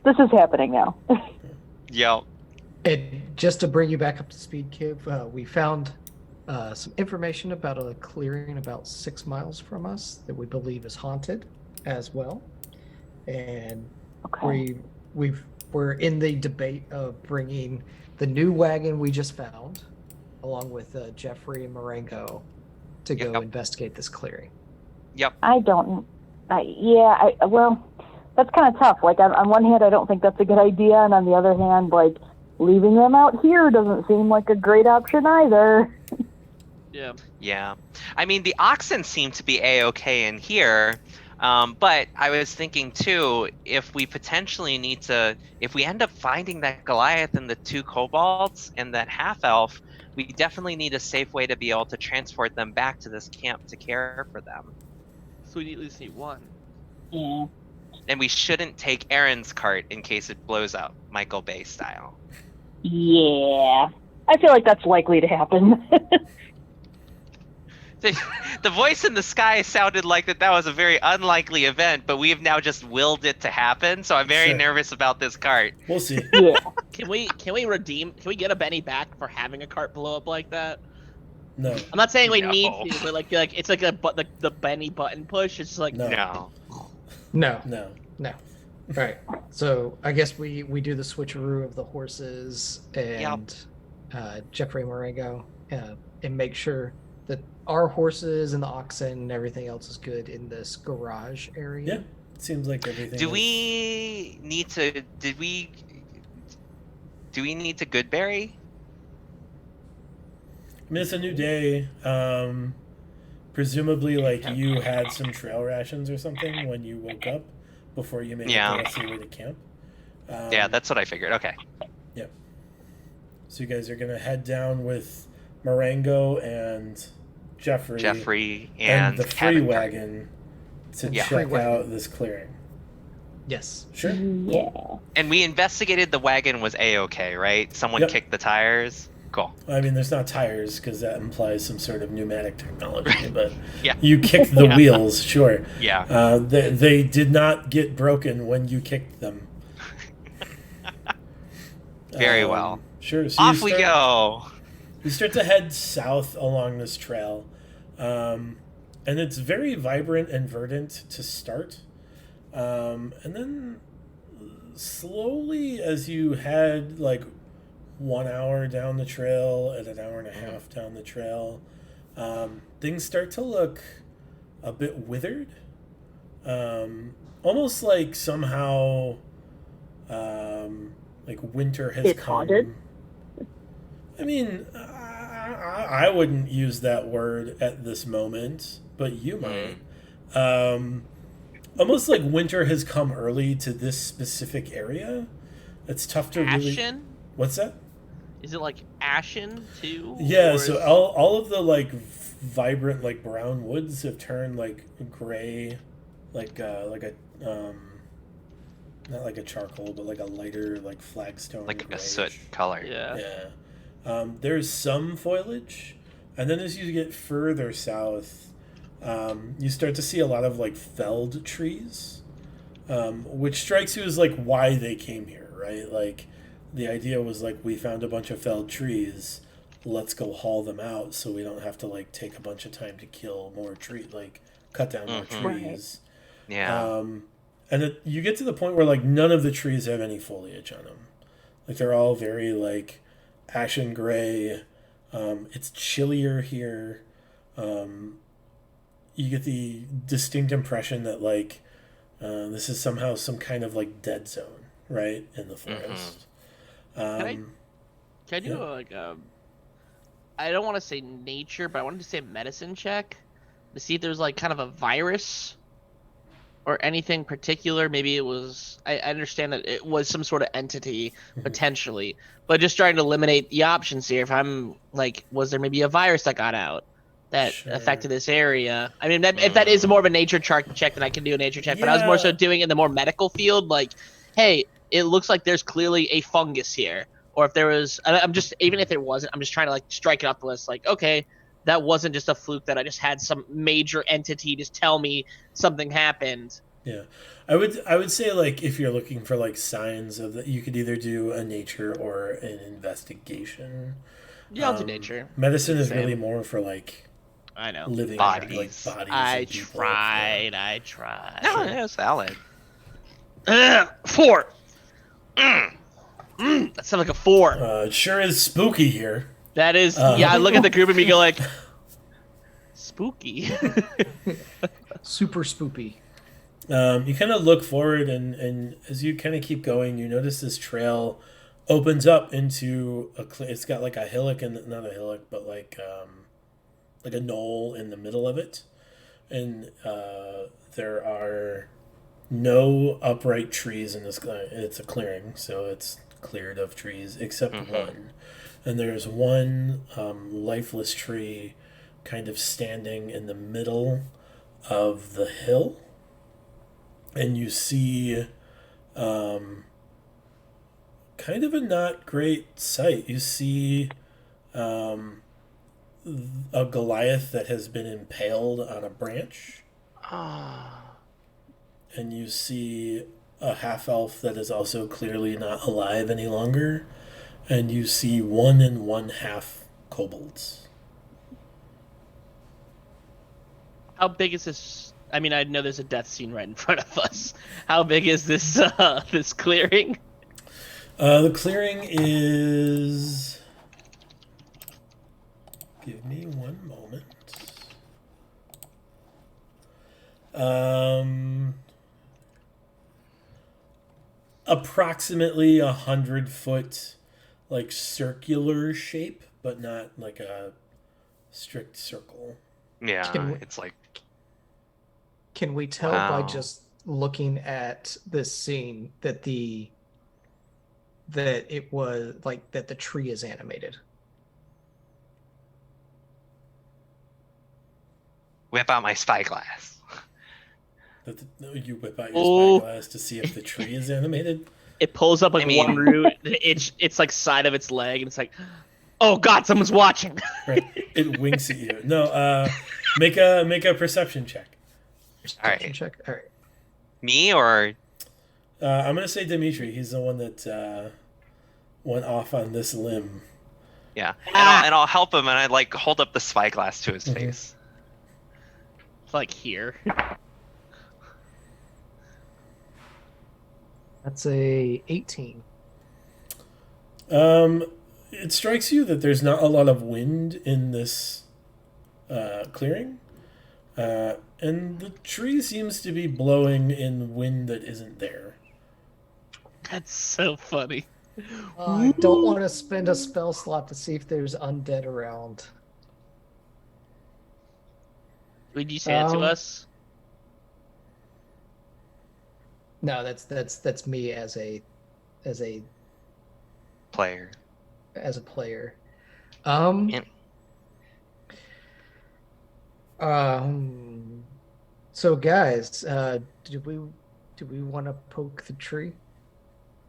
This is happening now. Yep. And just to bring you back up to speed, Kiv, we found some information about a clearing about 6 miles from us that we believe is haunted as well. And Okay. we're in the debate of bringing the new wagon we just found, along with Jeffrey and Marengo, to go Yep. investigate this clearing. Yep. I don't. Well, that's kind of tough. Like on one hand, I don't think that's a good idea, and on the other hand, like leaving them out here doesn't seem like a great option either. Yeah. Yeah. I mean, the oxen seem to be A-okay in here, but I was thinking too, if we end up finding that Goliath and the 2 kobolds and that half-elf, we definitely need a safe way to be able to transport them back to this camp to care for them. So we at least need one. Yeah. And we shouldn't take Aaron's cart in case it blows up, Michael Bay style. Yeah. I feel like that's likely to happen. The voice in the sky sounded like that was a very unlikely event, but we have now just willed it to happen, so I'm very Sure. nervous about this cart. We'll see. Yeah. Can we get a Benny back for having a cart blow up like that? No. I'm not saying we No. need to, but like it's like the Benny button push. It's just like No. No. No. No. No. All right. So I guess we do the switcheroo of the horses and Jeffrey Marengo and make sure that our horses and the oxen and everything else is good in this garage area. Yeah. It seems like everything. Do is- we need to Goodberry? I mean, it's a new day. Presumably, like, you had some trail rations or something when you woke up before you made it the rest of the way to camp. Yeah, that's what I figured. Okay. Yeah. So you guys are going to head down with Marengo and Jeffrey and the free Cabin Cart. wagon to check out this clearing. Yes. Sure. Yeah. And we investigated the wagon was A-okay, right? Someone kicked the tires. Cool. I mean, there's not tires because that implies some sort of pneumatic technology, but Yeah. you kicked the wheels, sure. Yeah. They did not get broken when you kicked them. Very well. Sure. So Off we go. You start to head south along this trail, and it's very vibrant and verdant to start. And then slowly, as you head like 1 hour down the trail and an hour and a half down the trail, things start to look a bit withered. Almost like somehow like winter has It's come. haunted? I mean, I wouldn't use that word at this moment, but you might. Almost like winter has come early to this specific area. It's tough to really... Ashen? What's that? Is it like ashen too? Yeah, Or so is- all of the like vibrant like brown woods have turned like gray, like a not like a charcoal, but like a lighter like flagstone, Like a grayish. soot color. Yeah. Yeah. There's some foliage, and then as you get further south, you start to see a lot of like felled trees, which strikes you as like why they came here, right? Like the idea was like we found a bunch of felled trees, let's go haul them out so we don't have to like take a bunch of time to kill more cut down more trees. Yeah. And you get to the point where like none of the trees have any foliage on them. Like they're all very like ashen gray. It's chillier here. You get the distinct impression that like this is somehow some kind of like dead zone, right, in the forest. Can I do I don't want to say nature, but I wanted to say medicine check to see if there's like kind of a virus or anything particular. Maybe it was, I understand that it was some sort of entity potentially, but just trying to eliminate the options here. If I'm like, was there maybe a virus that got out that affected this area? I mean, if that is more of a nature check, then I can do a nature check, but I was more so doing it in the more medical field. Like, hey, it looks like there's clearly a fungus here. Or if there was, I'm just, even if it wasn't, I'm just trying to like strike it off the list. Like, okay, that wasn't just a fluke that I just had some major entity just tell me something happened. Yeah. I would say like if you're looking for like signs of that, you could either do a nature or an investigation. Yeah, I'll do nature. Medicine is Same. really more for like I know. living Bodies. like bodies. I and people. tried. No, yeah, it's valid. 4. That sounds like a 4. It sure is spooky here. That is, yeah, I look at the group and we go like, spooky. Super spoopy. You kind of look forward, and as you kind of keep going, you notice this trail opens up into it's got like a hillock, and not a hillock, but like a knoll in the middle of it, and there are no upright trees in this. It's a clearing, so it's cleared of trees except one, and there's one lifeless tree, kind of standing in the middle of the hill. And you see kind of a not great sight. You see a Goliath that has been impaled on a branch. And you see a half-elf that is also clearly not alive any longer. And you see 1 1/2 kobolds. How big is this? I mean, I know there's a death scene right in front of us. How big is this this clearing? The clearing is... Give me one moment. Approximately 100-foot, like circular shape, but not like a strict circle. Yeah, it's like, Can we tell by wow. just looking at this scene that it was like that the tree is animated? Whip out my spyglass. You whip out your Oh. spyglass to see if the tree is animated. It pulls up like I mean- one root. It's like side of its leg, and it's like, oh god, someone's watching. Right. It winks at you. No, make a perception check. Perception right. check. All right. Me or I'm gonna say Dimitri. He's the one that went off on this limb. yeah, and I'll help him, and I like hold up the spyglass to his Mhm. face. Like here. That's a 18. It strikes you that there's not a lot of wind in this clearing, and the tree seems to be blowing in wind that isn't there. That's so funny. I don't want to spend a spell slot to see if there's undead around. Would you say it to us? No, that's me as a Player. player. And- So guys, do we want to poke the tree?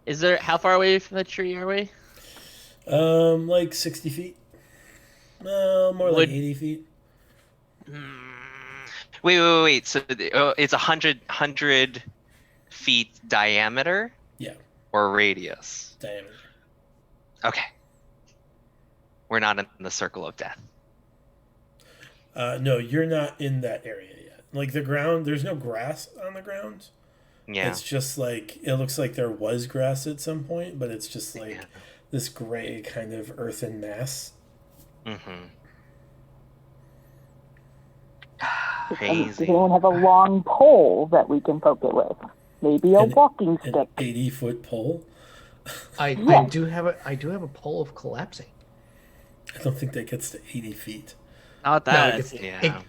Is there how far away from the tree are we? Like 60 feet. No, more like Would- 80 feet. Wait. So it's 100 feet diameter? Yeah. Or radius? Diameter. Okay. We're not in the circle of death. No, you're not in that area yet. Like the ground, there's no grass on the ground. Yeah. It's just like, it looks like there was grass at some point, but it's just like this gray kind of earthen mass. Mm-hmm. Does Crazy. anyone have a long pole that we can poke it with? Maybe a walking An stick. 80-foot pole. I Yeah. do have a pole of collapsing. I don't think that gets to 80 feet. Not No, that.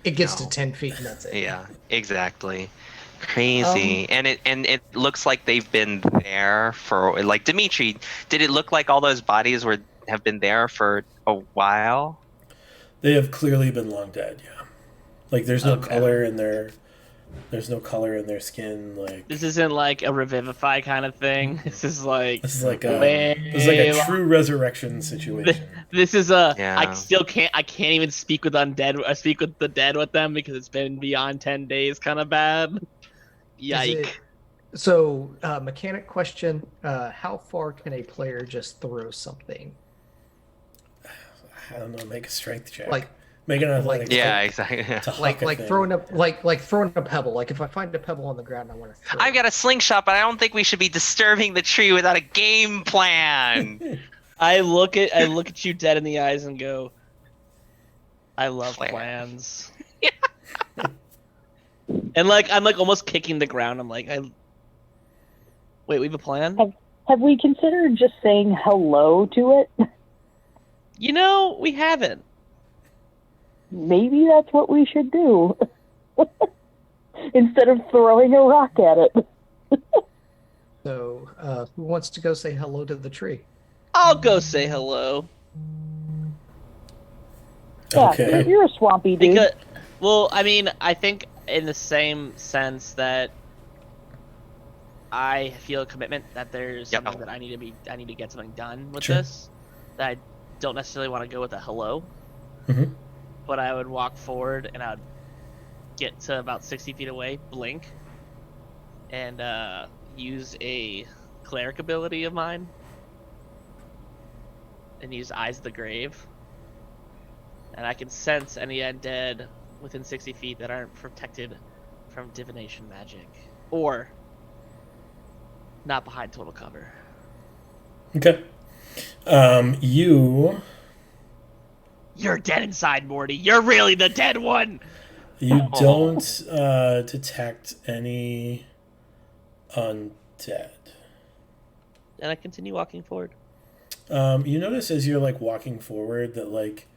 it gets no. to 10 feet and that's it. Yeah, exactly. Crazy. And it looks like they've been there for like Dimitri, did it look like all those bodies have been there for a while? They have clearly been long dead, yeah. Like there's no Okay. color in their skin. Like This isn't like a revivify kind of thing. This is like a true resurrection situation. This is a. Yeah. I can't even speak with undead. I speak with the dead with them because it's been beyond 10 days, kind of bad. Yike. So, mechanic question: how far can a player just throw something? I don't know. Make a strength check. Like, make an athletics Yeah, check exactly. to huck like a like thing. throwing a pebble. Like if I find a pebble on the ground, I want to throw. I've got a slingshot, but I don't think we should be disturbing the tree without a game plan. I look at you dead in the eyes and go, I love Plan. plans. And like I'm like almost kicking the ground. I'm like, wait, we have a plan? Have we considered just saying hello to it? You know, we haven't. Maybe that's what we should do. Instead of throwing a rock at it. So, who wants to go say hello to the tree? I'll go say hello. Yeah, Okay. you're a swampy dude. Because, well, I mean, I think in the same sense that I feel a commitment that there's Yep. something that I need to get something done with Sure. this. That I don't necessarily want to go with a hello. Mhm. But I would walk forward and I'd get to about 60 feet away, blink, and use a cleric ability of mine, and use Eyes of the Grave. And I can sense any undead within 60 feet that aren't protected from divination magic, or not behind total cover. Okay. You're dead inside, Morty. You're really the dead one. You don't detect any undead. And I continue walking forward. You notice as you're like walking forward that like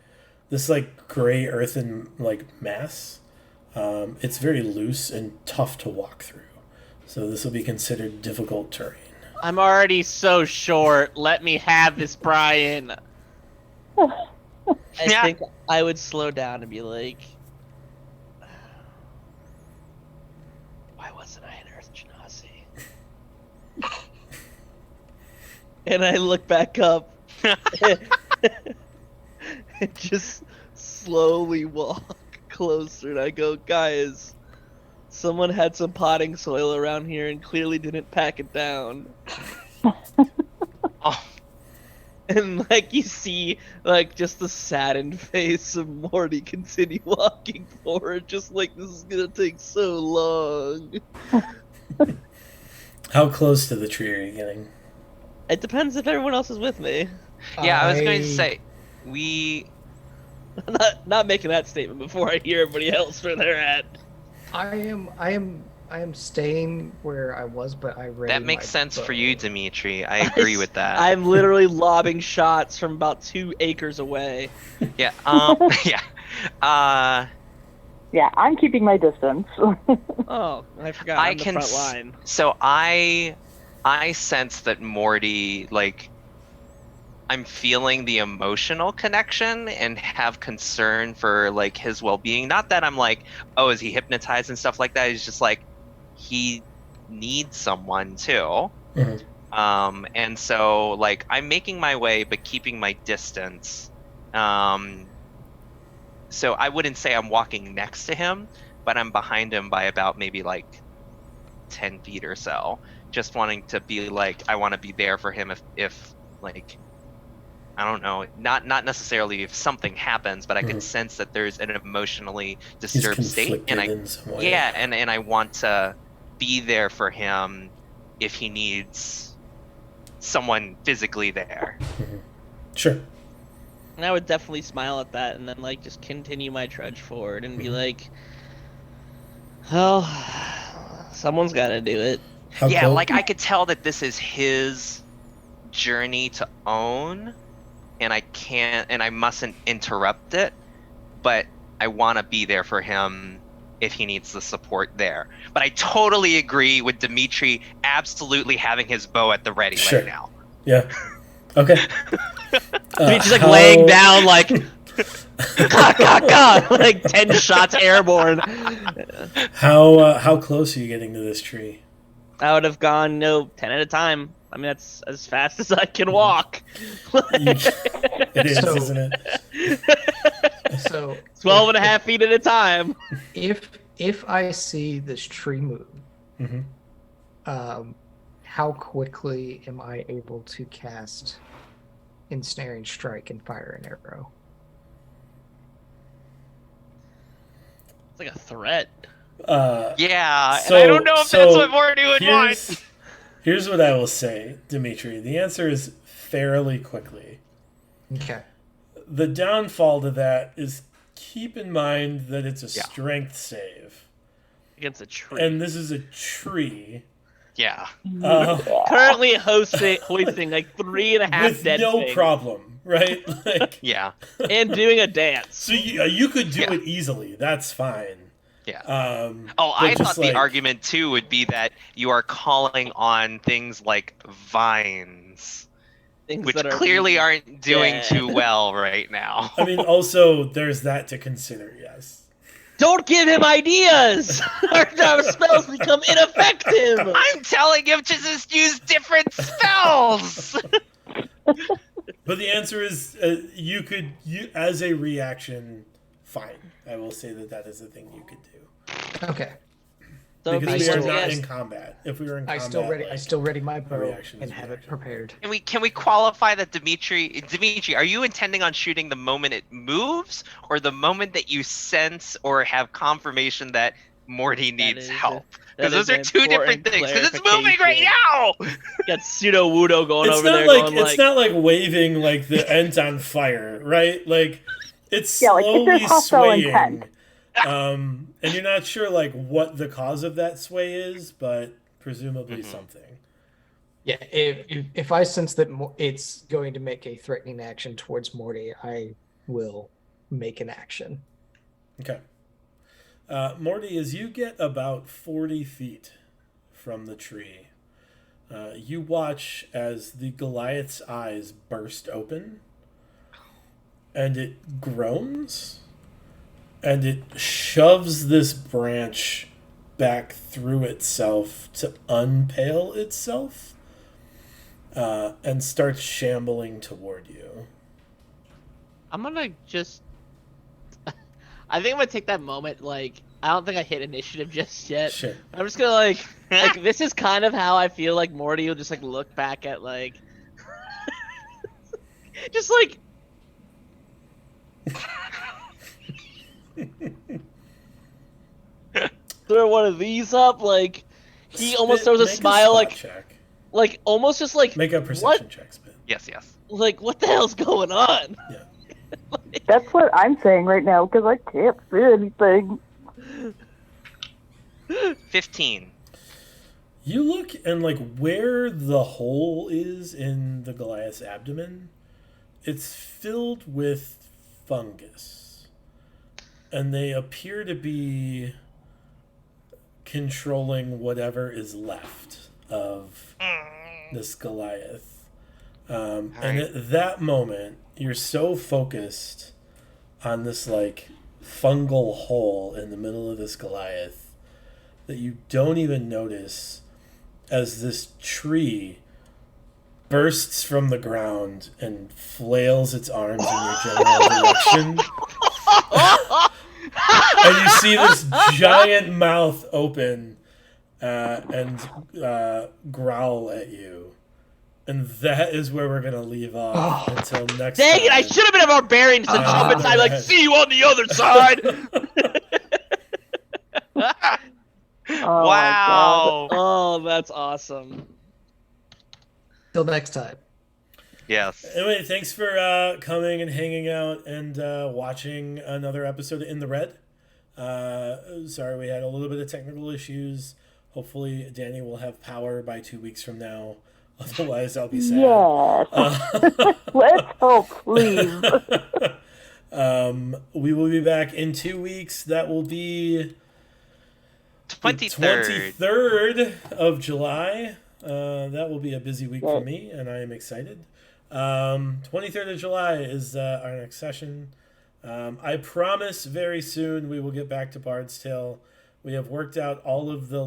this like gray earthen like mass. It's very loose and tough to walk through, so this will be considered difficult terrain. I'm already so short. Let me have this, Brian. I think I would slow down and be like, why wasn't I an Earth Genasi? And I look back up and just slowly walk closer, and I go, guys, someone had some potting soil around here and clearly didn't pack it down. Oh, And like you see, like just the saddened face of Morty continue walking forward, just like this is gonna take so long. How close to the tree are you getting? It depends if everyone else is with me. yeah, I was going to say, we... Not making that statement before I hear everybody else where they're at. I am staying where I was, but I read. That makes sense for you, Dimitri. I agree with that. I'm literally lobbing shots from about 2 acres away. Yeah, yeah. Yeah, I'm keeping my distance. Oh, I forgot. I I'm the can front line. So I sense that Morty, like, I'm feeling the emotional connection and have concern for like his well-being. Not that I'm like, oh, is he hypnotized and stuff like that. It's just like he needs someone too. Mm-hmm. And so like I'm making my way but keeping my distance. So I wouldn't say I'm walking next to him, but I'm behind him by about maybe like 10 feet or so. Just wanting to be like, I want to be there for him if like, I don't know, not necessarily if something happens, but I can sense that there's an emotionally disturbed state, and and I want to be there for him if he needs someone physically there. Mm-hmm. Sure. And I would definitely smile at that and then like just continue my trudge forward and be like, well, someone's got to do it. Like I could tell that this is his journey to own, and I mustn't interrupt it, but I want to be there for him if he needs the support there. But I totally agree with Dimitri absolutely having his bow at the ready right now. Yeah. Okay. Dimitri's like laying down like, like 10 shots airborne. How close are you getting to this tree? I would have gone 10 at a time. I mean, that's as fast as I can walk. It is, isn't it? So 12 and a half feet at a time. If I see this tree move, how quickly am I able to cast Ensnaring Strike and fire an arrow? It's like a threat. Yeah, so, and I don't know if that's what Morty would want. Here's what I will say, Dimitri. The answer is fairly quickly. Okay. The downfall to that is keep in mind that it's a strength save. Against a tree. And this is a tree. Yeah. Currently hoisting like 3.5 with dead no things. problem, right? Like, yeah. And doing a dance. So you could do it easily. That's fine. Yeah. I thought the argument too would be that you are calling on things like vines, which clearly aren't doing too well right now. I mean, also there's that to consider. Yes. Don't give him ideas. Our spells become ineffective. I'm telling him to just use different spells. But the answer is, you as a reaction, fine. I will say that is a thing you could do. Okay. So because we are not in combat. If we were in combat, I still ready my bow and have it prepared. Can we qualify that, Dimitri? Are you intending on shooting the moment it moves, or the moment that you sense or have confirmation that Morty needs help? Because those are two different things. Because it's moving right now. Got pseudo Wudo going over there. It's not like waving like the ends on fire, right? Like it's slowly swaying. And you're not sure like what the cause of that sway is, but presumably something. Yeah, if I sense that it's going to make a threatening action towards Morty, I will make an action. Okay. Morty, as you get about 40 feet from the tree, you watch as the Goliath's eyes burst open, and it groans, and it shoves this branch back through itself to unpale itself, and starts shambling toward you. I'm gonna just. I think I'm gonna take that moment. Like, I don't think I hit initiative just yet. Shit. I'm just gonna like this is kind of how I feel like Morty will just like look back at like, just like. Throw one of these up, like he almost throws a Make smile, spot check. like almost just like Make a perception check, Spit. Yes. like what the hell's going on? Yeah. That's what I'm saying right now because I can't see anything. 15. You look and like where the hole is in the Goliath's abdomen, it's filled with fungus. And they appear to be controlling whatever is left of this Goliath. And at that moment, you're so focused on this like fungal hole in the middle of this Goliath that you don't even notice as this tree bursts from the ground and flails its arms in your general direction. And you see this giant mouth open and growl at you. And that is where we're going to leave off until next Dang time. it! I should have been a barbarian to jump inside. Like, see you on the other side. Oh, Wow. Oh, that's awesome. Till next time. Yes. Anyway, thanks for coming and hanging out and watching another episode of In the Red. Sorry we had a little bit of technical issues. Hopefully Danny will have power by 2 weeks from now. Otherwise, I'll be sad. Yes. Let's hope, please. We will be back in 2 weeks. That will be 23rd. 23rd of July. That will be a busy week for me, and I am excited. 23rd of July is our next session. I promise very soon we will get back to Bard's Tale. We have worked out all of the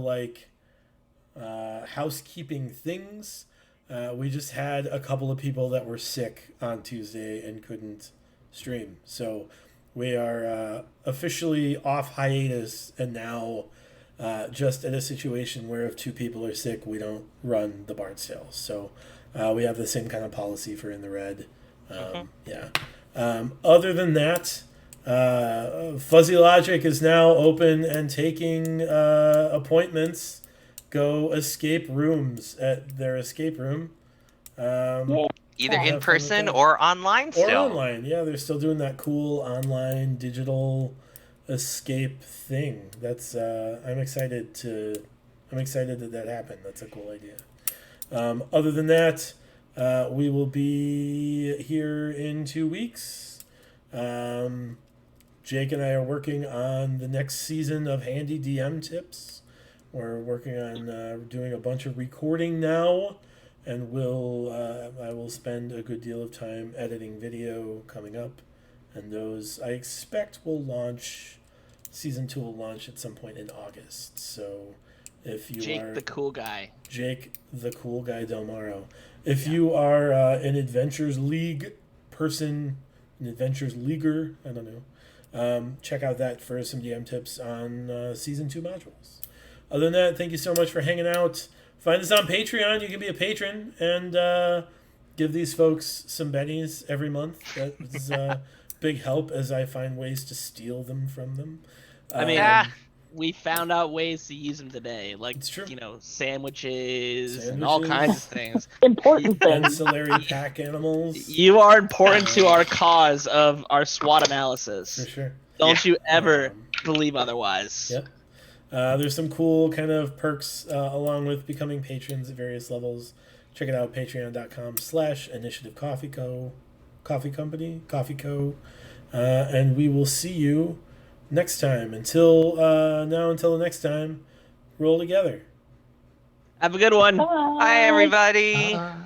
housekeeping things. We just had a couple of people that were sick on Tuesday and couldn't stream. So we are officially off hiatus and now just in a situation where if 2 people are sick, we don't run the Bard's Tale. So we have the same kind of policy for In the Red. Yeah. Other than that, Fuzzy Logic is now open and taking appointments. Go escape rooms at their escape room. Either in person or online still. Or online, yeah. They're still doing that cool online digital escape thing. That's I'm excited that happened. That's a cool idea. Other than that, we will be here in 2 weeks. Jake and I are working on the next season of Handy DM Tips. We're working on doing a bunch of recording now, and I will spend a good deal of time editing video coming up, and those I expect will launch. Season 2 will launch at some point in August. So if you Jake are the cool guy. Jake the cool guy Del Maro, if you are an Adventures League person, an Adventures Leaguer, I don't know, check out that for some DM tips on Season 2 modules. Other than that, thank you so much for hanging out. Find us on Patreon. You can be a patron and give these folks some bennies every month. That is a big help as I find ways to steal them from them. I mean, we found out ways to use them today, like sandwiches and all kinds of things. Important things. Ancillary pack animals. You are important to our cause of our SWOT analysis. For sure. Don't you ever believe otherwise. Yep. There's some cool kind of perks along with becoming patrons at various levels. Check it out, patreon.com/initiativecoffeeco. Coffee Company, Coffee Co. and we will see you next time. Until the next time, roll together. Have a good one. Bye. Bye, everybody. Bye.